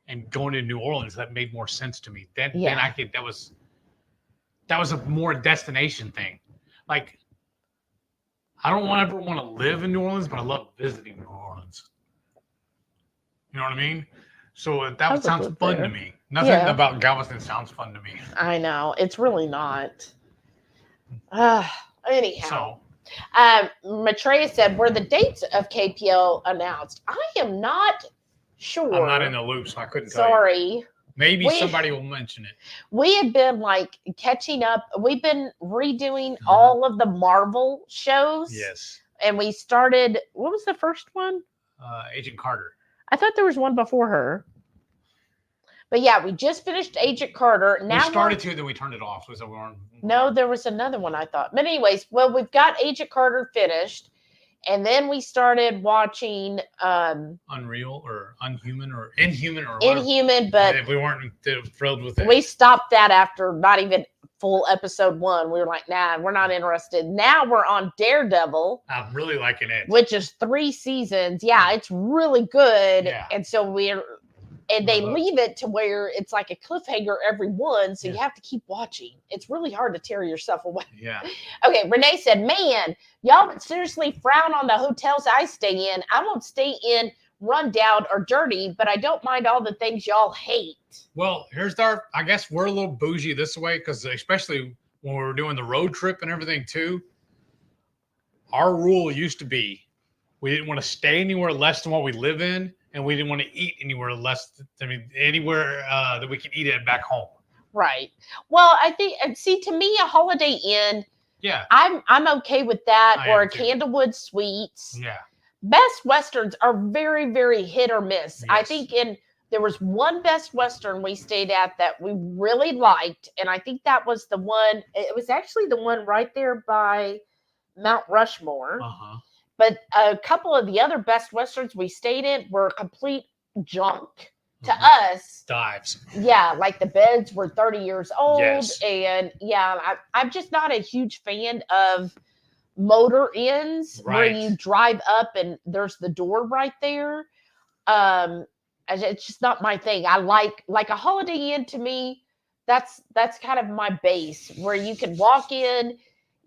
and going to New Orleans, that made more sense to me. Then I could. That was a more destination thing. Like, I don't ever want to live in New Orleans, but I love visiting New Orleans. You know what I mean? So that sounds fun to me. Nothing about Galveston sounds fun to me. I know. It's really not. Anyhow. Maitreya said, were the dates of KPL announced? I am not sure. I'm not in the loop, so I couldn't tell you. Sorry. Maybe somebody will mention it. We have been like catching up. We've been redoing all of the Marvel shows. Yes. And we started, what was the first one? Agent Carter. I thought there was one before her. But yeah, we just finished Agent Carter. Now we started to, then we turned it off. No, there was another one, I thought. But anyways, well, we've got Agent Carter finished. And then we started watching Unreal or Unhuman or Inhuman or whatever. Inhuman, but we weren't thrilled with it. We stopped that after not even full episode 1. We were like, nah, we're not interested. Now we're on Daredevil. I'm really liking it. Which is 3 seasons. Yeah, it's really good. Yeah. And so they leave it to where it's like a cliffhanger every one, so you have to keep watching. It's really hard to tear yourself away. Yeah. Okay, Renee said, man, y'all would seriously frown on the hotels I stay in. I won't stay in run down or dirty, but I don't mind all the things y'all hate. Well, I guess we're a little bougie this way, because especially when we were doing the road trip and everything too, our rule used to be we didn't want to stay anywhere less than what we live in. And we didn't want to eat anywhere anywhere that we could eat it back home. Right. Well, I think, see, to me, a Holiday Inn, I'm okay with that, or a Candlewood Suites. Yeah. Best Westerns are very, very hit or miss. Yes. I think there was one Best Western we stayed at that we really liked, and I think that was the one, it was actually the one right there by Mount Rushmore. Uh-huh. But a couple of the other Best Westerns we stayed in were complete junk to us. Dives. Yeah, like the beds were 30 years old. Yes. And I'm just not a huge fan of motor inns where you drive up and there's the door right there. It's just not my thing. I like a Holiday Inn. To me, that's kind of my base, where you can walk in,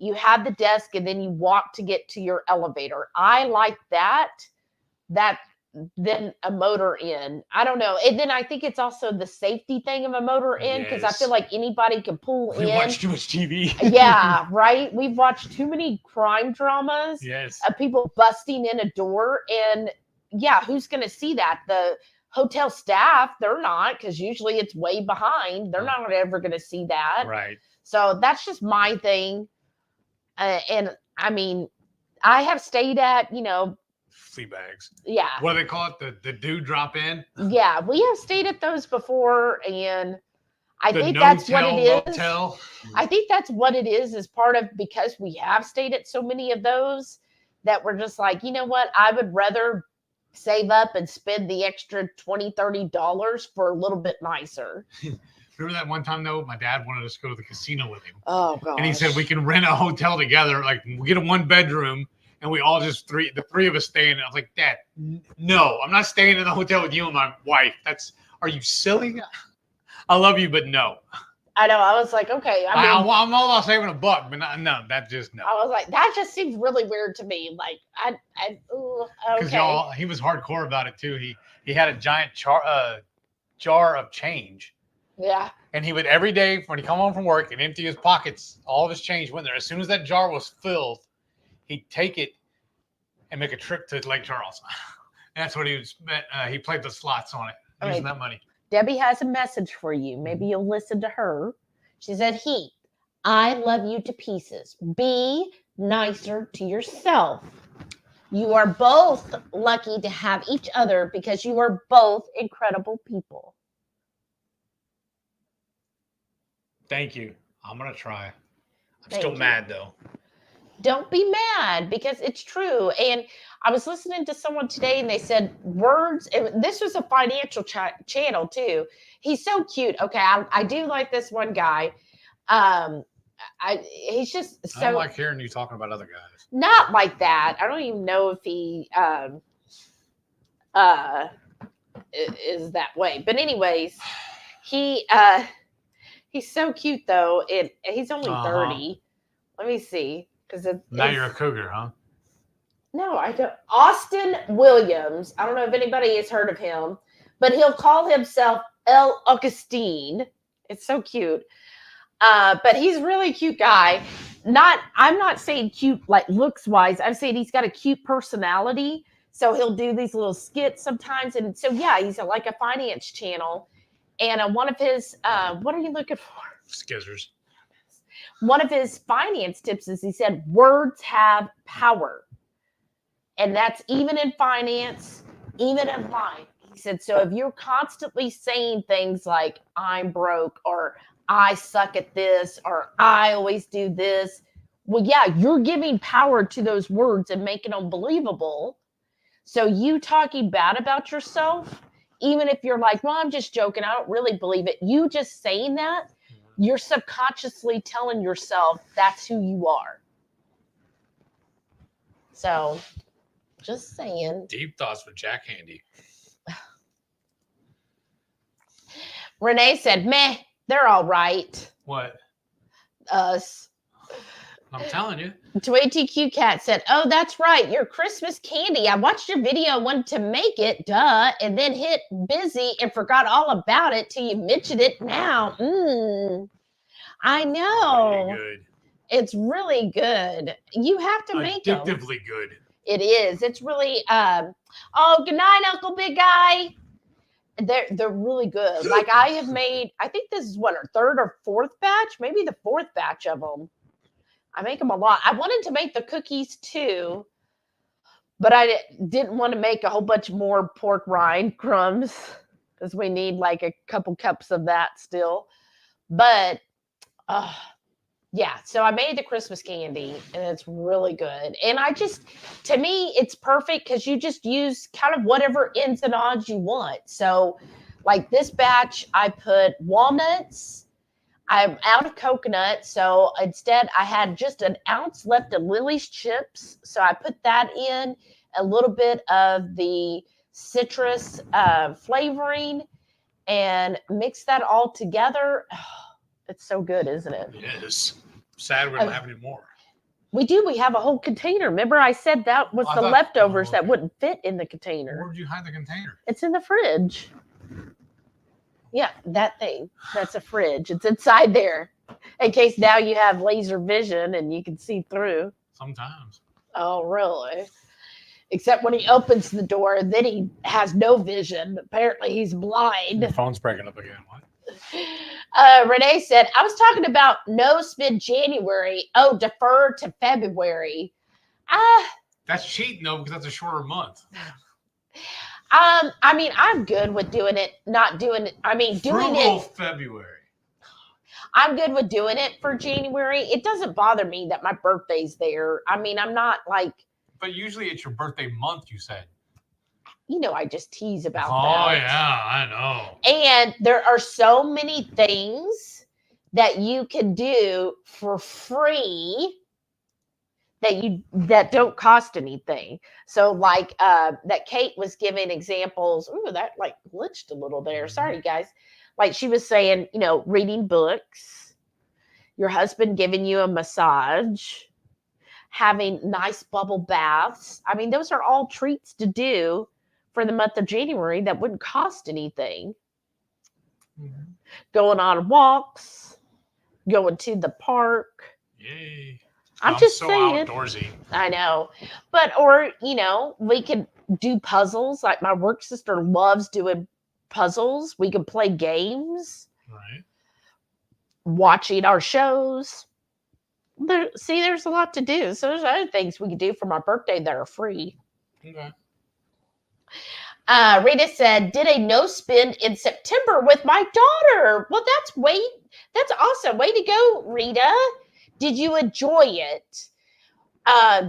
you have the desk, and then you walk to get to your elevator. I like that than a motor inn. I don't know. And then I think it's also the safety thing of a motor inn, because I feel like anybody can pull in. We watch too much TV. Yeah, right? We've watched too many crime dramas of people busting in a door. And who's going to see that? The hotel staff, they're not, because usually it's way behind. They're not ever going to see that. Right. So that's just my thing. And I mean, I have stayed at, flea bags. Yeah. What do they call it? The dew drop in? Yeah, we have stayed at those before, and I think that's what it is. Motel. I think that's what it is part of, because we have stayed at so many of those, that we're just like, you know what? I would rather save up and spend the extra $20, $30 for a little bit nicer. Remember that one time, though, my dad wanted us to go to the casino with him. Oh, gosh. And he said we can rent a hotel together. Like, we get a 1-bedroom, and we all just the three of us stay in it. I was like, Dad, no, I'm not staying in the hotel with you and my wife. Are you silly? I love you, but no. I know. I was like, okay. I'm all about saving $1, but no. That just no. I was like, that just seems really weird to me. Like, okay. Because he was hardcore about it too. He had a giant jar of change. Yeah. And he would, every day when he come home from work and empty his pockets, all of his change went there. As soon as that jar was filled, he'd take it and make a trip to Lake Charles. And that's what he played the slots on it, using that money. Debbie has a message for you. Maybe you'll listen to her. She said, Heath, I love you to pieces. Be nicer to yourself. You are both lucky to have each other, because you are both incredible people. Thank you. I'm going to try. I'm still mad, though. Don't be mad, because it's true. And I was listening to someone today, and they said words. This was a financial channel, too. He's so cute. Okay, I do like this one guy. He's just I don't so like hearing you talking about other guys. not like that. I don't even know if he is that way. But anyways, he's so cute though. He's only 30. Let me see, because now you're a cougar, huh? No, I don't. Austin Williams. I don't know if anybody has heard of him, but he'll call himself El Augustine. It's so cute. But he's a really cute guy. I'm not saying cute like looks wise. I'm saying he's got a cute personality. So he'll do these little skits sometimes. And so, yeah, he's like a finance channel. And one of his, what are you looking for? Skizzers. One of his finance tips is he said, words have power. And that's even in finance, even in life. He said, so if you're constantly saying things like, I'm broke, or I suck at this, or I always do this, well, yeah, you're giving power to those words and making them believable. So you talking bad about yourself, even if you're like, well, I'm just joking, I don't really believe it. You just saying that, you're subconsciously telling yourself that's who you are. So just saying. Deep thoughts with Jack Handy. Renee said, meh, they're all right. What? Us. I'm telling you. 2ATQ Cat said, oh, that's right. Your Christmas candy. I watched your video, wanted to make it, duh, and then hit busy and forgot all about it till you mentioned it now. I know. Really good. It's really good. You have to make them. Addictively good. It is. It's really, oh, good night, Uncle Big Guy. They're really good. Like I have made, I think this is what, our third or fourth batch, maybe the fourth batch of them. I make them a lot. I wanted to make the cookies too, but I didn't want to make a whole bunch more pork rind crumbs because we need like a couple cups of that still. But yeah, so I made the Christmas candy and it's really good. And to me, it's perfect because you just use kind of whatever ins and outs you want. So like this batch, I put walnuts. I'm out of coconut, so instead I had just an ounce left of Lily's chips. So I put that in, a little bit of the citrus flavoring, and mix that all together. Oh, it's so good, isn't it? It is. Sad we don't have any more. We do. We have a whole container. Remember I said that was the leftovers that wouldn't fit in the container. Where did you hide the container? It's in the fridge. Yeah, that thing. That's a fridge. It's inside there. In case now you have laser vision and you can see through. Sometimes. Oh, really? Except when he opens the door, then he has no vision. Apparently he's blind. Your phone's breaking up again. What? Renee said, I was talking about no spend January. Oh, defer to February. That's cheating though, because that's a shorter month. I mean, I'm good with doing it, not doing it. I mean, doing Frugal it. February. I'm good with doing it for January. It doesn't bother me that my birthday's there. I mean, I'm not like. But usually it's your birthday month, you said. You know, I just tease about that. Oh, yeah, I know. And there are so many things that you can do for free that don't cost anything. So like that Kate was giving examples. Ooh, that like glitched a little there. Sorry, guys. Like she was saying, you know, reading books, your husband giving you a massage, having nice bubble baths. I mean, those are all treats to do for the month of January that wouldn't cost anything. Mm-hmm. Going on walks, going to the park. Yay. I'm just so saying. Outdoorsy. I know. But, or, you know, we could do puzzles. Like my work sister loves doing puzzles. We could play games. Right. Watching our shows. There's a lot to do. So there's other things we could do for my birthday that are free. Okay. Rita said, did a no spend in September with my daughter. Well, that's awesome. Way to go, Rita. Did you enjoy it?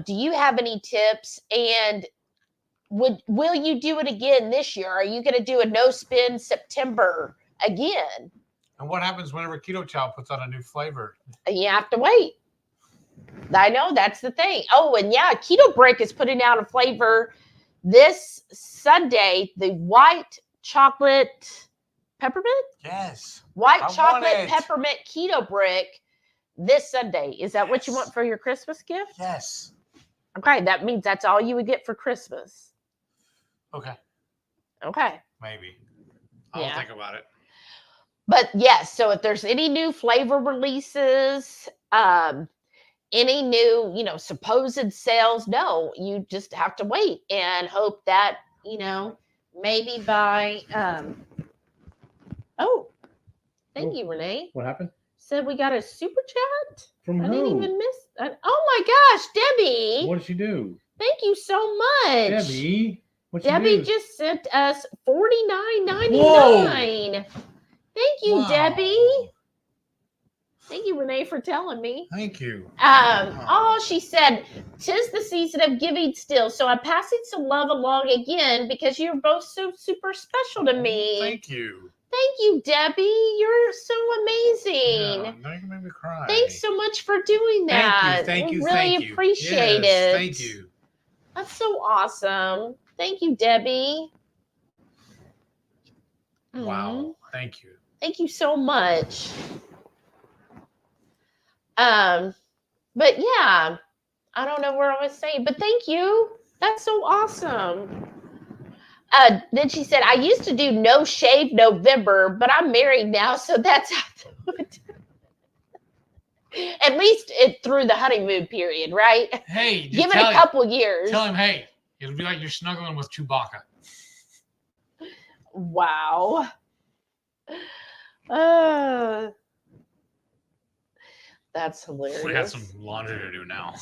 Do you have any tips? And will you do it again this year? Are you going to do a no spend September again? And what happens whenever Ketochow puts out a new flavor? You have to wait. I know, that's the thing. Oh, and yeah, Keto Brick is putting out a flavor this Sunday, the white chocolate peppermint? Yes. White I chocolate want it. peppermint Keto Brick this Sunday. Is that what you want for your Christmas gift? Yes. Okay, that means that's all you would get for Christmas. Okay. Okay. Maybe. I'll think about it. But yes, so if there's any new flavor releases, any new, supposed sales, no, you just have to wait and hope that, maybe by, thank you, Renee. What happened? Said we got a super chat. From I who? didn't even miss. Oh my gosh, Debbie. What did she do? Thank you so much. Debbie? Debbie just sent us $49.99. Thank you, Debbie. Thank you, Renee, for telling me. Thank you. She said, 'tis the season of giving still, so I'm passing some love along again because you're both so super special to me. Thank you. Thank you, Debbie. You're so amazing. Yeah, now you can make me cry. Thanks so much for doing that. Thank you. We really appreciate it. Thank you. That's so awesome. Thank you, Debbie. Wow. Thank you. Thank you so much. But yeah, I don't know where I was saying, but thank you. That's so awesome. Then she said, I used to do no shave November, but I'm married now, so that's how I do it. At least through the honeymoon period, right? Hey, give it a couple years. Tell him, hey, it'll be like you're snuggling with Chewbacca. Wow. That's hilarious. We got some laundry to do now.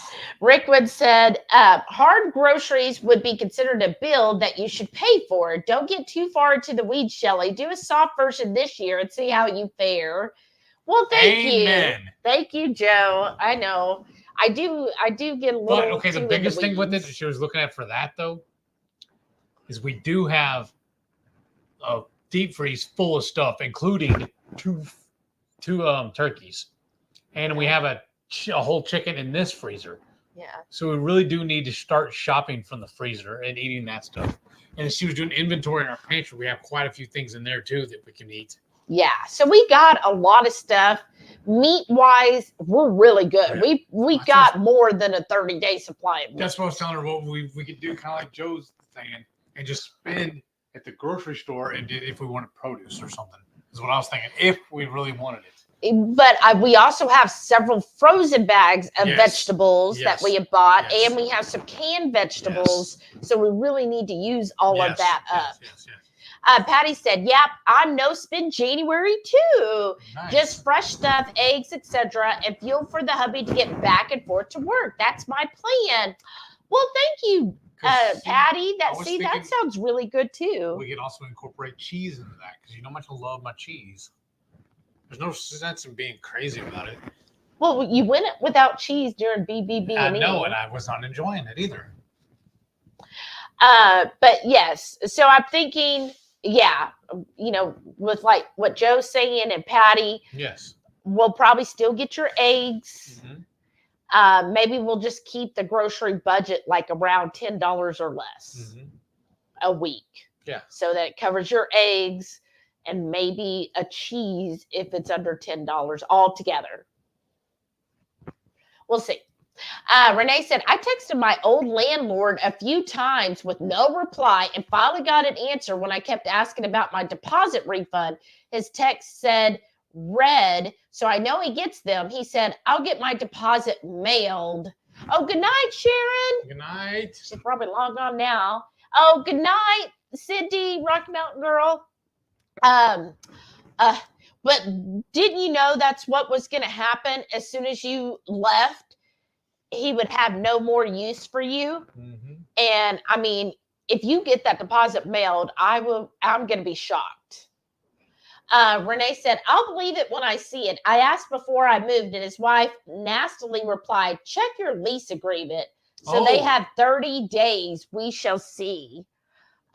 Rickwood said, hard groceries would be considered a bill that you should pay for. Don't get too far into the weeds, Shelley. Do a soft version this year and see how you fare. Well, thank you. Thank you, Joe. I know. I do get a little. But okay, the biggest thing with it she was looking at for that though is we do have a deep freeze full of stuff, including two turkeys. And we have a whole chicken in this freezer. Yeah. So we really do need to start shopping from the freezer and eating that stuff. And she was doing inventory in our pantry. We have quite a few things in there too that we can eat. Yeah. So we got a lot of stuff. Meat-wise, we're really good. Yeah. We got more than a 30-day supply of meat. That's what I was telling her. What we could do, kind of like Joe's saying, and just spend at the grocery store and if we wanted produce or something. Is what I was thinking. If we really wanted it. But we also have several frozen bags of vegetables that we have bought, and we have some canned vegetables. So we really need to use all of that up. Patty said, yep, I'm no spend January too. Nice. Just fresh stuff, eggs, etc., and fuel for the hubby to get back and forth to work. That's my plan. Well, thank you, Patty. That sounds really good too. We can also incorporate cheese into that because you know how much I love my cheese. There's no sense in being crazy about it. Well, you went without cheese during BBB. I know, and I was not enjoying it either. But yes, so I'm thinking, with like what Joe's saying and Patty, yes, we'll probably still get your eggs. Mm-hmm. Maybe we'll just keep the grocery budget like around $10 or less a week. Yeah. So that it covers your eggs. And maybe a cheese if it's under $10 altogether. We'll see. Renee said, I texted my old landlord a few times with no reply and finally got an answer when I kept asking about my deposit refund. His text said, read, so I know he gets them. He said, I'll get my deposit mailed. Oh, good night, Sharon. Good night. She's probably logged on now. Oh, good night, Cindy, Rocky Mountain Girl. But didn't you know that's what was going to happen as soon as you left? He would have no more use for you. Mm-hmm. And I mean, if you get that deposit mailed, I'm going to be shocked. Renee said, I'll believe it when I see it. I asked before I moved and his wife nastily replied, check your lease agreement. So they have 30 days. We shall see.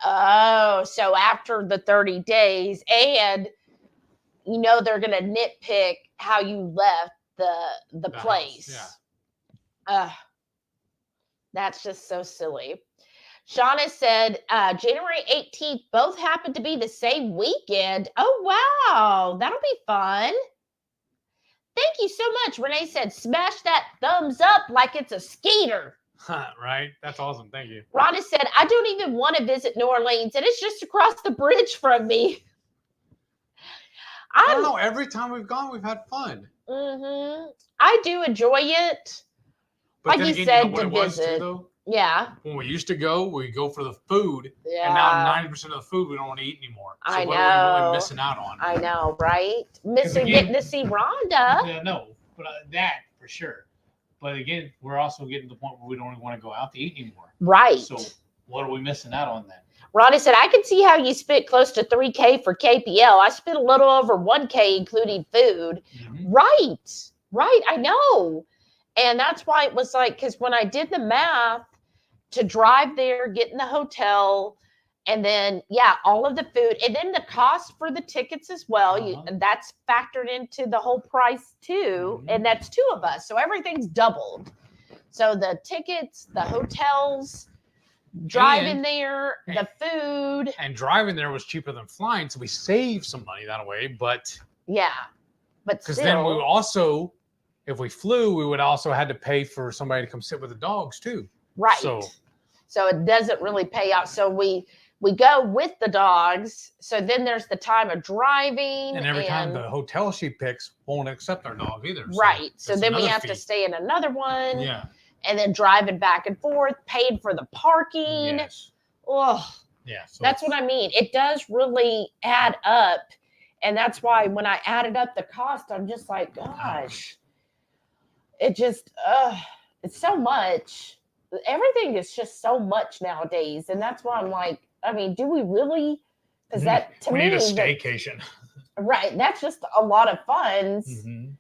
Oh, so after the 30 days, and you know they're gonna nitpick how you left the place. House, yeah. That's just so silly. Shauna said January 18th both happen to be the same weekend. Oh wow, that'll be fun. Thank you so much. Renee said, smash that thumbs up like it's a skater. Right? That's awesome. Thank you. Rhonda said, I don't even want to visit New Orleans, and it's just across the bridge from me. I don't know. Every time we've gone, we've had fun. Mm-hmm. I do enjoy it. But like you said, know what to it was visit. too, though? Yeah. When we used to go, we go for the food. Yeah. And now 90% of the food we don't want to eat anymore. So I what know. are we really missing out on? I know, right? Missing again, getting to see Rhonda. Yeah, no, but that for sure. But again, we're also getting to the point where we don't even want to go out to eat anymore. Right. So what are we missing out on then? Rhonda said, I can see how you spent close to $3,000 for KPL. I spent a little over $1,000, including food. Mm-hmm. Right. I know. And that's why it was like, because when I did the math to drive there, get in the hotel, and then, yeah, all of the food, and then the cost for the tickets as well, that's factored into the whole price too. Mm-hmm. And that's 2 of us. So everything's doubled. So the tickets, the hotels, driving there, the food. And driving there was cheaper than flying. So we saved some money that way. But yeah, but because then we also, if we flew, we would also had to pay for somebody to come sit with the dogs too. Right. So it doesn't really pay out. So we go with the dogs. So then there's the time of driving. And every time the hotel she picks won't accept our dog either. Right. So then we have to stay in another one. Yeah. And then driving back and forth, paid for the parking. Yes. Oh, yeah. So that's what I mean. It does really add up. And that's why when I added up the cost, I'm just like, gosh, it just, it's so much. Everything is just so much nowadays. And that's why I'm like, I mean, do we really? Because that, to me, we need a staycation. Right. That's just a lot of funds. Mm-hmm.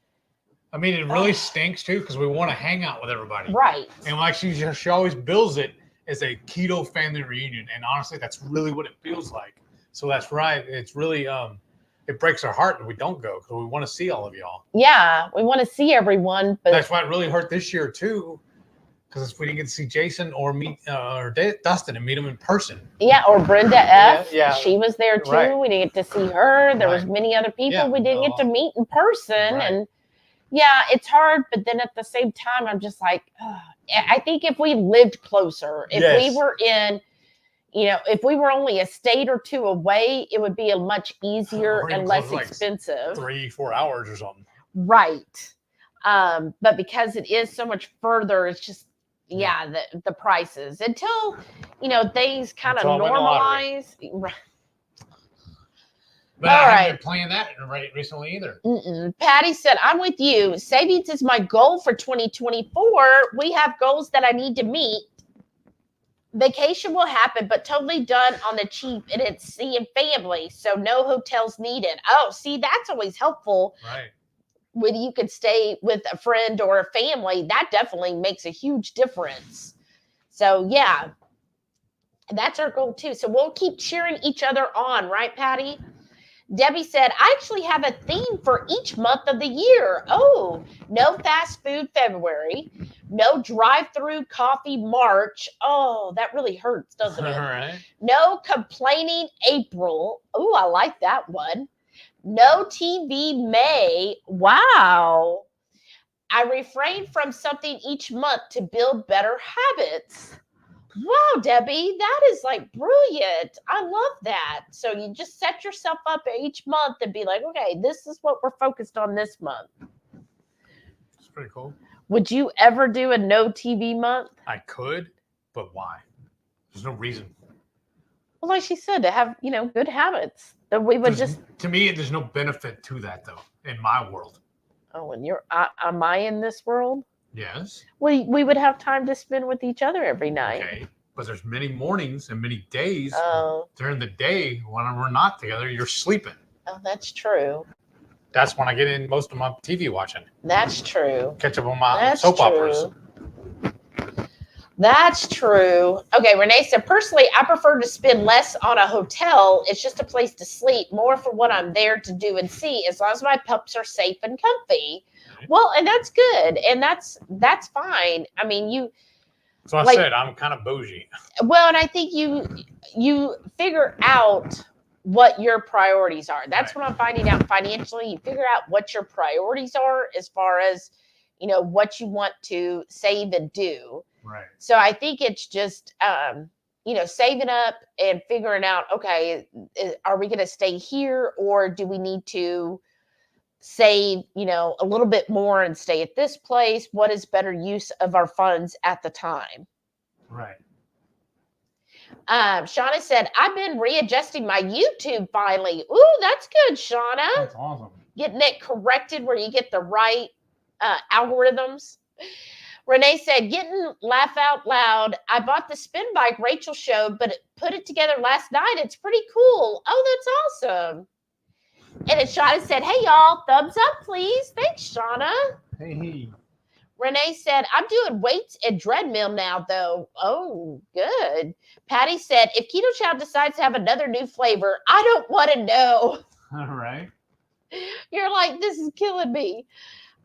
I mean, it really stinks too because we want to hang out with everybody. Right. And like she always bills it as a keto family reunion. And honestly, that's really what it feels like. So that's right. It's really, it breaks our heart when we don't go because we want to see all of y'all. Yeah. We want to see everyone. But that's why it really hurt this year too. Because we didn't get to see Jason or meet or Dustin and meet him in person. Yeah, or Brenda F. Yeah. She was there too. Right. We didn't get to see her. There was many other people we didn't get to meet in person. Right. And yeah, it's hard. But then at the same time, I'm just like, I think if we lived closer, if we were in, if we were only a state or 2 away, it would be a much easier and less expensive. 3-4 hours or something. Right. But because it is so much further, it's just, the prices until things kind of normalize. Right. But I haven't been playing that recently either. Patty said, I'm with you. Savings is my goal for 2024. We have goals that I need to meet. Vacation will happen, but totally done on the cheap, and it's seeing family, so no hotels needed. Oh, see, that's always helpful. Right. When you could stay with a friend or a family, that definitely makes a huge difference. So, yeah, that's our goal too. So we'll keep cheering each other on, right, Patty? Debbie said, I actually have a theme for each month of the year. Oh, no fast food February, no drive-through coffee March. Oh, that really hurts, doesn't it? All right. No complaining April. Oh, I like that one. No TV May. Wow. I refrain from something each month to build better habits. Wow, Debbie, that is like brilliant. I love that. So you just set yourself up each month and be like, okay, this is what we're focused on this month. It's pretty cool. Would you ever do a no TV month? I could, but why? There's no reason. Well, like she said, to have, good habits. That we would to me, there's no benefit to that though, in my world. Oh, and am I in this world? Yes. We would have time to spend with each other every night. Okay. But there's many mornings and many days during the day when we're not together, you're sleeping. Oh, that's true. That's when I get in most of my TV watching. That's true. Catch up on my soap operas. That's true. Okay, Renee said, personally, I prefer to spend less on a hotel. It's just a place to sleep, more for what I'm there to do and see, as long as my pups are safe and comfy. Well, and that's good. And that's fine. I mean, So I said, I'm kind of bougie. Well, and I think you figure out what your priorities are. That's what I'm finding out financially. You figure out what your priorities are as far as, what you want to save and do. Right. So I think it's just, saving up and figuring out, okay, are we going to stay here, or do we need to save, a little bit more and stay at this place? What is better use of our funds at the time? Right. Shauna said, I've been readjusting my YouTube finally. Ooh, that's good, Shauna. That's awesome. Getting it corrected where you get the right algorithms. Renee said, getting laugh out loud. I bought the spin bike Rachel showed, but put it together last night. It's pretty cool. Oh, that's awesome. And then Shauna said, hey, y'all, thumbs up, please. Thanks, Shauna. Hey. Renee said, I'm doing weights and treadmill now, though. Oh, good. Patty said, if Ketochow decides to have another new flavor, I don't want to know. All right. You're like, this is killing me.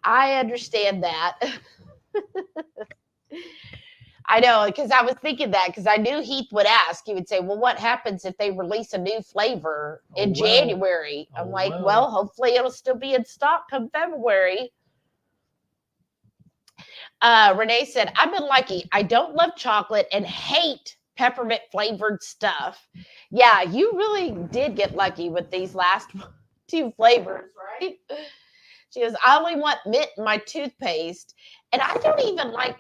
I understand that. I know, because I was thinking that, because I knew Heath would ask. He would say, well, what happens if they release a new flavor in January? I'm like, well, hopefully it'll still be in stock come February. Renee said, I've been lucky. I don't love chocolate and hate peppermint flavored stuff. Yeah, you really did get lucky with these last two flavors, right? She goes, I only want mint in my toothpaste. And I don't even like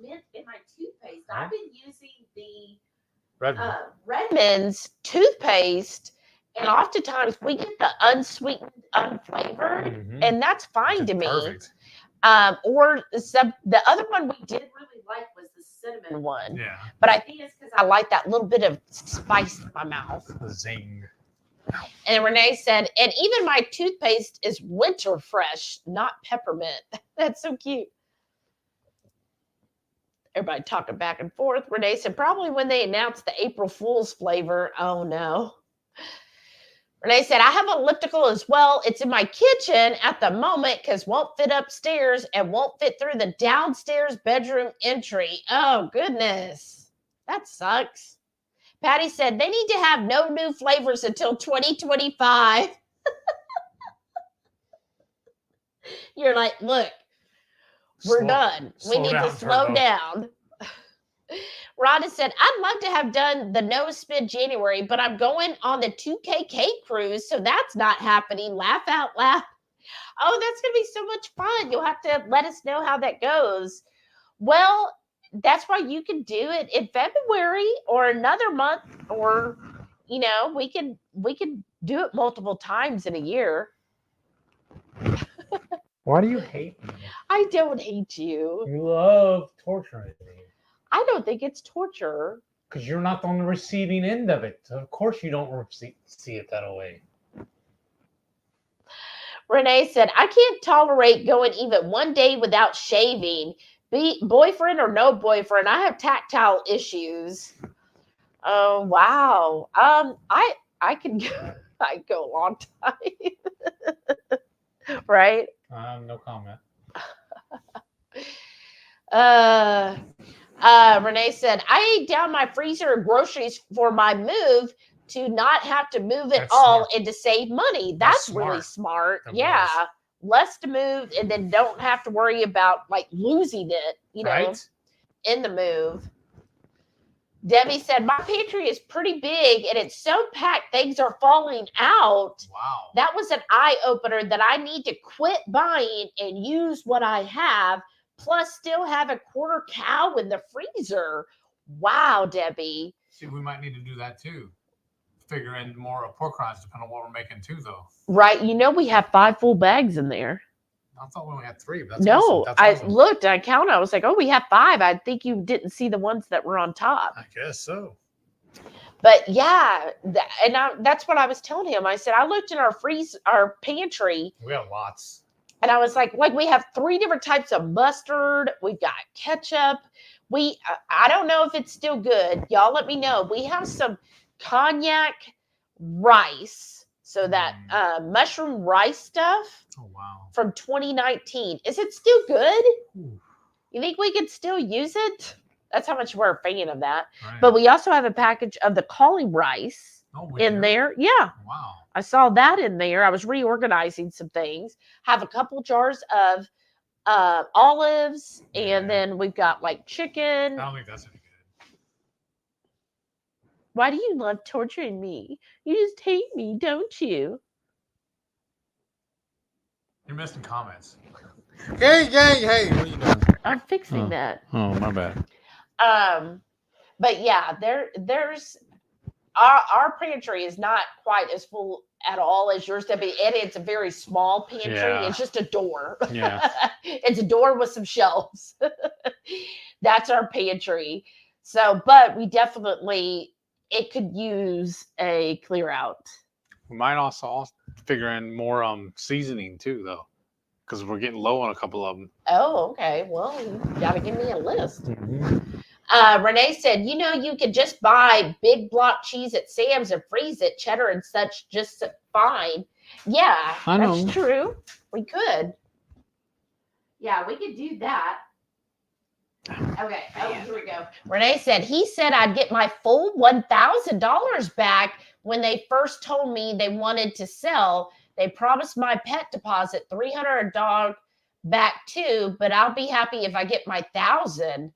mint in my toothpaste. I've been using the Redmond's toothpaste, and oftentimes we get the unsweetened, unflavored, and that's fine to me. Perfect. Or the other one we did really like was the cinnamon one. Yeah. But I think it's because I like that little bit of spice in my mouth. Zing. And Renee said, and even my toothpaste is winter fresh, not peppermint. That's so cute. Everybody talking back and forth. Renee said, probably when they announced the April Fool's flavor. Oh, no. Renee said, I have an elliptical as well. It's in my kitchen at the moment because won't fit upstairs and won't fit through the downstairs bedroom entry. Oh, goodness. That sucks. Patty said, they need to have no new flavors until 2025. You're like, look, we're done. We need to slow down. Rhonda said, I'd love to have done the no spin January, but I'm going on the 2KK cruise, so that's not happening. Laugh out loud. Oh, that's going to be so much fun. You'll have to let us know how that goes. Well, that's why you can do it in February or another month, or, we can do it multiple times in a year. Why do you hate me? I don't hate you. You love torturing me. I don't think it's torture. Because you're not on the receiving end of it. So of course you don't see it that way. Renee said, I can't tolerate going even one day without shaving. Be boyfriend or no boyfriend, I have tactile issues. Oh, wow. I can go a long time. Right? No comment. Renee said, I ate down my freezer of groceries for my move to not have to move it all and to save money. That's really smart. Yeah. Less to move and then don't have to worry about like losing it, in the move. Debbie said, my pantry is pretty big and it's so packed things are falling out. Wow. That was an eye-opener that I need to quit buying and use what I have, plus still have a quarter cow in the freezer. Wow, Debbie. See, we might need to do that too. Figure in more pork rinds depending on what we're making too, though. Right. We have 5 full bags in there. I thought we only had 3. But that's no, awesome. That's I looked, I counted. I was like, oh, we have 5. I think you didn't see the ones that were on top. I guess so. But yeah, that's what I was telling him. I said, I looked in our pantry. We have lots. And I was like we have 3 different types of mustard. We've got ketchup. I don't know if it's still good. Y'all let me know. We have some cognac rice. So that mushroom rice stuff from 2019. Is it still good? You think we could still use it? That's how much we're a fan of that. Right. But we also have a package of the cauli rice in there. Yeah. Wow. I saw that in there. I was reorganizing some things. Have a couple jars of olives, and then we've got like chicken. I don't think that's any good. Why do you love torturing me? You just hate me, don't you? You're missing comments. Hey, what are you doing? I'm fixing that. Oh, my bad. But yeah, there's our pantry is not quite as full at all as yours, Debbie. And it's a very small pantry. Yeah. It's just a door. Yeah. It's a door with some shelves. That's our pantry. So, but we definitely, it could use a clear out. We might also figure in more seasoning too, though, because we're getting low on a couple of them. Oh, okay. Well, you got to give me a list. Mm-hmm. Renee said, you could just buy big block cheese at Sam's and freeze it, cheddar and such, just fine. Yeah, that's true. We could. Yeah, we could do that. Okay. Oh, here we go. Renee said, he said I'd get my full $1,000 back when they first told me they wanted to sell. They promised my pet deposit $300 dog back too, but I'll be happy if I get my $1,000.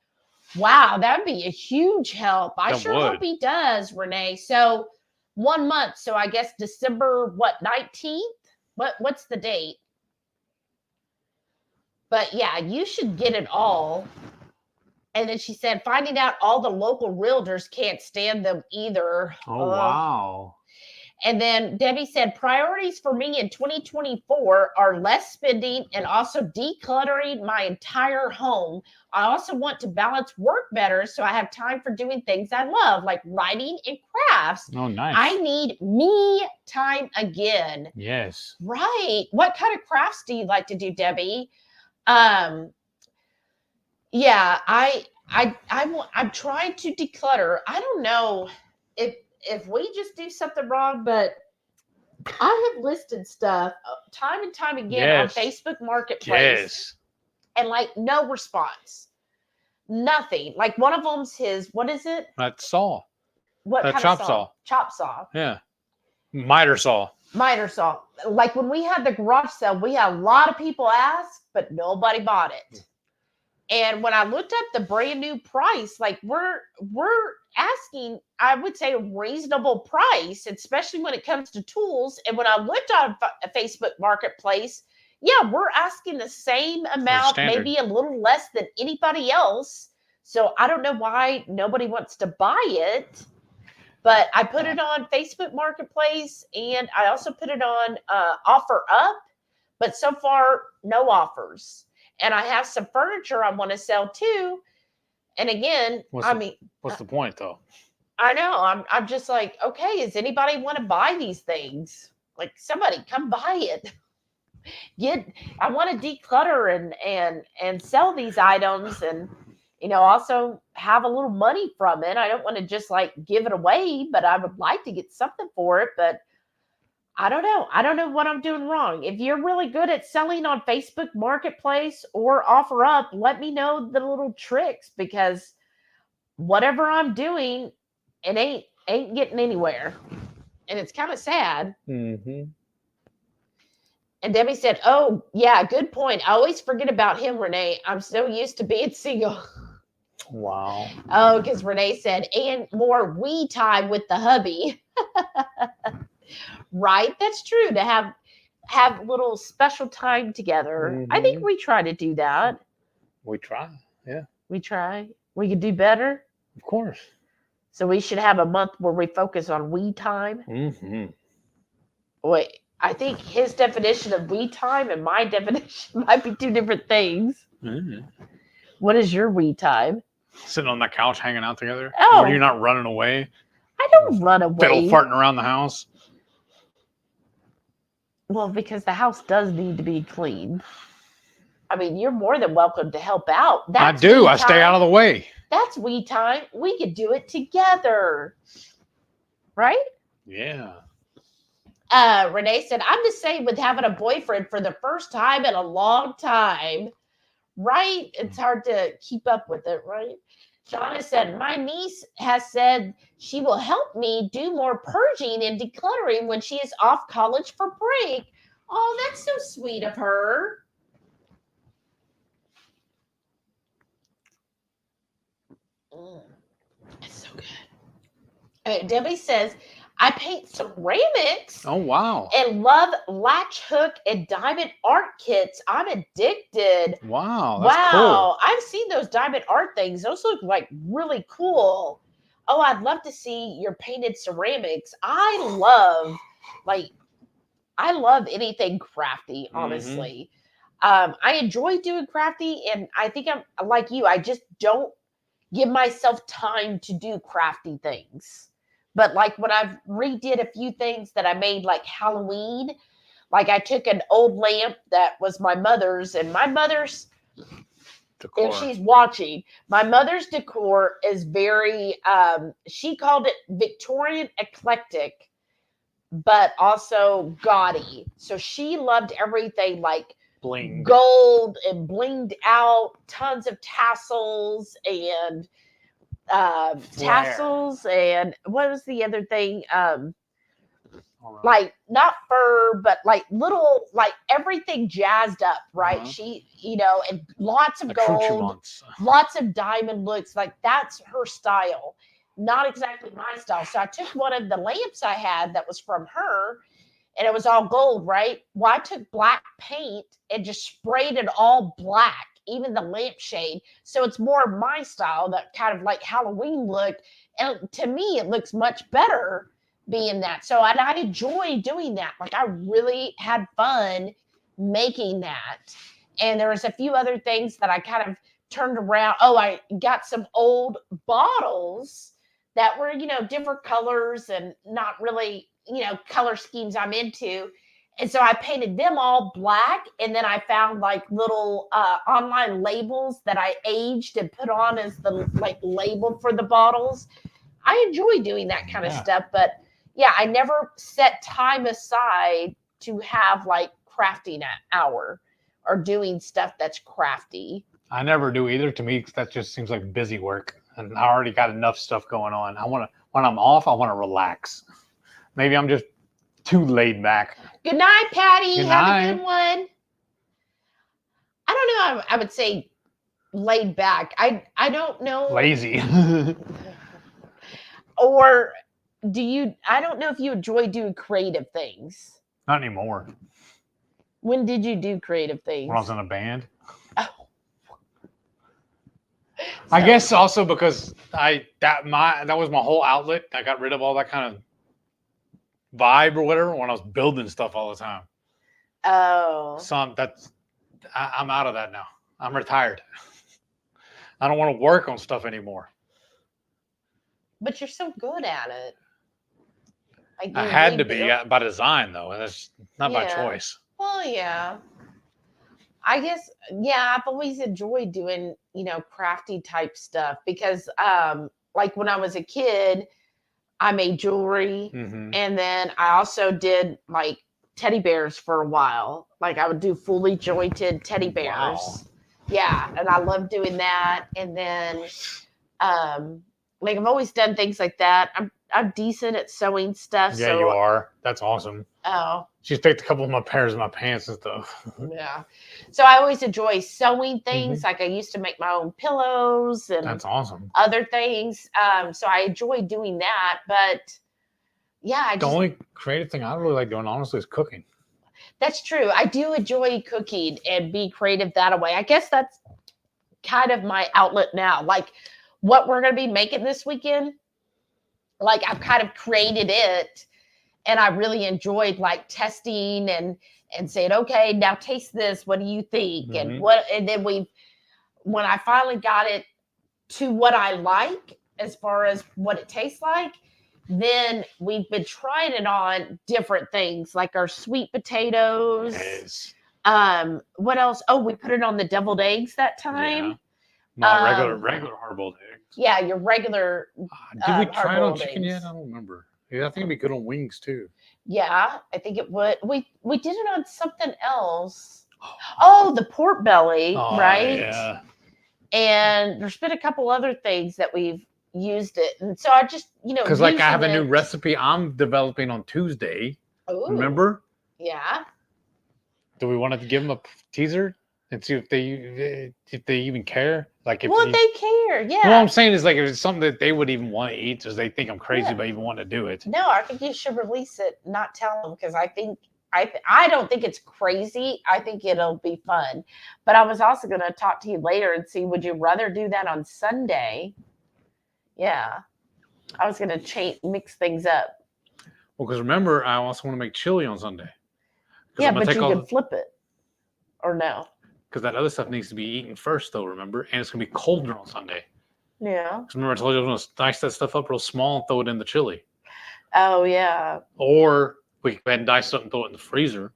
Wow, that'd be a huge help. I hope he does, Renee. So 1 month. So I guess December 19th? What's the date? But yeah, you should get it all. And then she said, finding out all the local realtors can't stand them either. Oh, wow. And then Debbie said, priorities for me in 2024 are less spending and also decluttering my entire home. I also want to balance work better so I have time for doing things I love, like writing and crafts. Oh, nice. I need me time again. Yes. Right. What kind of crafts do you like to do, Debbie? Yeah, I'm trying to declutter. I don't know if we just do something wrong, but I have listed stuff time and time again on Facebook Marketplace. Yes. And like no response. Nothing. Like one of them's what is it? That saw. What that kind chop of saw? Chop saw. Yeah. Miter saw. Miter saw. Like when we had the garage sale, we had a lot of people ask, but nobody bought it. And when I looked up the brand new price, like we're asking, I would say, a reasonable price, especially when it comes to tools. And when I looked on a Facebook Marketplace, yeah, we're asking the same amount, maybe a little less than anybody else. So I don't know why nobody wants to buy it. But I put it on Facebook Marketplace, and I also put it on Offer Up. But so far, no offers. And I have some furniture I want to sell too. And again, what's the point though? I know. I'm just like, okay, does anybody want to buy these things? Like somebody come buy it. I want to declutter and sell these items and also have a little money from it. I don't want to just like give it away, but I would like to get something for it. But I don't know. I don't know what I'm doing wrong. If you're really good at selling on Facebook Marketplace or Offer Up, let me know the little tricks, because whatever I'm doing, it ain't getting anywhere. And it's kind of sad. Mm-hmm. And Debbie said, oh, yeah, good point. I always forget about him, Renee. I'm so used to being single. Wow. Oh, because Renee said, and more we time with the hubby. Right, that's true. To have little special time together. Mm-hmm. I think we try to do that. We try, yeah. We try. We could do better. Of course. So we should have a month where we focus on we time. Mm-hmm. Wait, I think his definition of we time and my definition might be two different things. Mm-hmm. What is your we time? Sitting on the couch hanging out together. Oh. Where you're not running away. I don't run away. Fiddle farting around the house. Well, because the house does need to be clean. I mean, you're more than welcome to help out. I do. I stay out of the way. That's we time. We could do it together. Right? Yeah. Renee said, I'm the same with having a boyfriend for the first time in a long time. Right? It's hard to keep up with it, right? Shauna said, my niece has said she will help me do more purging and decluttering when she is off college for break. Oh, that's so sweet of her. It's so good. Debbie says, I paint ceramics. Oh, wow. And love latch hook and diamond art kits. I'm addicted. Wow. That's cool. Wow. I've seen those diamond art things. Those look like really cool. Oh, I'd love to see your painted ceramics. I love anything crafty, honestly. I enjoy doing crafty, and I think I'm like you. I just don't give myself time to do crafty things. But like when I've redid a few things that I made like Halloween, like I took an old lamp that was my mother's, and my mother's decor. If she's watching, my mother's decor is very she called it Victorian eclectic, but also gaudy. So she loved everything like bling, gold and blinged out, tons of tassels and tassels, and what was the other thing? Like not fur, but like little, like everything jazzed up, right? She, and lots of gold, lots of diamond looks. Like that's her style, not exactly my style. So I took one of the lamps I had that was from her, and it was all gold, right? Well, I took black paint and just sprayed it all black, even the lampshade. So it's more my style, that kind of like Halloween look. And to me, it looks much better being that. So I enjoy doing that. Like I really had fun making that. And there was a few other things that I kind of turned around. Oh, I got some old bottles that were, different colors and not really, color schemes I'm into. And so I painted them all black. And then I found like little online labels that I aged and put on as the like label for the bottles. I enjoy doing that kind of stuff. But yeah, I never set time aside to have like crafting hour or doing stuff that's crafty. I never do either. To me, that just seems like busy work. And I already got enough stuff going on. When I'm off, I want to relax. Maybe I'm just too laid back. Good night, Patty. Good Have night. a good one. I don't know. I would say laid back. I don't know. Lazy. Or I don't know if you enjoy doing creative things. Not anymore. When did you do creative things? When I was in a band. Oh. I guess also because that was my whole outlet. I got rid of all that kind of vibe or whatever when I was building stuff all the time. Oh. So I'm out of that now. I'm retired. I don't want to work on stuff anymore. But you're so good at it. I had to be by design though, and it's not by choice. Well, yeah. I guess, I've always enjoyed doing, crafty type stuff because like when I was a kid, I made jewelry, and then I also did like teddy bears for a while. Like I would do fully jointed teddy bears. Wow. Yeah, and I love doing that. And then like I've always done things like that. I'm decent at sewing stuff. Yeah, so, you are. That's awesome. Oh. She's picked a couple of my pairs of my pants and stuff. Yeah. So I always enjoy sewing things. Like I used to make my own pillows and that's awesome. Other things. So I enjoy doing that. But yeah, the only creative thing I really like doing, honestly, is cooking. That's true. I do enjoy cooking and be creative that way. I guess that's kind of my outlet now. Like what we're going to be making this weekend, like I've kind of created it. And I really enjoyed like testing and saying, okay, now taste this. What do you think? And then when I finally got it to what I like as far as what it tastes like, then we've been trying it on different things like our sweet potatoes. Yes. What else? Oh, we put it on the deviled eggs that time. Yeah. Not regular hard-boiled egg. Yeah, your regular. Did we try it on hard-boiled chicken eggs. yet? I don't remember. Yeah, I think it'd be good on wings too. Yeah, I think it would. We did it on something else. Oh, the pork belly, Oh, right? yeah. And there's been a couple other things that we've used it, and so I just Because like I have a new using it- recipe I'm developing on Tuesday. Ooh, Remember? Yeah. Do we want to give them a teaser and see if they even care? Like if Well, you, they care. Yeah. what I'm saying is like if it's something that they would even want to eat, because they think I'm crazy, Yeah. but even want to do it. No, I think you should release it, not tell them, because I think I don't think it's crazy. I think it'll be fun. But I was also going to talk to you later and see, would you rather do that on Sunday? Yeah. I was going to mix things up. Well, because remember, I also want to make chili on Sunday. Yeah, but you could flip it. Or no? Because that other stuff needs to be eaten first, though, remember? And it's going to be colder on Sunday. Yeah. Because remember, I told you I was going to dice that stuff up real small and throw it in the chili. Oh, yeah. Or we can go ahead and dice it and throw it in the freezer.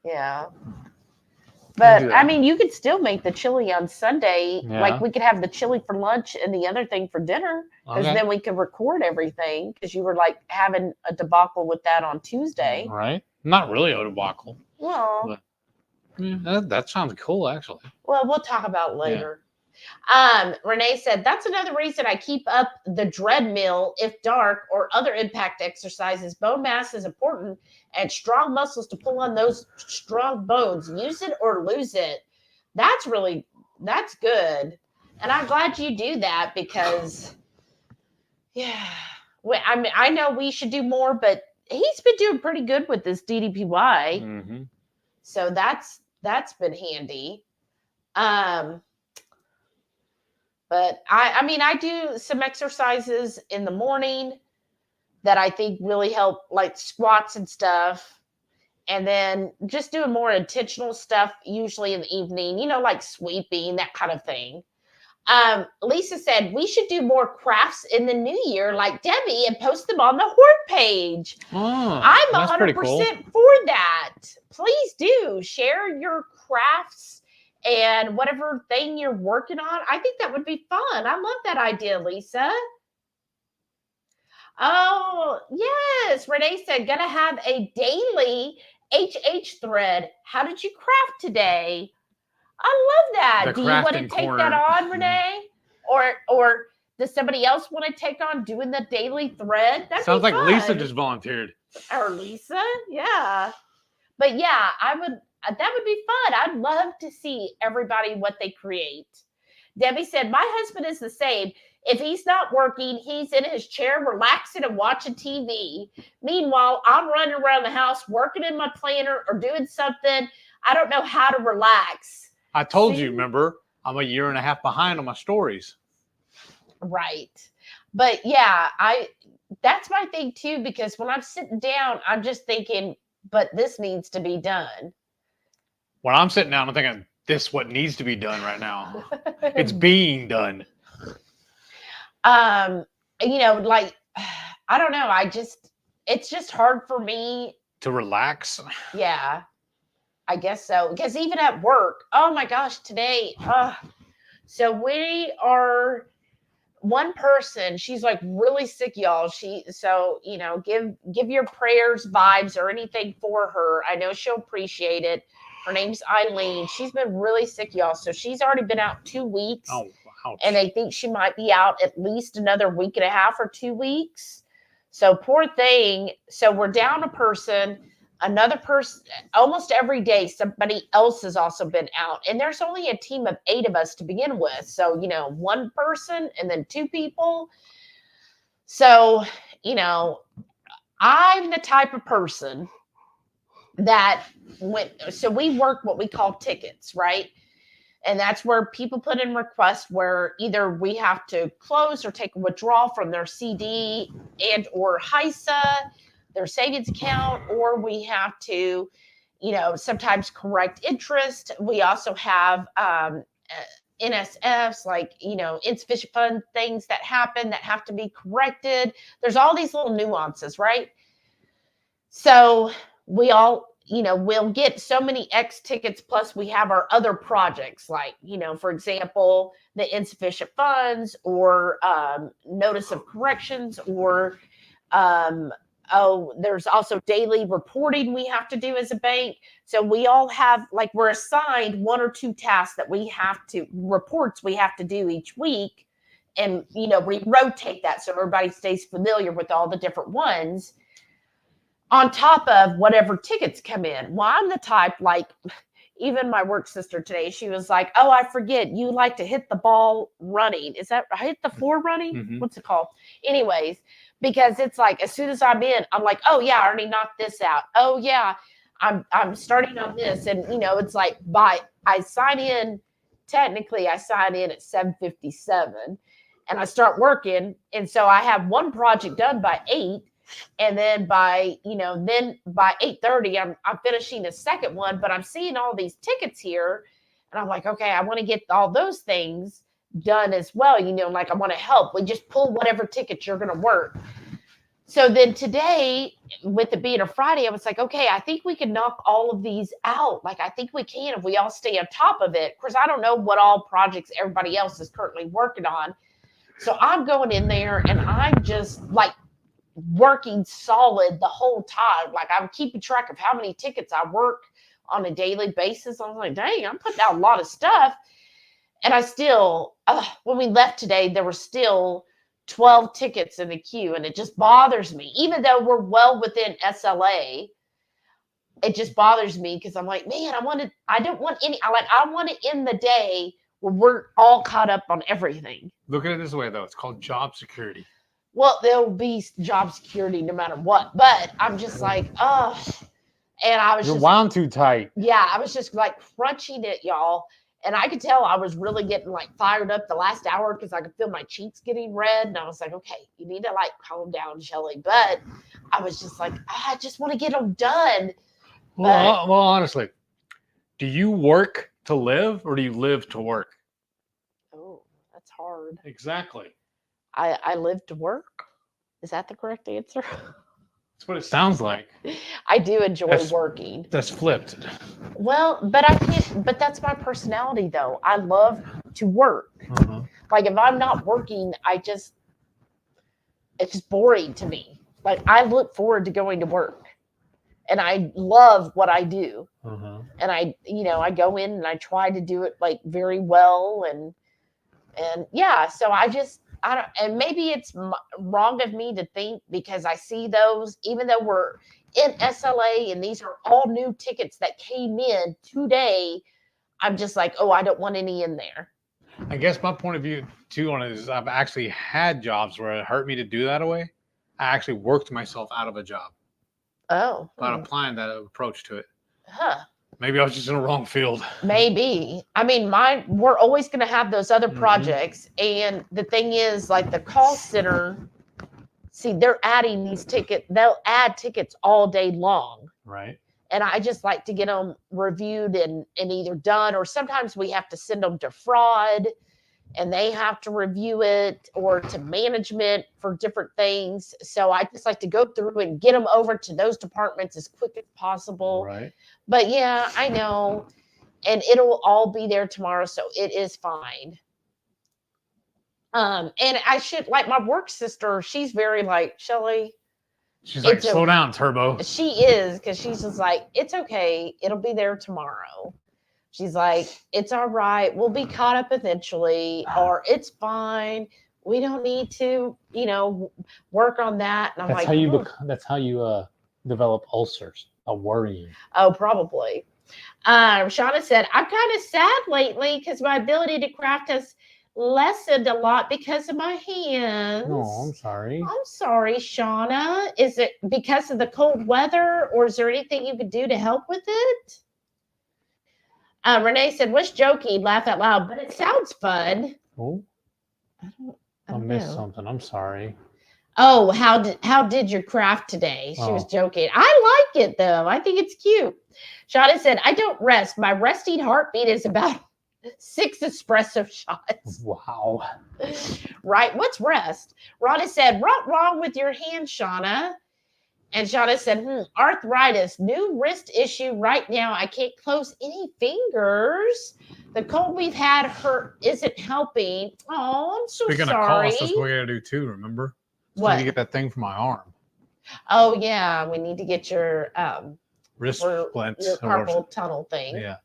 Yeah. But, I mean, you could still make the chili on Sunday. Yeah. Like, we could have the chili for lunch and the other thing for dinner. Because then we could record everything. Because you were, like, having a debacle with that on Tuesday. Right? Not really a debacle. Well. But, yeah, that sounds cool, actually. Well, we'll talk about it later. Renee said, that's another reason I keep up the treadmill if dark or other impact exercises. Bone mass is important and strong muscles to pull on those strong bones. Use it or lose it. That's good. And I'm glad you do that because, yeah, I mean, I know we should do more, but he's been doing pretty good with this DDPY. Mm-hmm. So that's been handy. But I mean, I do some exercises in the morning that I think really help, like squats and stuff. And then just doing more intentional stuff, usually in the evening, like sweeping, that kind of thing. Lisa said, we should do more crafts in the new year like Debbie and post them on the Horde page. Oh, I'm that's 100% pretty cool. for that. Please do share your crafts and whatever thing you're working on. I think that would be fun. I love that idea, Lisa. Oh, yes. Renee said, gonna have a daily HH thread. How did you craft today? I love that. Do you want to take that on, Renee? Or does somebody else want to take on doing the daily thread? That sounds like fun. Lisa just volunteered. Or Lisa, yeah. But yeah, that would be fun. I'd love to see everybody what they create. Debbie said, my husband is the same. If he's not working, he's in his chair relaxing and watching TV. Meanwhile, I'm running around the house working in my planner or doing something. I don't know how to relax. I told you, remember, I'm a year and a half behind on my stories. Right. But yeah, that's my thing too, because when I'm sitting down, I'm just thinking, but this needs to be done. When I'm sitting down, I'm thinking, this is what needs to be done right now. It's being done. Like, I don't know. It's just hard for me to relax. Yeah, I guess so. Because even at work, oh my gosh, today, so we are one person, she's like really sick, y'all. Give your prayers, vibes, or anything for her. I know she'll appreciate it. Her name's Eileen. She's been really sick, y'all. So she's already been out 2 weeks. Oh, ouch. And I think she might be out at least another week and a half or 2 weeks. So poor thing. So we're down a person. Another person, almost every day, somebody else has also been out. And there's only a team of 8 of us to begin with. So, one person and then 2 people. So, I'm the type of person that so we work what we call tickets, right? And that's where people put in requests where either we have to close or take a withdrawal from their CD and or HISA, their savings account, or we have to, sometimes correct interest. We also have NSFs, like, insufficient fund things that happen that have to be corrected. There's all these little nuances, right? So we all, we'll get so many X tickets, plus we have our other projects, like, for example, the insufficient funds, or notice of corrections, or there's also daily reporting we have to do as a bank. So we all have, like, we're assigned 1 or 2 tasks that reports we have to do each week. And, we rotate that so everybody stays familiar with all the different ones, on top of whatever tickets come in. Well, I'm the type, like, even my work sister today, she was like, oh, I forget, you like to hit the ball running. Is that hit the floor running? Mm-hmm. What's it called? Anyways, because it's like, as soon as I'm in, I'm like, oh yeah, I already knocked this out. Oh yeah, I'm starting on this. And, it's like, I sign in, technically I sign in at 7:57 and I start working. And so I have one project done by 8. And then by 8:30, I'm finishing a second one, but I'm seeing all these tickets here. And I'm like, okay, I want to get all those things done as well. Like, I want to help. We just pull whatever tickets you're going to work. So then today, with it being a Friday, I was like, okay, I think we can knock all of these out. Like, I think we can if we all stay on top of it. Of course, I don't know what all projects everybody else is currently working on. So I'm going in there and I'm just like working solid the whole time. Like, I'm keeping track of how many tickets I work on a daily basis. I was like, dang, I'm putting out a lot of stuff. And I still, when we left today, there were still 12 tickets in the queue. And it just bothers me. Even though we're well within SLA, it just bothers me because I'm like, man, I want to end the day where we're all caught up on everything. Look at it this way, though. It's called job security. Well, there'll be job security no matter what. But I'm just like, oh. And I was You're wound too tight. Yeah, I was just like crunching it, y'all. And I could tell I was really getting like fired up the last hour because I could feel my cheeks getting red. And I was like, okay, you need to like calm down, Shelly. But I was just like, I just want to get them done. Well, honestly, do you work to live or do you live to work? Oh, that's hard. Exactly. I live to work. Is that the correct answer? That's what it sounds like. I do enjoy working. That's flipped. Well, but I can't. But that's my personality, though. I love to work. Uh-huh. Like, if I'm not working, it's just boring to me. Like, I look forward to going to work, and I love what I do. Uh-huh. And I go in and I try to do it like very well, and yeah. So I don't, and maybe it's wrong of me to think, because I see those, even though we're in SLA and these are all new tickets that came in today, I'm just like, oh, I don't want any in there. I guess my point of view too on it is I've actually had jobs where it hurt me to do that away. I actually worked myself out of a job. Oh. By applying that approach to it. Huh. Maybe I was just in the wrong field. Maybe. I mean, we're always going to have those other projects. And the thing is, like, the call center, see, they're adding these tickets. They'll add tickets all day long. Right. And I just like to get them reviewed and either done, or sometimes we have to send them to fraud and they have to review it, or to management for different things. So I just like to go through and get them over to those departments as quick as possible. Right. But yeah, I know. And it'll all be there tomorrow. So it is fine. And I should, like, my work sister, she's very like, Shelly. She's like, slow down, Turbo. She is, because she's just like, it's okay. It'll be there tomorrow. She's like, it's all right. We'll be caught up eventually, or it's fine. We don't need to, work on that. And I'm that's like, that's how you develop ulcers, worrying. Oh, probably. Shauna said, I'm kind of sad lately because my ability to craft has lessened a lot because of my hands. No, I'm sorry. I'm sorry, Shauna. Is it because of the cold weather, or is there anything you could do to help with it? Renee said, was joking, laugh out loud, but it sounds fun. Oh, I missed something. I'm sorry. Oh, how did you craft today? She was joking. I like it, though. I think it's cute. Shauna said, I don't rest. My resting heartbeat is about 6 espresso shots. Wow. Right. What's rest? Rhonda said, what's wrong with your hand, Shauna? And Shauna said, arthritis, new wrist issue right now. I can't close any fingers. The cold we've had isn't helping. Oh, I'm so Speaking sorry. of cost, that's what we got to do too, remember? So What? we need to get that thing for my arm. Oh, yeah. We need to get your Wrist splint. your carpal tunnel thing. Yeah.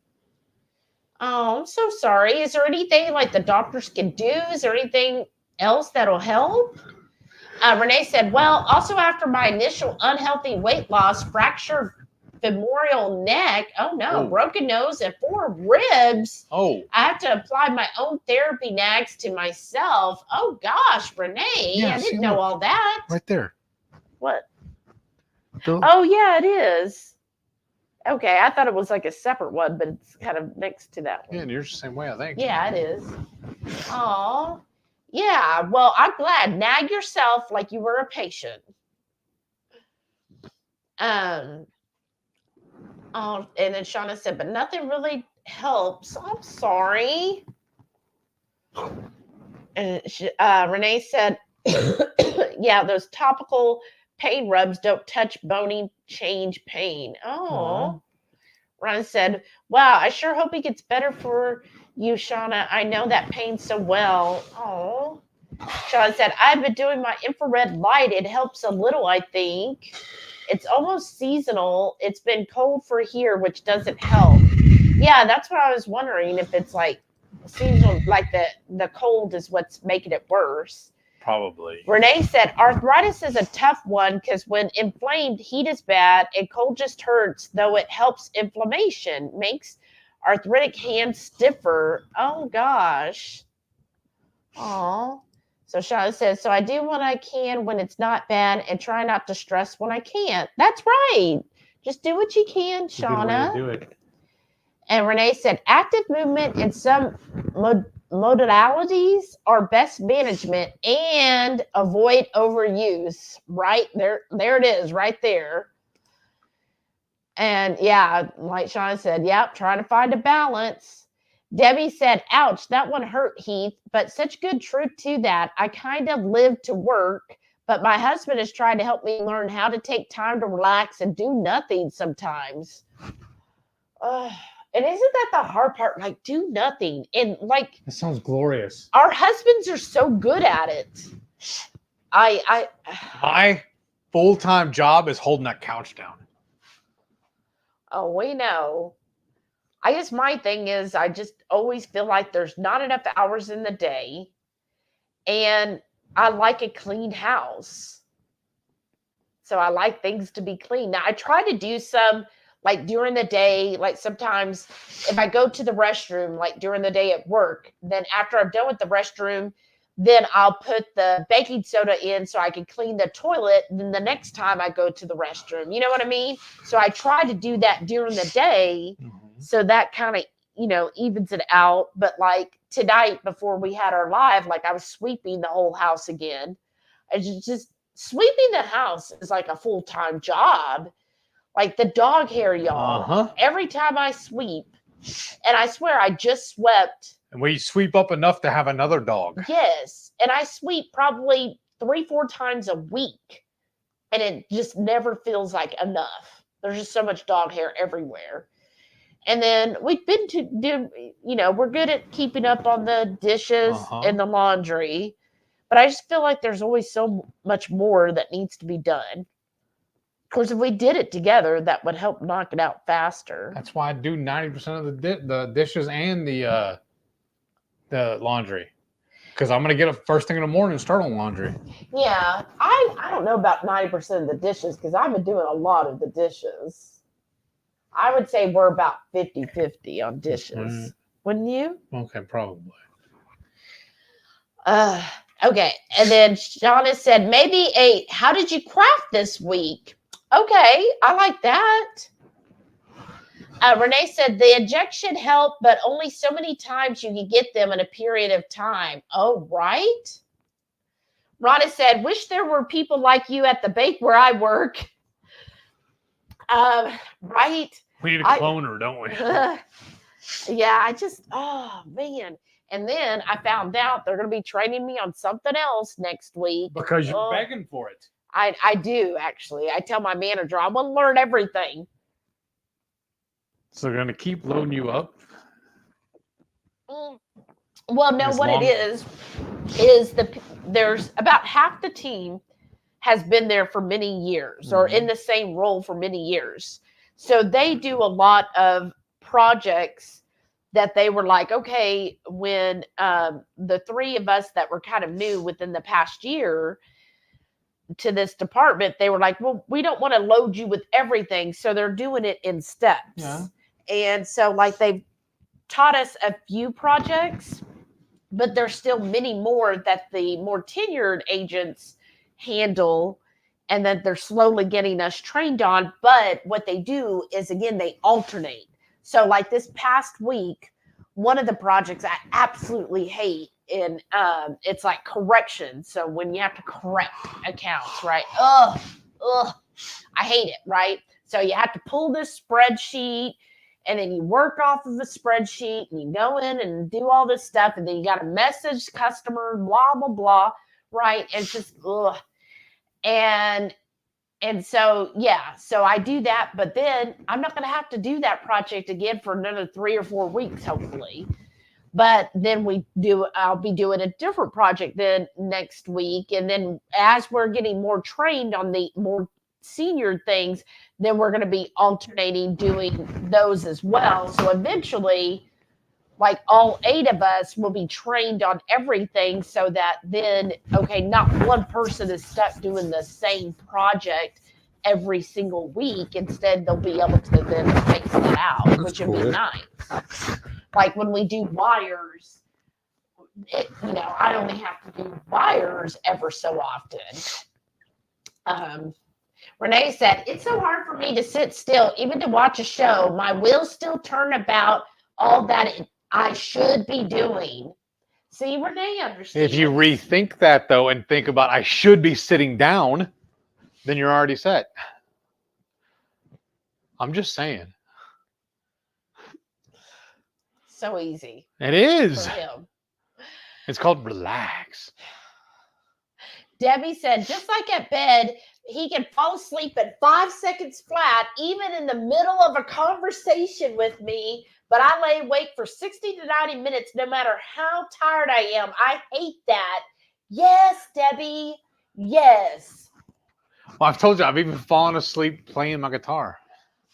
Oh, I'm so sorry. Is there anything like the doctors can do? Is there anything else that'll help? Renee said, well, also after my initial unhealthy weight loss, fractured femoral neck, oh no, broken nose and 4 ribs. Oh. I have to apply my own therapy next to myself. Oh gosh, Renee, Yeah, I didn't know all that. Right there. What? Oh yeah, it is. Okay, I thought it was like a separate one, but it's kind of next to that one. Yeah, and yours the same way, I think. Yeah, it is. Oh. Yeah, well, I'm glad. Nag yourself like you were a patient. Oh, and then Shauna said, but nothing really helps. I'm sorry. And Renee said, yeah, those topical pain rubs don't touch bony change pain. Oh. Ron said, wow, I sure hope it gets better for you, Shauna. I know that pain so well. Oh. Shauna said, I've been doing my infrared light. It helps a little, I think. It's almost seasonal. It's been cold for here, which doesn't help. Yeah, that's what I was wondering, if it's like seasonal, like the cold is what's making it worse. Probably. Renee said, arthritis is a tough one because when inflamed, heat is bad and cold just hurts, though it helps inflammation, makes arthritic hands stiffer. Oh, gosh. Oh. So Shauna says, so I do what I can when it's not bad and try not to stress when I can't. That's right. Just do what you can, Shauna. Do it. And Renee said, active movement in some modalities are best management and avoid overuse. Right there it is, right there. And yeah, like Shauna said, yep, trying to find a balance. Debbie said, ouch, that one hurt, Heath, but such good truth to that. I kind of live to work, but my husband is trying to help me learn how to take time to relax and do nothing sometimes. And isn't that the hard part? Like, do nothing. And like, that sounds glorious. Our husbands are so good at it. My full-time job is holding that couch down. Oh, we know. I guess my thing is I just always feel like there's not enough hours in the day, and I like a clean house. So I like things to be clean. Now I try to do some like during the day, like sometimes if I go to the restroom, like during the day at work, then after I'm done with the restroom, then I'll put the baking soda in so I can clean the toilet. And then the next time I go to the restroom, you know what I mean? So I try to do that during the day. So that kind of, evens it out. But like tonight before we had our live, like I was sweeping the whole house again. Just sweeping the house is like a full-time job. Like the dog hair, y'all. Every time I sweep, and I swear I just swept. And we sweep up enough to have another dog. Yes. And I sweep probably 3-4 times a week. And it just never feels like enough. There's just so much dog hair everywhere. And then we've been to do, we're good at keeping up on the dishes and the laundry. But I just feel like there's always so much more that needs to be done. Of course, if we did it together, that would help knock it out faster. That's why I do 90% of the dishes and the laundry. Because I'm going to get up first thing in the morning and start on laundry. Yeah, I don't know about 90% of the dishes because I've been doing a lot of the dishes. I would say we're about 50-50 on dishes. Wouldn't you? Okay, probably. Okay. And then Shauna said, maybe how did you craft this week? Okay, I like that. Renee said, the injection helped, but only so many times you can get them in a period of time. Oh, right. Rhonda said, wish there were people like you at the bake where I work. Right. We need a cloner, don't we? Yeah, oh, man. And then I found out they're going to be training me on something else next week. Because you're begging for it. I do actually. I tell my manager I want to learn everything. So they're gonna keep loading you up. Well, no, what it is there's about half the team has been there for many years or in the same role for many years. So they do a lot of projects that they were like, okay, when the three of us that were kind of new within the past year to this department, they were like, well, we don't want to load you with everything. So they're doing it in steps. Yeah. And so like they've taught us a few projects, but there's still many more that the more tenured agents handle and that they're slowly getting us trained on. But what they do is, again, they alternate. So like this past week, one of the projects I absolutely hate, and it's like correction. So when you have to correct accounts, right? Ugh, I hate it, right? So you have to pull this spreadsheet and then you work off of a spreadsheet and you go in and do all this stuff. And then you got to message customer, blah, blah, blah, right? And it's just, ugh. And so, yeah, so I do that, but then I'm not going to have to do that project again for another 3 or 4 weeks, hopefully. But then I'll be doing a different project then next week. And then as we're getting more trained on the more senior things, then we're going to be alternating doing those as well. So eventually, like all 8 of us will be trained on everything so that then, okay, not one person is stuck doing the same project every single week. Instead, they'll be able to then space that out, which would be nice. Like when we do wires, I only have to do wires ever so often. Renee said, it's so hard for me to sit still, even to watch a show. My wheels still turn about all that I should be doing. See, Renee understands. If you rethink that, though, and think about I should be sitting down, then you're already set. I'm just saying. So easy. It is. For him. It's called relax. Debbie said, just like at bed, he can fall asleep at 5 seconds flat, even in the middle of a conversation with me. But I lay awake for 60 to 90 minutes, no matter how tired I am. I hate that. Yes, Debbie. Yes. Well, I've told you, I've even fallen asleep playing my guitar.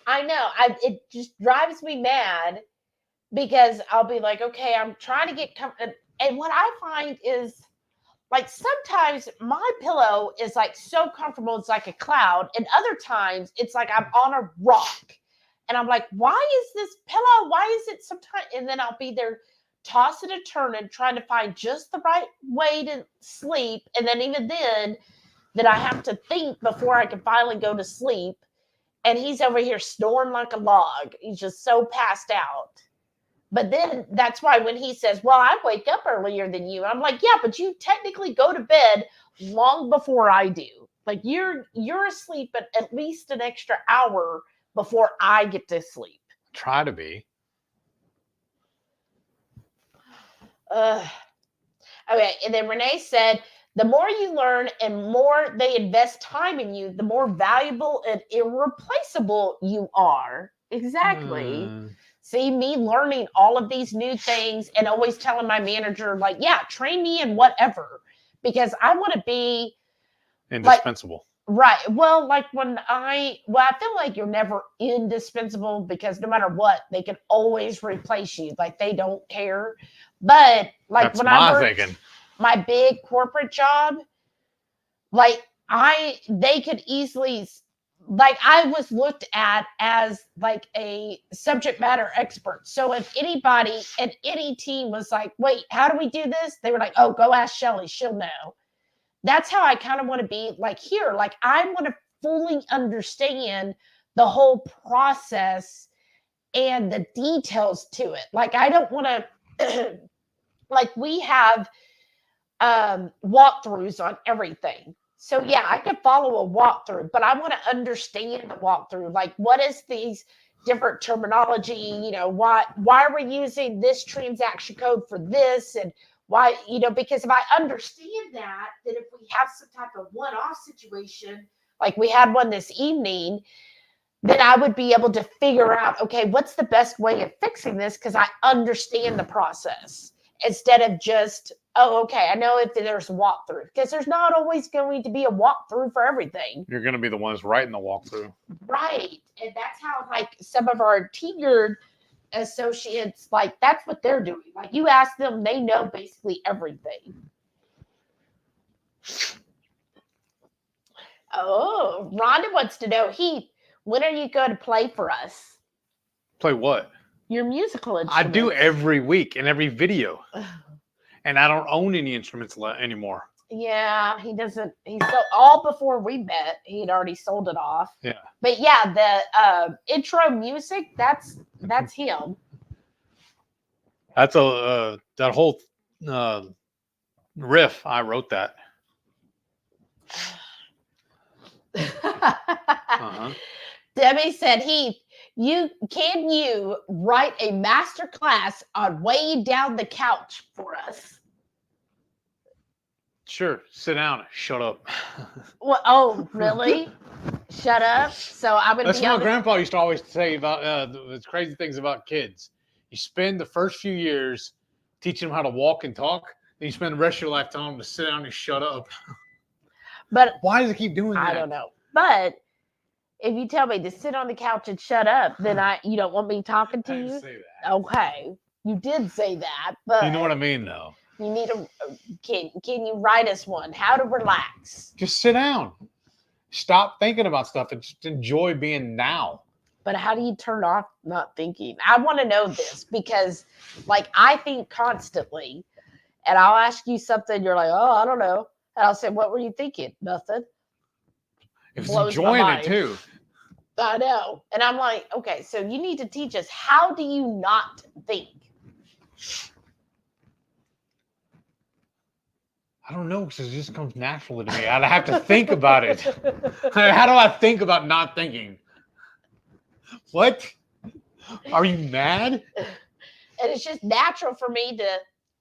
I know. It just drives me mad because I'll be like, okay, I'm trying to get comfortable. And what I find is, like, sometimes my pillow is like so comfortable, it's like a cloud. And other times it's like I'm on a rock. And I'm like, why is this pillow? Why is it sometimes? And then I'll be there tossing and turning, trying to find just the right way to sleep. And then even then I have to think before I can finally go to sleep. And he's over here snoring like a log. He's just so passed out. But then that's why when he says, well, I wake up earlier than you, I'm like, yeah, but you technically go to bed long before I do. Like you're asleep at least an extra hour before I get to sleep. Try to be. Okay, and then Renee said, the more you learn and more they invest time in you, the more valuable and irreplaceable you are. Exactly. See, me learning all of these new things and always telling my manager, like, yeah, train me in whatever, because I want to be indispensable. Right. Well, like I feel like you're never indispensable because no matter what, they can always replace you. Like they don't care. But like that's when I worked my big corporate job, like they could easily, like I was looked at as like a subject matter expert. So if anybody at any team was like, wait, how do we do this? They were like, oh, go ask Shelly. She'll know. That's how I kind of want to be like here. Like I want to fully understand the whole process and the details to it. Like I don't want to, like we have walkthroughs on everything. So yeah, I could follow a walkthrough, but I want to understand the walkthrough. Like what is these different terminology? Why are we using this transaction code for this? And Why, because if I understand that, then if we have some type of one-off situation, like we had one this evening, then I would be able to figure out, okay, what's the best way of fixing this? Because I understand the process instead of just, oh, okay, I know if there's a walkthrough, because there's not always going to be a walkthrough for everything. You're going to be the ones writing the walkthrough. Right. And that's how, like, some of our tenured associates, like, that's what they're doing. Like, you ask them, they know basically everything. Oh, Rhonda wants to know, Heath, when are you going to play for us? Play what? Your musical instruments. I do every week in every video. And I don't own any instruments anymore. Yeah, he doesn't. He sold all before we met. He had already sold it off. Yeah. But yeah, the intro music, that's him. That's that whole riff. I wrote that. Debbie said, Heath, can you write a master class on way down the couch for us? Sure. Sit down. Shut up. Well, oh, really? Shut up. So I'm gonna. That's what my grandpa used to always say about the crazy things about kids. You spend the first few years teaching them how to walk and talk, then you spend the rest of your life telling them to sit down and shut up. But why does it keep doing that? I don't know. But if you tell me to sit on the couch and shut up, then you don't want me talking to I you? didn't say that. Okay. You did say that, but you know what I mean, though. You need can you write us one? How to relax? Just sit down. Stop thinking about stuff and just enjoy being now. But how do you turn off not thinking? I want to know this because, like, I think constantly, and I'll ask you something. You're like, oh, I don't know. And I'll say, what were you thinking? Nothing. It was enjoying it too. I know. And I'm like, okay, so you need to teach us, how do you not think? I don't know, because it just comes naturally to me. I'd have to think about it. How do I think about not thinking? What? Are you mad? And it's just natural for me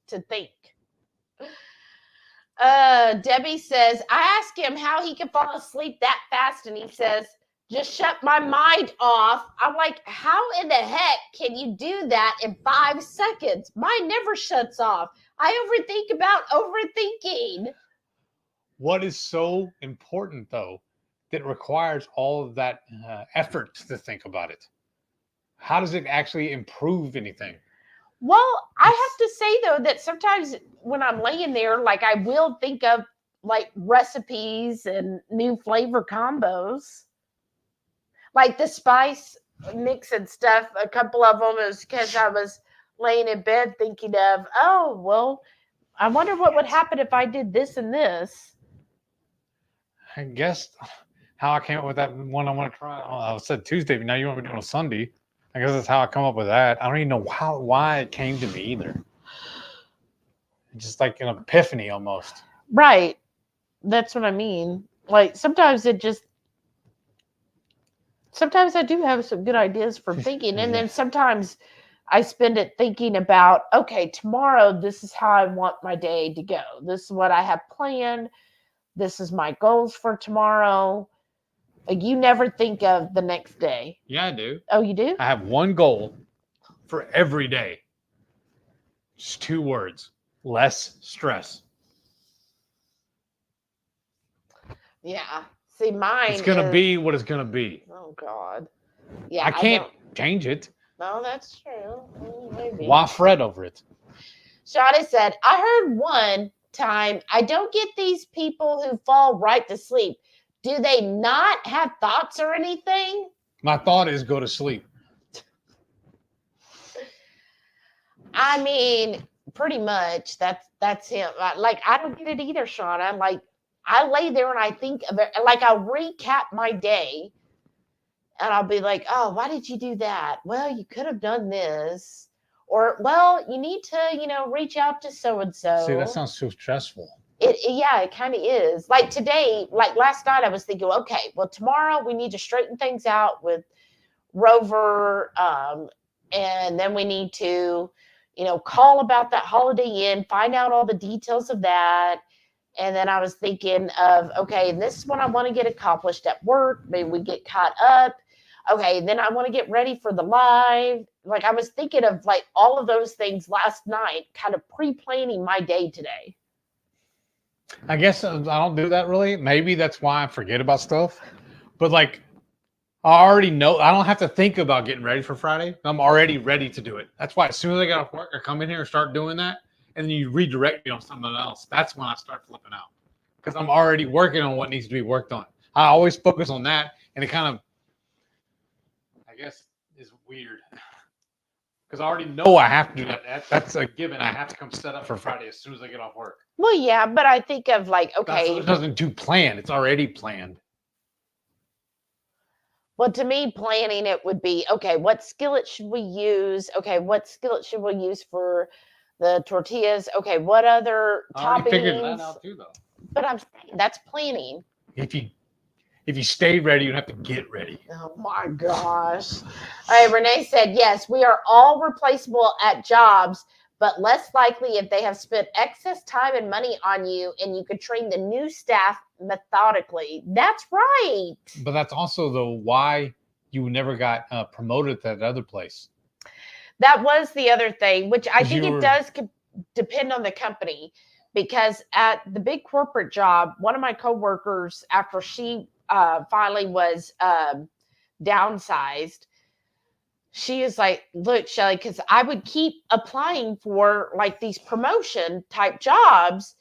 to think. Debbie says, I asked him how he could fall asleep that fast, and he says, just shut my mind off. I'm like, how in the heck can you do that in 5 seconds? Mine never shuts off. I overthink about overthinking. What is so important, though, that requires all of that effort to think about it? How does it actually improve anything? Well, I have to say, though, that sometimes when I'm laying there, like, I will think of, like, recipes and new flavor combos. Like the spice mix and stuff, a couple of them is because I was laying in bed thinking of, oh, well, I wonder what would happen if I did this and this. I guess how I came up with that one I want to try. I said Tuesday, but now you want me to do it on Sunday. I guess that's how I come up with that. I don't even know why it came to me either. It's just like an epiphany almost. Right. That's what I mean. Like sometimes I do have some good ideas for thinking. And then sometimes I spend it thinking about, okay, tomorrow, this is how I want my day to go. This is what I have planned. This is my goals for tomorrow. Like, you never think of the next day. Yeah, I do. Oh, you do? I have one goal for every day. Just 2 words. Less stress. Yeah. See, mine it's going to be what it's going to be. Oh, God. Yeah. I can't change it. No, that's true. Maybe. Why fret over it? Shawnee said, I heard one time, I don't get these people who fall right to sleep. Do they not have thoughts or anything? My thought is go to sleep. I mean, pretty much that's him. Like, I don't get it either, Shauna. Like, I lay there and I think of it. Like, I'll recap my day and I'll be like, oh, why did you do that? Well, you could have done this. Or, well, you need to, reach out to so-and-so. See, that sounds so stressful. It kind of is. Like today, like last night, I was thinking, okay, well, tomorrow we need to straighten things out with Rover. And then we need to, call about that Holiday Inn, find out all the details of that. And then I was thinking of, okay, this is what I want to get accomplished at work. Maybe we get caught up. Okay, then I want to get ready for the live. Like I was thinking of like all of those things last night, kind of pre-planning my day today. I guess I don't do that really. Maybe that's why I forget about stuff. But like, I already know. I don't have to think about getting ready for Friday. I'm already ready to do it. That's why as soon as I get off work, I come in here and start doing that. And then you redirect me on something else. That's when I start flipping out. Because I'm already working on what needs to be worked on. I always focus on that. And it kind of, I guess, is weird. Because I already know I have to do that. That's a given. I have to come set up for Friday as soon as I get off work. Well, yeah, but I think of like, okay. It doesn't do plan. It's already planned. Well, to me, planning it would be, okay, what skillet should we use? Okay, what skillet should we use for the tortillas? Okay, what other toppings? I figured that out too, though. But I'm saying that's planning. If you stay ready, you have to get ready. Oh my gosh! All right, Renee said yes. We are all replaceable at jobs, but less likely if they have spent excess time and money on you, and you could train the new staff methodically. That's right. But that's also why you never got promoted to that other place. That was the other thing, which I think it does depend on the company, because at the big corporate job, one of my coworkers, after she finally was downsized, she is like, look, Shelly, because I would keep applying for like these promotion type jobs.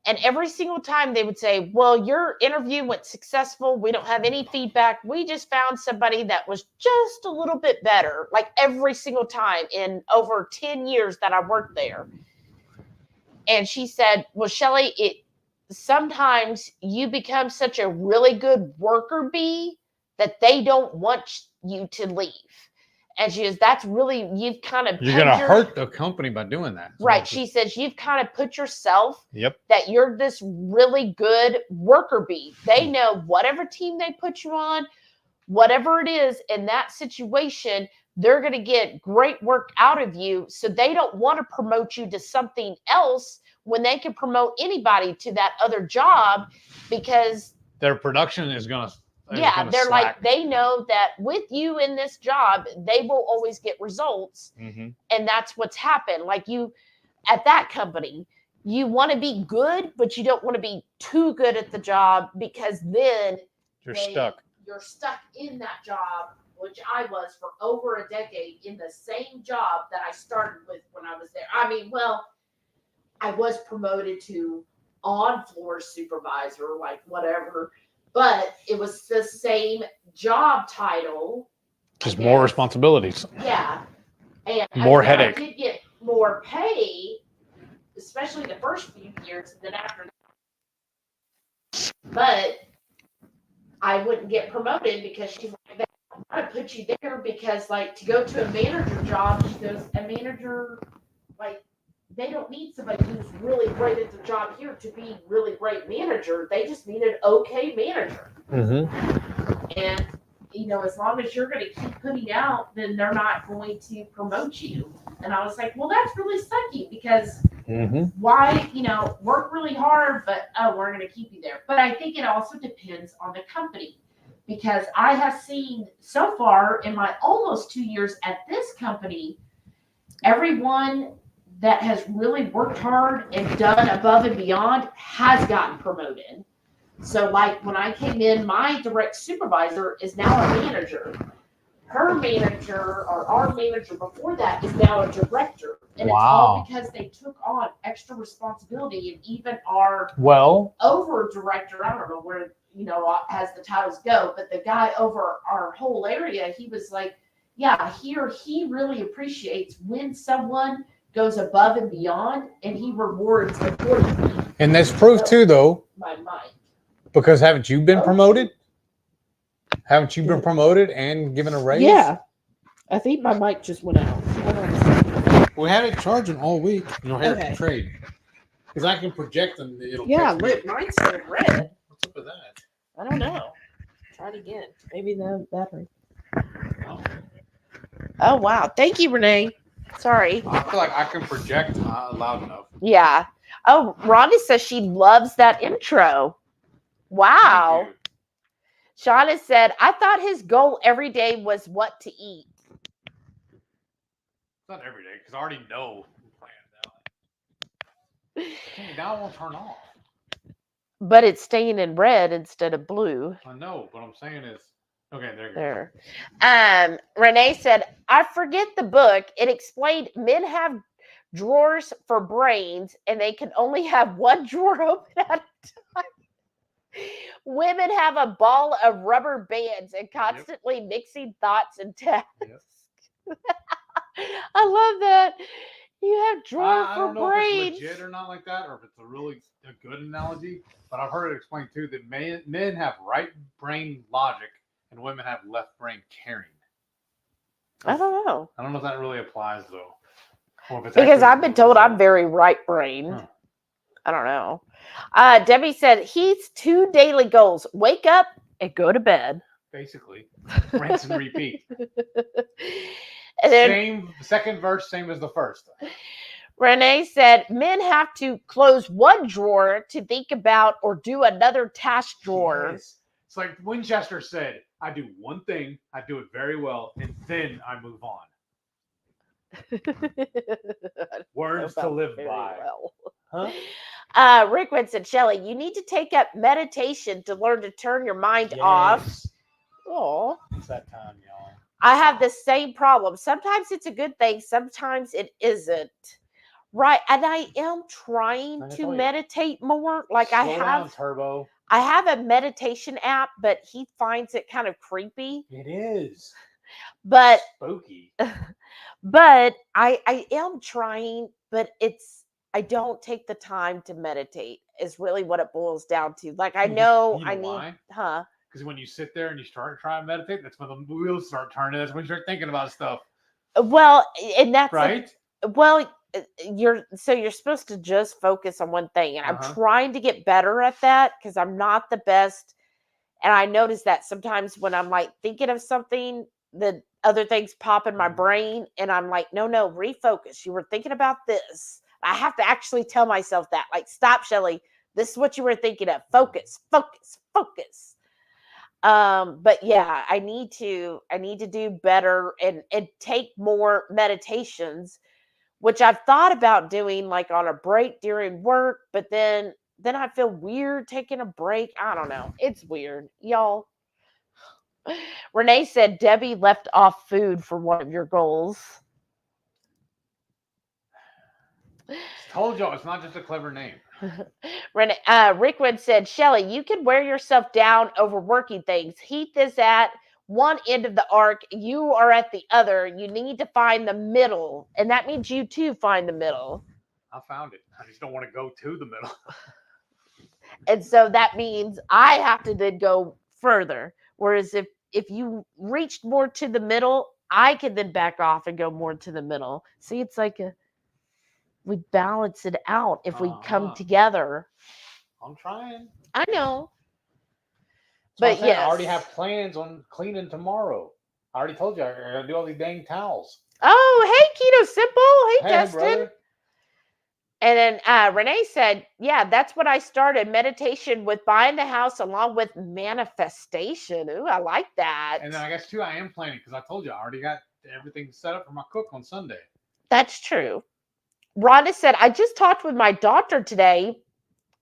And every single time they would say, well, your interview went successful. We don't have any feedback. We just found somebody that was just a little bit better. Like every single time in over 10 years that I worked there. And she said, well, Shelly, sometimes you become such a really good worker bee that they don't want you to leave. And she goes, that's really, you've kind of... You're going to hurt the company by doing that. Right. She says, you've kind of put yourself... Yep. That you're this really good worker bee. They know whatever team they put you on, whatever it is in that situation, they're going to get great work out of you. So they don't want to promote you to something else when they can promote anybody to that other job, because... Their production is going to... Yeah, they're slack. Like, they know that with you in this job, they will always get results. Mm-hmm. And that's what's happened. Like you, at that company, you want to be good, but you don't want to be too good at the job, because then you're stuck. You're stuck in that job, which I was for over a decade in the same job that I started with when I was there. I mean, well, I was promoted to on-floor supervisor, like whatever. But it was the same job title. Just more responsibilities. Yeah. And more headache. I did get more pay, especially the first few years, and then after. But I wouldn't get promoted because she's like, I put you there because, like, to go to a manager job, she goes, a manager, like, they don't need somebody who's really great at the job here to be really great manager. They just need an okay manager. Mm-hmm. And, as long as you're going to keep putting out, then they're not going to promote you. And I was like, well, that's really sucky, because why, work really hard, but, we're going to keep you there. But I think it also depends on the company, because I have seen so far in my almost 2 years at this company, everyone that has really worked hard and done above and beyond has gotten promoted. So like when I came in, my direct supervisor is now a manager. Her manager, or our manager before that, is now a director. And It's all because they took on extra responsibility. And even our over director, I don't know where, as the titles go, but the guy over our whole area, he was like, yeah, here he really appreciates when someone goes above and beyond, and he rewards accordingly. And that's proof too, though. My mind. Because haven't you been promoted? Haven't you been promoted and given a raise? Yeah. I think my mic just went out. We had it charging all week. Have to trade. Because I can project them. Look, mine's still red. What's up with that? I don't know. Try it again. Maybe the battery. Oh, wow. Thank you, Renee. Sorry. I feel like I can project loud enough. Yeah. Oh, Rhonda says she loves that intro. Wow. Thank you. Shauna said, I thought his goal every day was what to eat. It's not every day because I already know I'm playing now. Okay, now it won't turn off. But it's staying in red instead of blue. I know, but I'm saying is okay. There you go. There. Renee said, I forget the book. It explained men have drawers for brains and they can only have one drawer open at a time. Women have a ball of rubber bands and constantly mixing thoughts and tasks. Yep. I love that. You have drawer I for don't know brains. if it's legit or not like that, or if it's a good analogy. But I've heard it explained too that men have right brain logic and women have left brain caring. I don't know. I don't know if that really applies though. Or if it's Because actually I've been told I'm legit. very right brained. Huh. I don't know. Debbie said Heath's 2 daily goals: wake up and go to bed. Basically, rinse and repeat. And then Same second verse, same as the first. Renee said men have to close one drawer to think about or do another task drawer. Yes. It's like Winchester said, I do one thing, I do it very well, and then I move on. Words to live by. Well. Rick Witt said, Shelley, you need to take up meditation to learn to turn your mind off. Oh, It's that time, y'all. I have the same problem. Sometimes it's a good thing, sometimes it isn't. Right, and I am trying to meditate more. Like Slow down, Turbo. I have a meditation app, but he finds it kind of creepy. It is. But spooky. But I am trying, but I don't take the time to meditate is really what it boils down to. Like I know, you know I need, why? huh? Because when you sit there and you start trying to meditate, that's when the wheels start turning. That's when you start thinking about stuff. Well, and that's right. You're supposed to just focus on one thing, and I'm trying to get better at that because I'm not the best. And I notice that sometimes when I'm like thinking of something, the other things pop in my brain, and I'm like, no, refocus. You were thinking about this. I have to actually tell myself that, like, stop, Shelley. This is what you were thinking of. Focus. But yeah, I need to do better and take more meditations, which I've thought about doing like on a break during work, but then I feel weird taking a break. I don't know. It's weird, y'all. Renee said Debbie left off food for one of your goals. Told y'all, it's not just a clever name. Renee, Rickwood said, Shelley, you can wear yourself down over working things. Heath is at one end of the arc. You are at the other. You need to find the middle. And that means you too find the middle. I found it. I just don't want to go to the middle. And so that means I have to then go further. Whereas if you reached more to the middle, I can then back off and go more to the middle. See, it's like we balance it out if we come together. I'm trying. I know. But yes. I already have plans on cleaning tomorrow. I already told you I'm going to do all these dang towels. Oh, hey, Keto Simple. Hey, Dustin. Brother. And then Renee said, yeah, that's what I started. Meditation with buying the house along with manifestation. Ooh, I like that. And then I guess, too, I am planning because I told you I already got everything set up for my cook on Sunday. That's true. Rhonda said, I just talked with my doctor today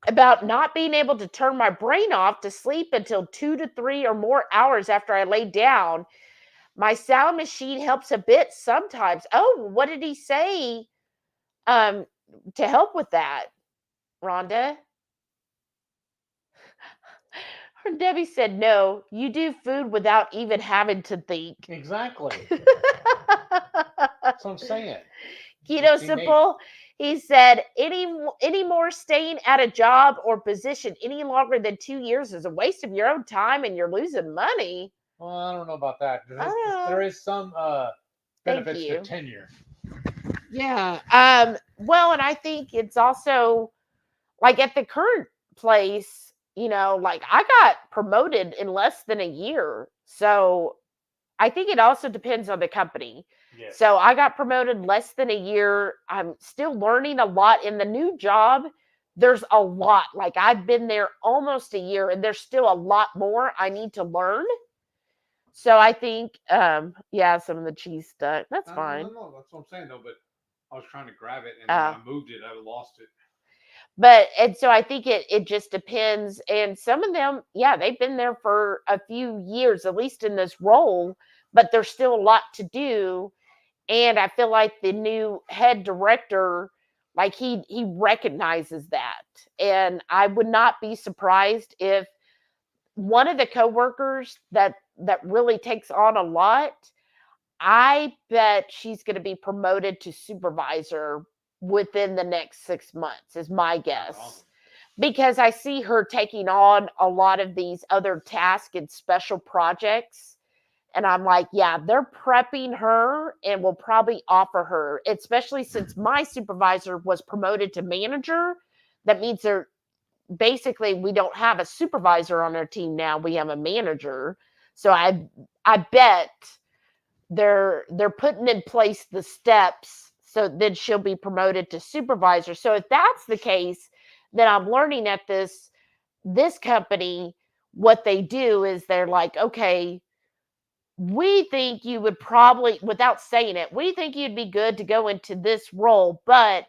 about not being able to turn my brain off to sleep until 2 to 3 or more hours after I lay down. My sound machine helps a bit sometimes. Oh, what did he say to help with that, Rhonda? Debbie said, no, you do food without even having to think. Exactly. That's what I'm saying. Keto Simple, he said, any more staying at a job or position any longer than 2 years is a waste of your own time and you're losing money. Well, I don't know about that. There is some benefits to tenure. Yeah. Well, and I think it's also like at the current place, like I got promoted in less than a year. So I think it also depends on the company. Yes. So I got promoted less than a year. I'm still learning a lot in the new job. There's a lot. Like I've been there almost a year and there's still a lot more I need to learn. So I think, yeah, some of the cheese stuck. That's fine. No, that's what I'm saying though. But I was trying to grab it, and when I moved it, I lost it. But and so I think it just depends. And some of them, yeah, they've been there for a few years, at least in this role, but there's still a lot to do. And I feel like the new head director, like he recognizes that. And I would not be surprised if one of the coworkers that really takes on a lot, I bet she's going to be promoted to supervisor within the next 6 months, is my guess. Awesome. Because I see her taking on a lot of these other tasks and special projects. And I'm like, yeah, they're prepping her and will probably offer her, especially since my supervisor was promoted to manager. That means basically we don't have a supervisor on our team now. We have a manager. So I bet they're putting in place the steps so then she'll be promoted to supervisor. So if that's the case, then I'm learning at this company, what they do is they're like, okay, we think you would probably, without saying it, we think you'd be good to go into this role, but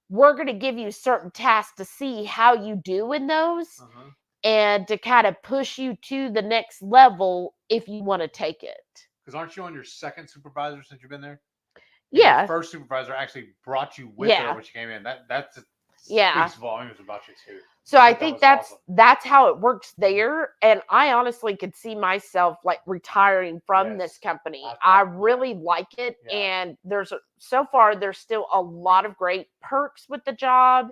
we're going to give you certain tasks to see how you do in those and to kind of push you to the next level if you want to take it. Because aren't you on your second supervisor since you've been there? Yeah. Your first supervisor actually brought you with her when she came in. That speaks volumes about you too. So I think that's how it works there. And I honestly could see myself like retiring from this company. I really like it. Yeah. And so far there's still a lot of great perks with the job.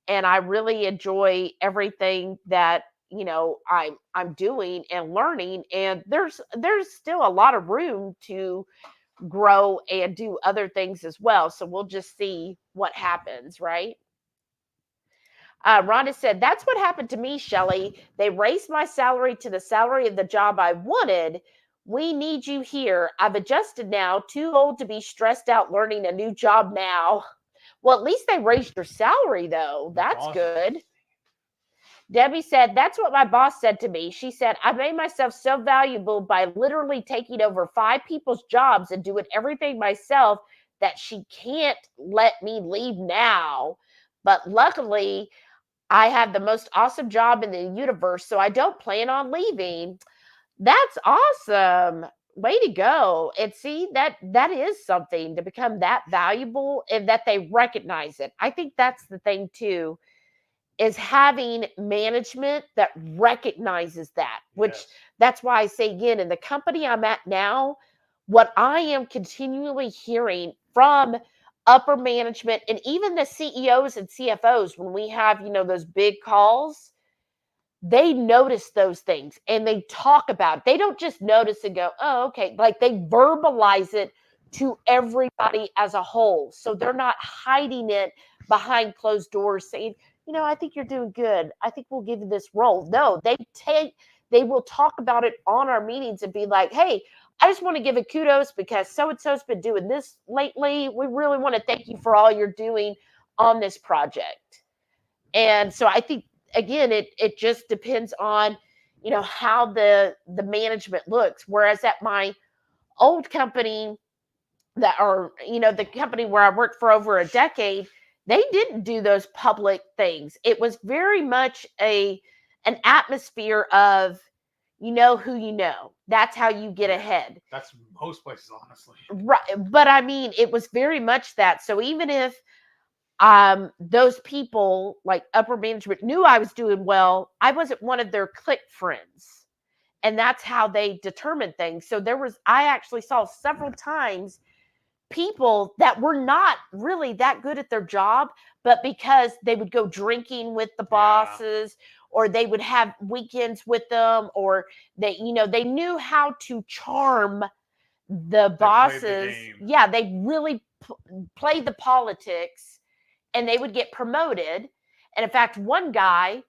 And I really enjoy everything that, you know, I'm doing and learning. And there's still a lot of room to grow and do other things as well. So we'll just see what happens, right? Rhonda said, that's what happened to me, Shelly. They raised my salary to the salary of the job I wanted. We need you here. I've adjusted now. Too old to be stressed out learning a new job now. Well, at least they raised your salary, though. That's awesome. Good. Debbie said, that's what my boss said to me. She said, I made myself so valuable by literally taking over 5 people's jobs and doing everything myself that she can't let me leave now. But luckily, I have the most awesome job in the universe, so I don't plan on leaving. That's awesome. Way to go. And see, that is something to become that valuable and that they recognize it. I think that's the thing too, is having management that recognizes that, which that's why I say again, in the company I'm at now, what I am continually hearing from upper management and even the CEOs and CFOs, when we have, you know, those big calls, they notice those things and they talk about it. They don't just notice and go, oh, okay. Like they verbalize it to everybody as a whole. So they're not hiding it behind closed doors saying, you know, I think you're doing good. I think we'll give you this role. No, they will talk about it on our meetings and be like, hey, I just want to give a kudos because so-and-so's been doing this lately. We really want to thank you for all you're doing on this project. And so I think, again, it just depends on, you know, how the management looks. Whereas at my old company the company where I worked for over a decade, they didn't do those public things. It was very much an atmosphere of, you know who you know. That's how you get ahead. That's most places, honestly. Right. But I mean, it was very much that. So even if those people like upper management knew I was doing well, I wasn't one of their clique friends. And that's how they determined things. So I actually saw several times people that were not really that good at their job, but because they would go drinking with the bosses or they would have weekends with them, or they knew how to charm the bosses. They really played the politics and they would get promoted. And in fact, one guy,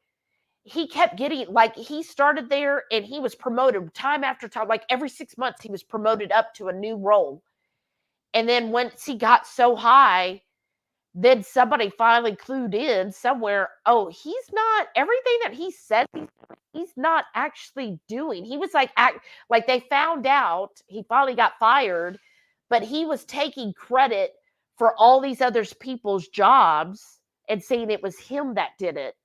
he kept getting, like, he started there and he was promoted time after time, like every 6 months he was promoted up to a new role. And then once he got so high, then somebody finally clued in somewhere, oh, he's not, everything that he said he's not actually doing. He was like they found out, he finally got fired, but he was taking credit for all these other people's jobs and saying it was him that did it.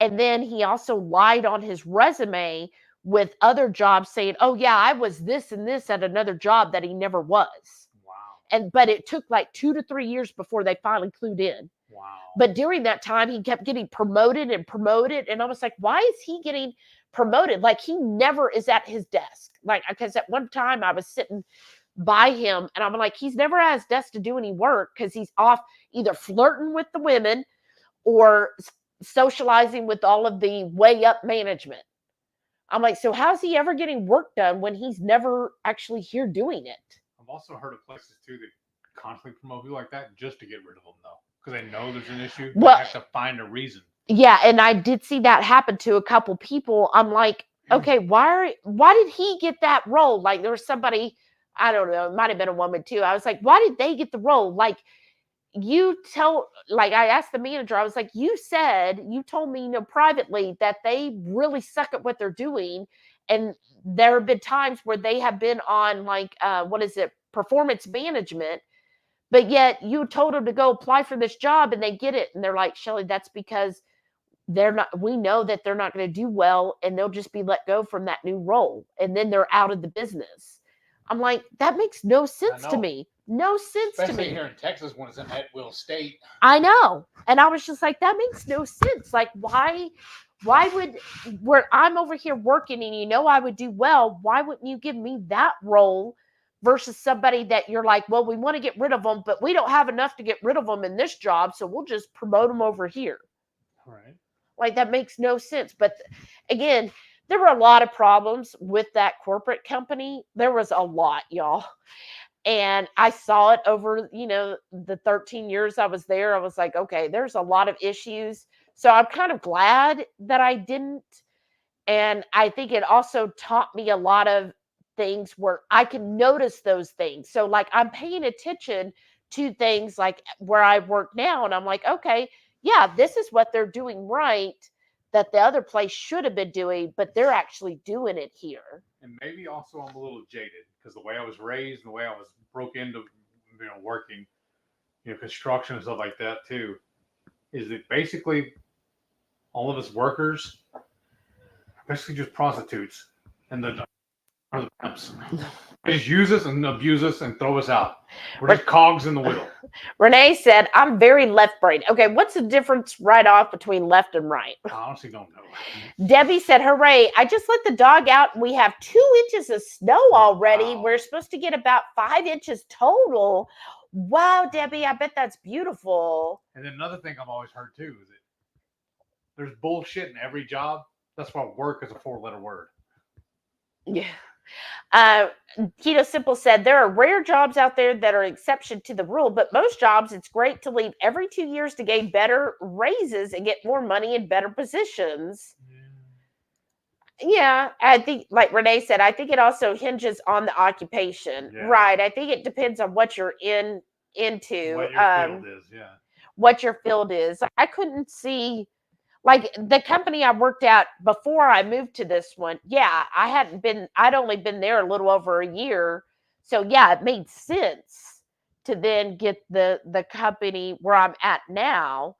And then he also lied on his resume with other jobs saying, oh yeah, I was this and this at another job that he never was. Wow. But it took like 2 to 3 years before they finally clued in. Wow. But during that time, he kept getting promoted and promoted. And I was like, why is he getting promoted? Like, he never is at his desk. Like, because at one time I was sitting by him and I'm like, he's never at his desk to do any work because he's off either flirting with the women or socializing with all of the way up management. I'm like, so how's he ever getting work done when he's never actually here doing it? I've also heard of places too that constantly promote people like that just to get rid of them, though, because they know there's an issue. Well, they have to find a reason. Yeah, and I did see that happen to a couple people. I'm like, okay, why did he get that role? Like, there was somebody, I don't know, it might have been a woman too. I was like, why did they get the role? Like, I asked the manager, I was like, you told me, privately that they really suck at what they're doing. And there have been times where they have been on performance management, but yet you told them to go apply for this job and they get it. And they're like, Shelly, that's because we know that they're not going to do well and they'll just be let go from that new role. And then they're out of the business. I'm like, that makes no sense to me. No sense to me. Especially here in Texas when it's in that Will State. I know. And I was just like, that makes no sense. Like, why would, where I'm over here working and I would do well, why wouldn't you give me that role versus somebody that you're like, well, we want to get rid of them, but we don't have enough to get rid of them in this job, so we'll just promote them over here. All right. Like, that makes no sense. But again, there were a lot of problems with that corporate company. There was a lot, y'all. And I saw it over, the 13 years I was there. I was like, okay, there's a lot of issues. So I'm kind of glad that I didn't. And I think it also taught me a lot of things where I can notice those things. So like, I'm paying attention to things like where I work now. And I'm like, okay, yeah, this is what they're doing right that the other place should have been doing, but they're actually doing it here. And maybe also I'm a little jaded because the way I was raised, the way I was broke into, working, construction and stuff like that too, is that basically all of us workers are basically just prostitutes and the pimps. They just use us and abuse us and throw us out. We're just cogs in the wheel. Renee said, I'm very left brain. Okay, what's the difference right off between left and right? I honestly don't know. Debbie said, hooray, I just let the dog out and we have 2 inches of snow already. Wow. We're supposed to get about 5 inches total. Wow, Debbie, I bet that's beautiful. And then another thing I've always heard too is that there's bullshit in every job. That's why work is a 4-letter word. Yeah. Keto Simple said, there are rare jobs out there that are exception to the rule, but most jobs, it's great to leave every 2 years to gain better raises and get more money in better positions. Yeah, I think, like Renee said, I think it also hinges on the occupation. Yeah. Right. I think it depends on what you're into. What your field is, yeah. What your field is. I couldn't see, like, the company I worked at before I moved to this one. Yeah, I'd only been there a little over a year. So yeah, it made sense to then get the company where I'm at now.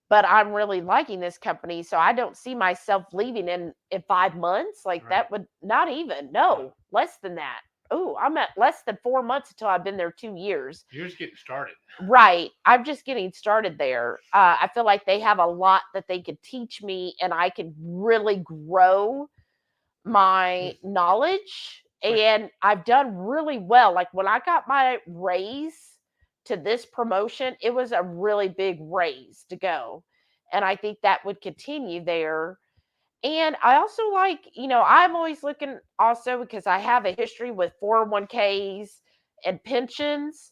But I'm really liking this company. So I don't see myself leaving in 5 months. Like, right. That would not even, no, less than that. Oh, I'm at less than 4 months until I've been there 2 years. You're just getting started. Right. I'm just getting started there. I feel like they have a lot that they could teach me and I could really grow my knowledge. And I've done really well. Like, when I got my raise to this promotion, it was a really big raise to go. And I think that would continue there. And I also like, I'm always looking also because I have a history with 401ks and pensions.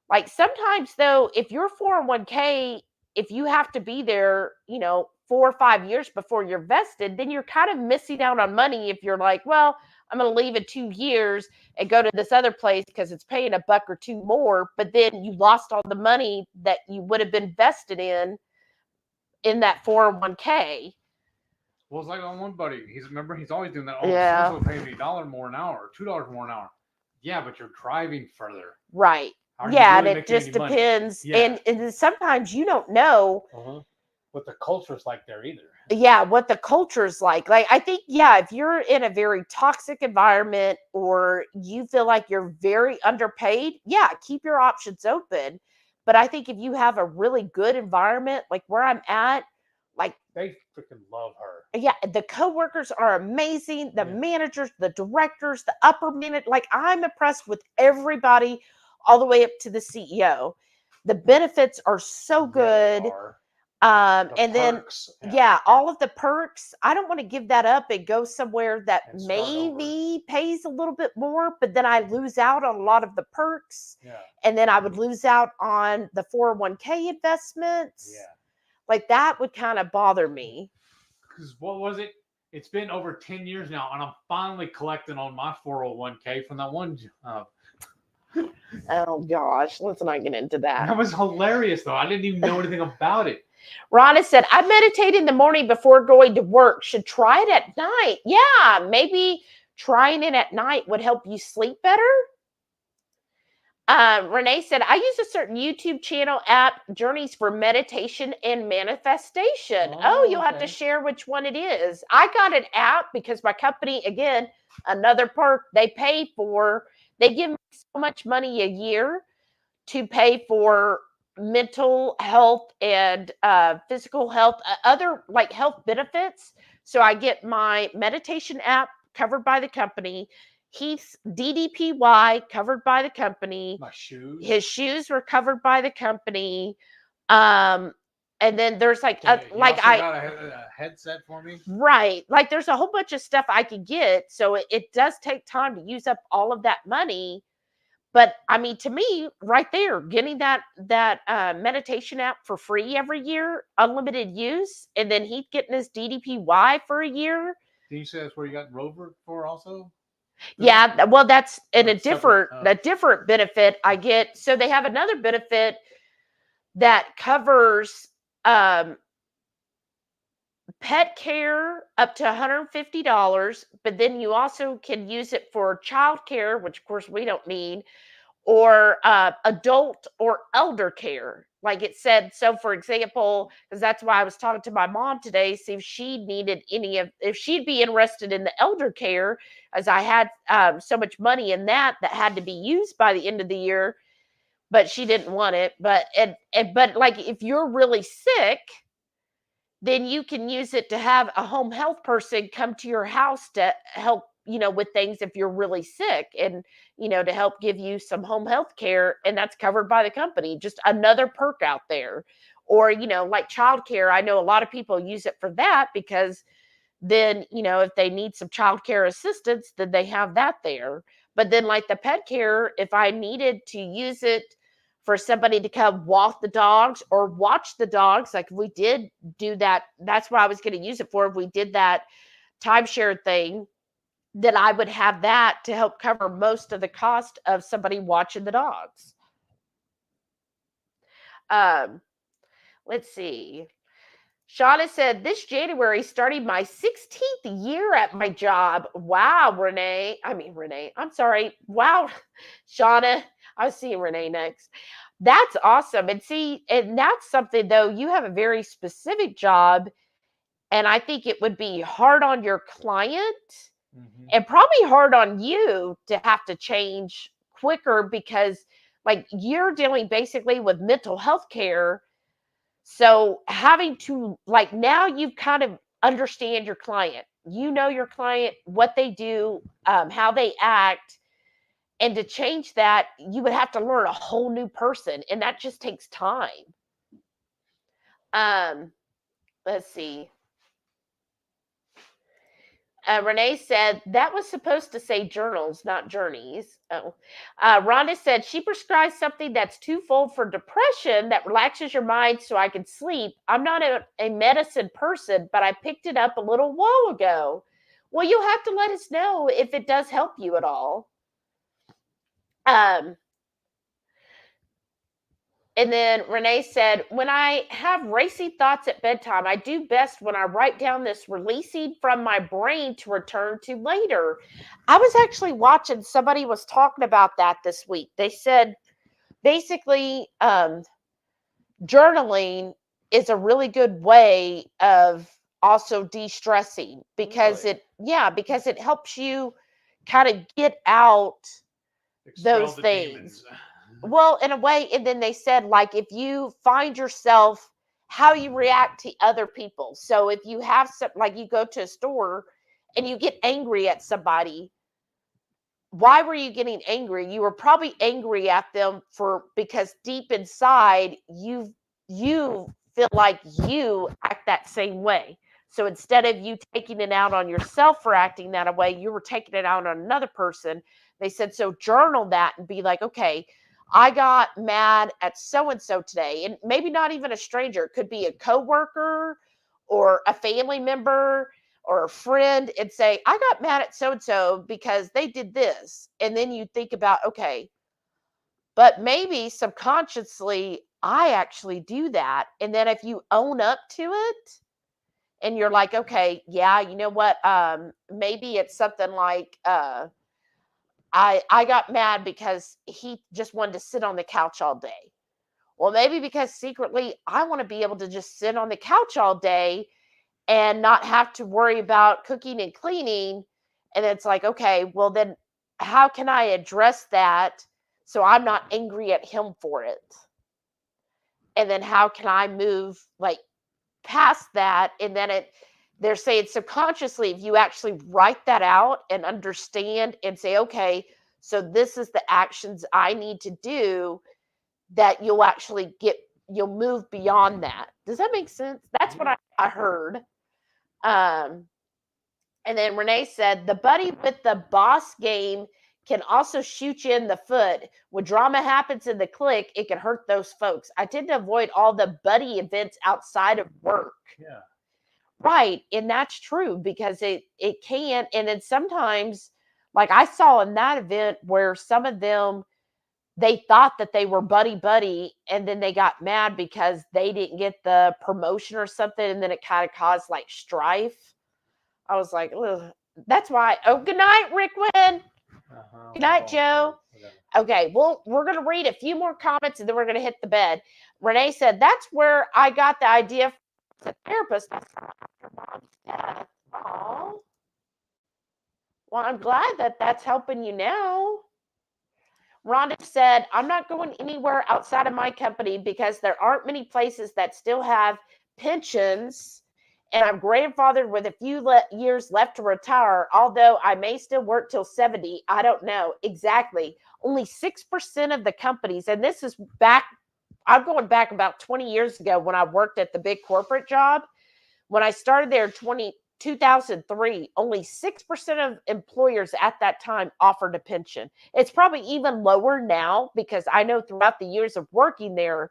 Like, sometimes though, if your 401k, if you have to be there, 4 or 5 years before you're vested, then you're kind of missing out on money if you're like, well, I'm going to leave in 2 years and go to this other place because it's paying $1 or $2 more. But then you lost all the money that you would have been vested in that 401k. Well, it's like on one buddy. He's always doing that. Oh, Yeah. so pay me $1 more an hour, or $2 more an hour. Yeah, but you're driving further. Right. Are Yeah, really and it just any money? depends. Yeah. And sometimes you don't know what the culture's like there either. Yeah, what the culture's like. Like, I think, yeah, if you're in a very toxic environment or you feel like you're very underpaid, yeah, keep your options open. But I think if you have a really good environment, like where I'm at, like They freaking love her. yeah, the coworkers are amazing. The Yeah. managers, the directors, the upper management, like I'm impressed with everybody all the way up to the CEO. The benefits are so good. Yeah, they are. The And perks, then, yeah, all of the perks, I don't want to give that up and go somewhere that And start maybe pays a little bit more, but then I lose out on a lot of the perks. Yeah. And then I would lose out on the 401k investments. Yeah. Like that would kind of bother me. Because what was it? It's been over 10 years now, and I'm finally collecting on my 401k from that one. Oh gosh, let's not get into that. That was hilarious, though. I didn't even know anything about it. Rhonda said, I meditate in the morning before going to work. Should try it at night. Yeah, maybe trying it at night would help you sleep better. Renee said, I use a certain YouTube channel app, Journeys for Meditation and Manifestation. Oh, you'll have to share which one it is. I got an app because my company, again, another perk, they give me so much money a year to pay for mental health and physical health, other like health benefits. So I get my meditation app covered by the company. Heath's DDPY covered by the company. My shoes. His shoes were covered by the company. And then there's like got a headset for me. Right. Like there's a whole bunch of stuff I could get. So it does take time to use up all of that money. But I mean, to me, right there, getting that meditation app for free every year, unlimited use, and then Heath getting his DDPY for a year. Did you say that's where you got Rover for also? Yeah, well, that's in a Separate, different benefit I get. So they have another benefit that covers pet care up to $150, but then you also can use it for child care, which of course we don't need, or adult or elder care. Like it said, so for example, because that's why I was talking to my mom today, see if she needed if she'd be interested in the elder care, as I had so much money in that had to be used by the end of the year, but she didn't want it. But but like if you're really sick, then you can use it to have a home health person come to your house to help, with things if you're really sick and, to help give you some home health care, and that's covered by the company. Just another perk out there. Or, like childcare, I know a lot of people use it for that because then, if they need some childcare assistance, then they have that there. But then like the pet care, if I needed to use it for somebody to come walk the dogs or watch the dogs, like if we did do that, that's what I was going to use it for. If we did that timeshare thing, then I would have that to help cover most of the cost of somebody watching the dogs. Let's see. Shauna said, this January starting my 16th year at my job. Wow, Renee. I'm sorry. Wow, Shauna. I was seeing Renee next. That's awesome. And that's something, though, you have a very specific job. And I think it would be hard on your client and probably hard on you to have to change quicker because, like, you're dealing basically with mental health care. So having to, like, now you kind of understand your client. You know your client, what they do, how they act. And to change that, you would have to learn a whole new person. And that just takes time. Let's see. Renee said, that was supposed to say journals, not journeys. Oh. Rhonda said, she prescribes something that's twofold for depression that relaxes your mind so I can sleep. I'm not a medicine person, but I picked it up a little while ago. Well, you'll have to let us know if it does help you at all. And then Renee said, when I have racy thoughts at bedtime, I do best when I write down this releasing from my brain to return to later. I was actually watching, somebody was talking about that this week. They said basically journaling is a really good way of also de-stressing because because it helps you kind of get out those things. Well, in a way, and then they said, like, if you find yourself, how you react to other people. So if you have some, like, you go to a store and you get angry at somebody, why were you getting angry? You were probably angry at them because deep inside you feel like you act that same way. So instead of you taking it out on yourself for acting that way, you were taking it out on another person. They said, so journal that and be like, okay, I got mad at so-and-so today. And maybe not even a stranger. It could be a coworker or a family member or a friend, and say, I got mad at so-and-so because they did this. And then you think about, okay, but maybe subconsciously, I actually do that. And then if you own up to it and you're like, okay, yeah, you know what? Maybe it's something like, I got mad because he just wanted to sit on the couch all day. Well, maybe because secretly I want to be able to just sit on the couch all day and not have to worry about cooking and cleaning. And it's like, okay, well then how can I address that so I'm not angry at him for it? And then how can I move like past that? And then they're saying subconsciously, if you actually write that out and understand and say, okay, so this is the actions I need to do, that you'll move beyond that. Does that make sense? That's what I heard. And then Renee said, the buddy with the boss game can also shoot you in the foot. When drama happens in the clique, it can hurt those folks. I tend to avoid all the buddy events outside of work. Yeah. Right. And that's true because it can. And then sometimes, like I saw in that event where some of them, they thought that they were buddy, and then they got mad because they didn't get the promotion or something. And then it kind of caused like strife. I was like, ugh. That's why. Oh, good night, Rickwin. Good night, Joe. Okay, well, we're going to read a few more comments and then we're going to hit the bed. Renee said, that's where I got the idea for the therapist. Oh. Well, I'm glad that that's helping you now. Rhonda said, I'm not going anywhere outside of my company because there aren't many places that still have pensions. And I'm grandfathered with a few years left to retire, although I may still work till 70. I don't know. Exactly. Only 6% of the companies, and this is back, I'm going back about 20 years ago when I worked at the big corporate job. When I started there in 2003, only 6% of employers at that time offered a pension. It's probably even lower now because I know throughout the years of working there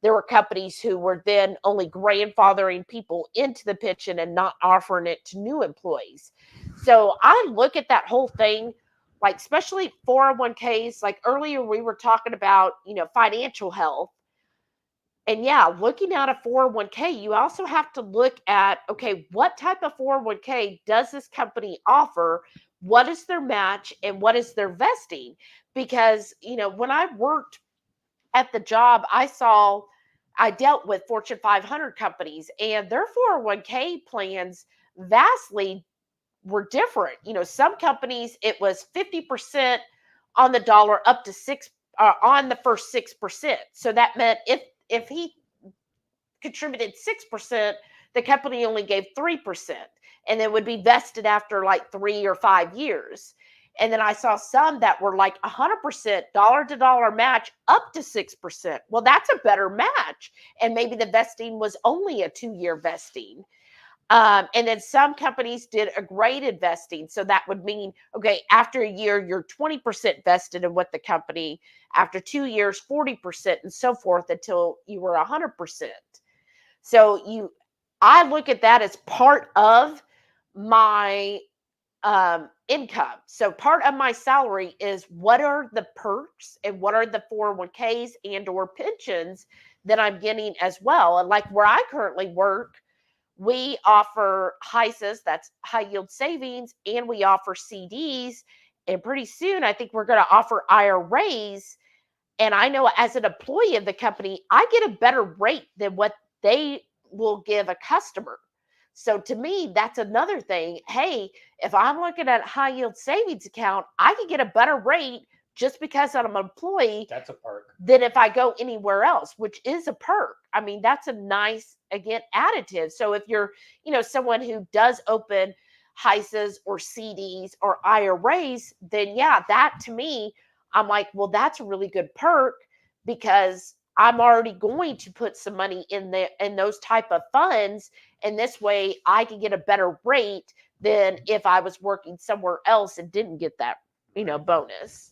were companies who were then only grandfathering people into the pension and not offering it to new employees. So I look at that whole thing, like especially 401ks, like earlier we were talking about, financial health. And yeah, looking at a 401k, you also have to look at, okay, what type of 401k does this company offer? What is their match and what is their vesting? Because, when I worked at the job, I dealt with Fortune 500 companies and their 401k plans vastly were different. Some companies, it was 50% on the dollar up to on the first 6%. So that meant if he contributed 6%, the company only gave 3%, and it would be vested after like 3 or 5 years. And then I saw some that were like 100% dollar to dollar match up to 6%. Well, that's a better match. And maybe the vesting was only a 2-year vesting. And then some companies did a graded vesting. So that would mean, okay, after a year, you're 20% vested in what the company, after 2 years, 40% and so forth until you were 100%. So I look at that as part of my income. So part of my salary is what are the perks and what are the 401ks and or pensions that I'm getting as well. And like where I currently work, we offer HISAs, that's high yield savings, and we offer CDs. And pretty soon, I think we're going to offer IRAs. And I know as an employee of the company, I get a better rate than what they will give a customer. So to me, that's another thing. Hey, if I'm looking at a high yield savings account, I can get a better rate just because I'm an employee That's a perk. than if I go anywhere else, which is a perk. I mean, that's a nice, again, additive. So if you're, someone who does open HISAs or CDs or IRAs, then yeah, that to me, I'm like, well, that's a really good perk because I'm already going to put some money in those type of funds. And this way I can get a better rate than if I was working somewhere else and didn't get that, bonus.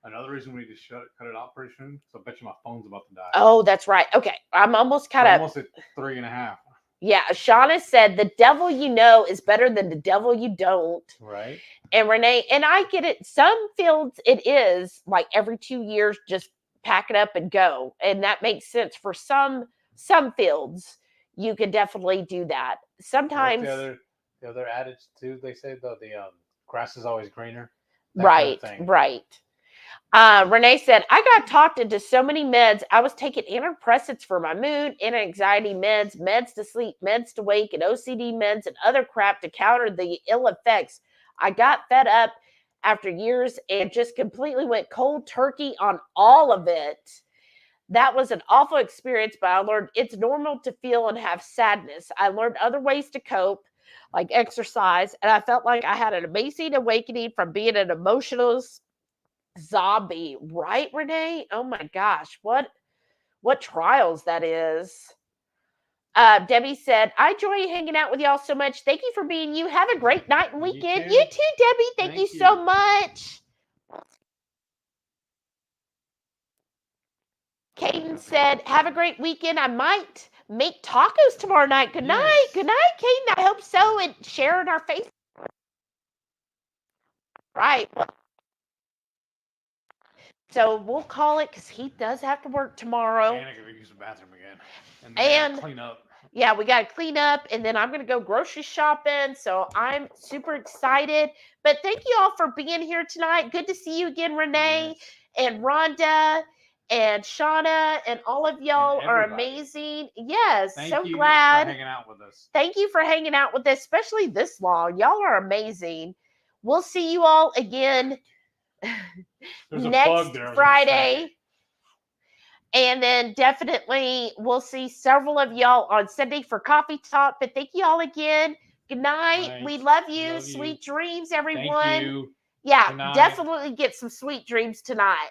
Another reason we need to cut it out pretty soon, because I bet you my phone's about to die. Oh, that's right. Okay. I'm almost kind of. Almost at 3.5. Yeah. Shauna said the devil you know is better than the devil you don't. Right. And Renee, and I get it. Some fields it is like every 2 years, just pack it up and go. And that makes sense for some fields. You could definitely do that. Sometimes. What's the other adage too? They say the grass is always greener. Right. Right. Renee said, I got talked into so many meds. I was taking antidepressants for my mood, anti-anxiety meds, meds to sleep, meds to wake, and OCD meds and other crap to counter the ill effects. I got fed up after years and just completely went cold turkey on all of it. That was an awful experience, but I learned it's normal to feel and have sadness. I learned other ways to cope, like exercise, and I felt like I had an amazing awakening from being an emotional zombie, right, Renee? Oh my gosh, what trials that is. Debbie said, I enjoy hanging out with y'all so much. Thank you for being you. Have a great night and weekend. You too, Debbie. Thank you so much. Caden said, have a great weekend. I might make tacos tomorrow night. Good night. Good night, Caden. I hope so. And share in our face. Right. So we'll call it because he does have to work tomorrow. And I gotta use the bathroom again. And clean up. Yeah, we got to clean up. And then I'm going to go grocery shopping. So I'm super excited. But thank you all for being here tonight. Good to see you again, Renee and Rhonda and Shauna. And all of y'all are amazing. Yes, so glad. Thank you for hanging out with us. Thank you for hanging out with us, especially this long. Y'all are amazing. We'll see you all again next Friday. And then definitely we'll see several of y'all on Sunday for Coffee Talk. But thank you all again. Good night. Thanks. We love you. Sweet dreams, everyone. Thank you. Yeah, definitely get some sweet dreams tonight.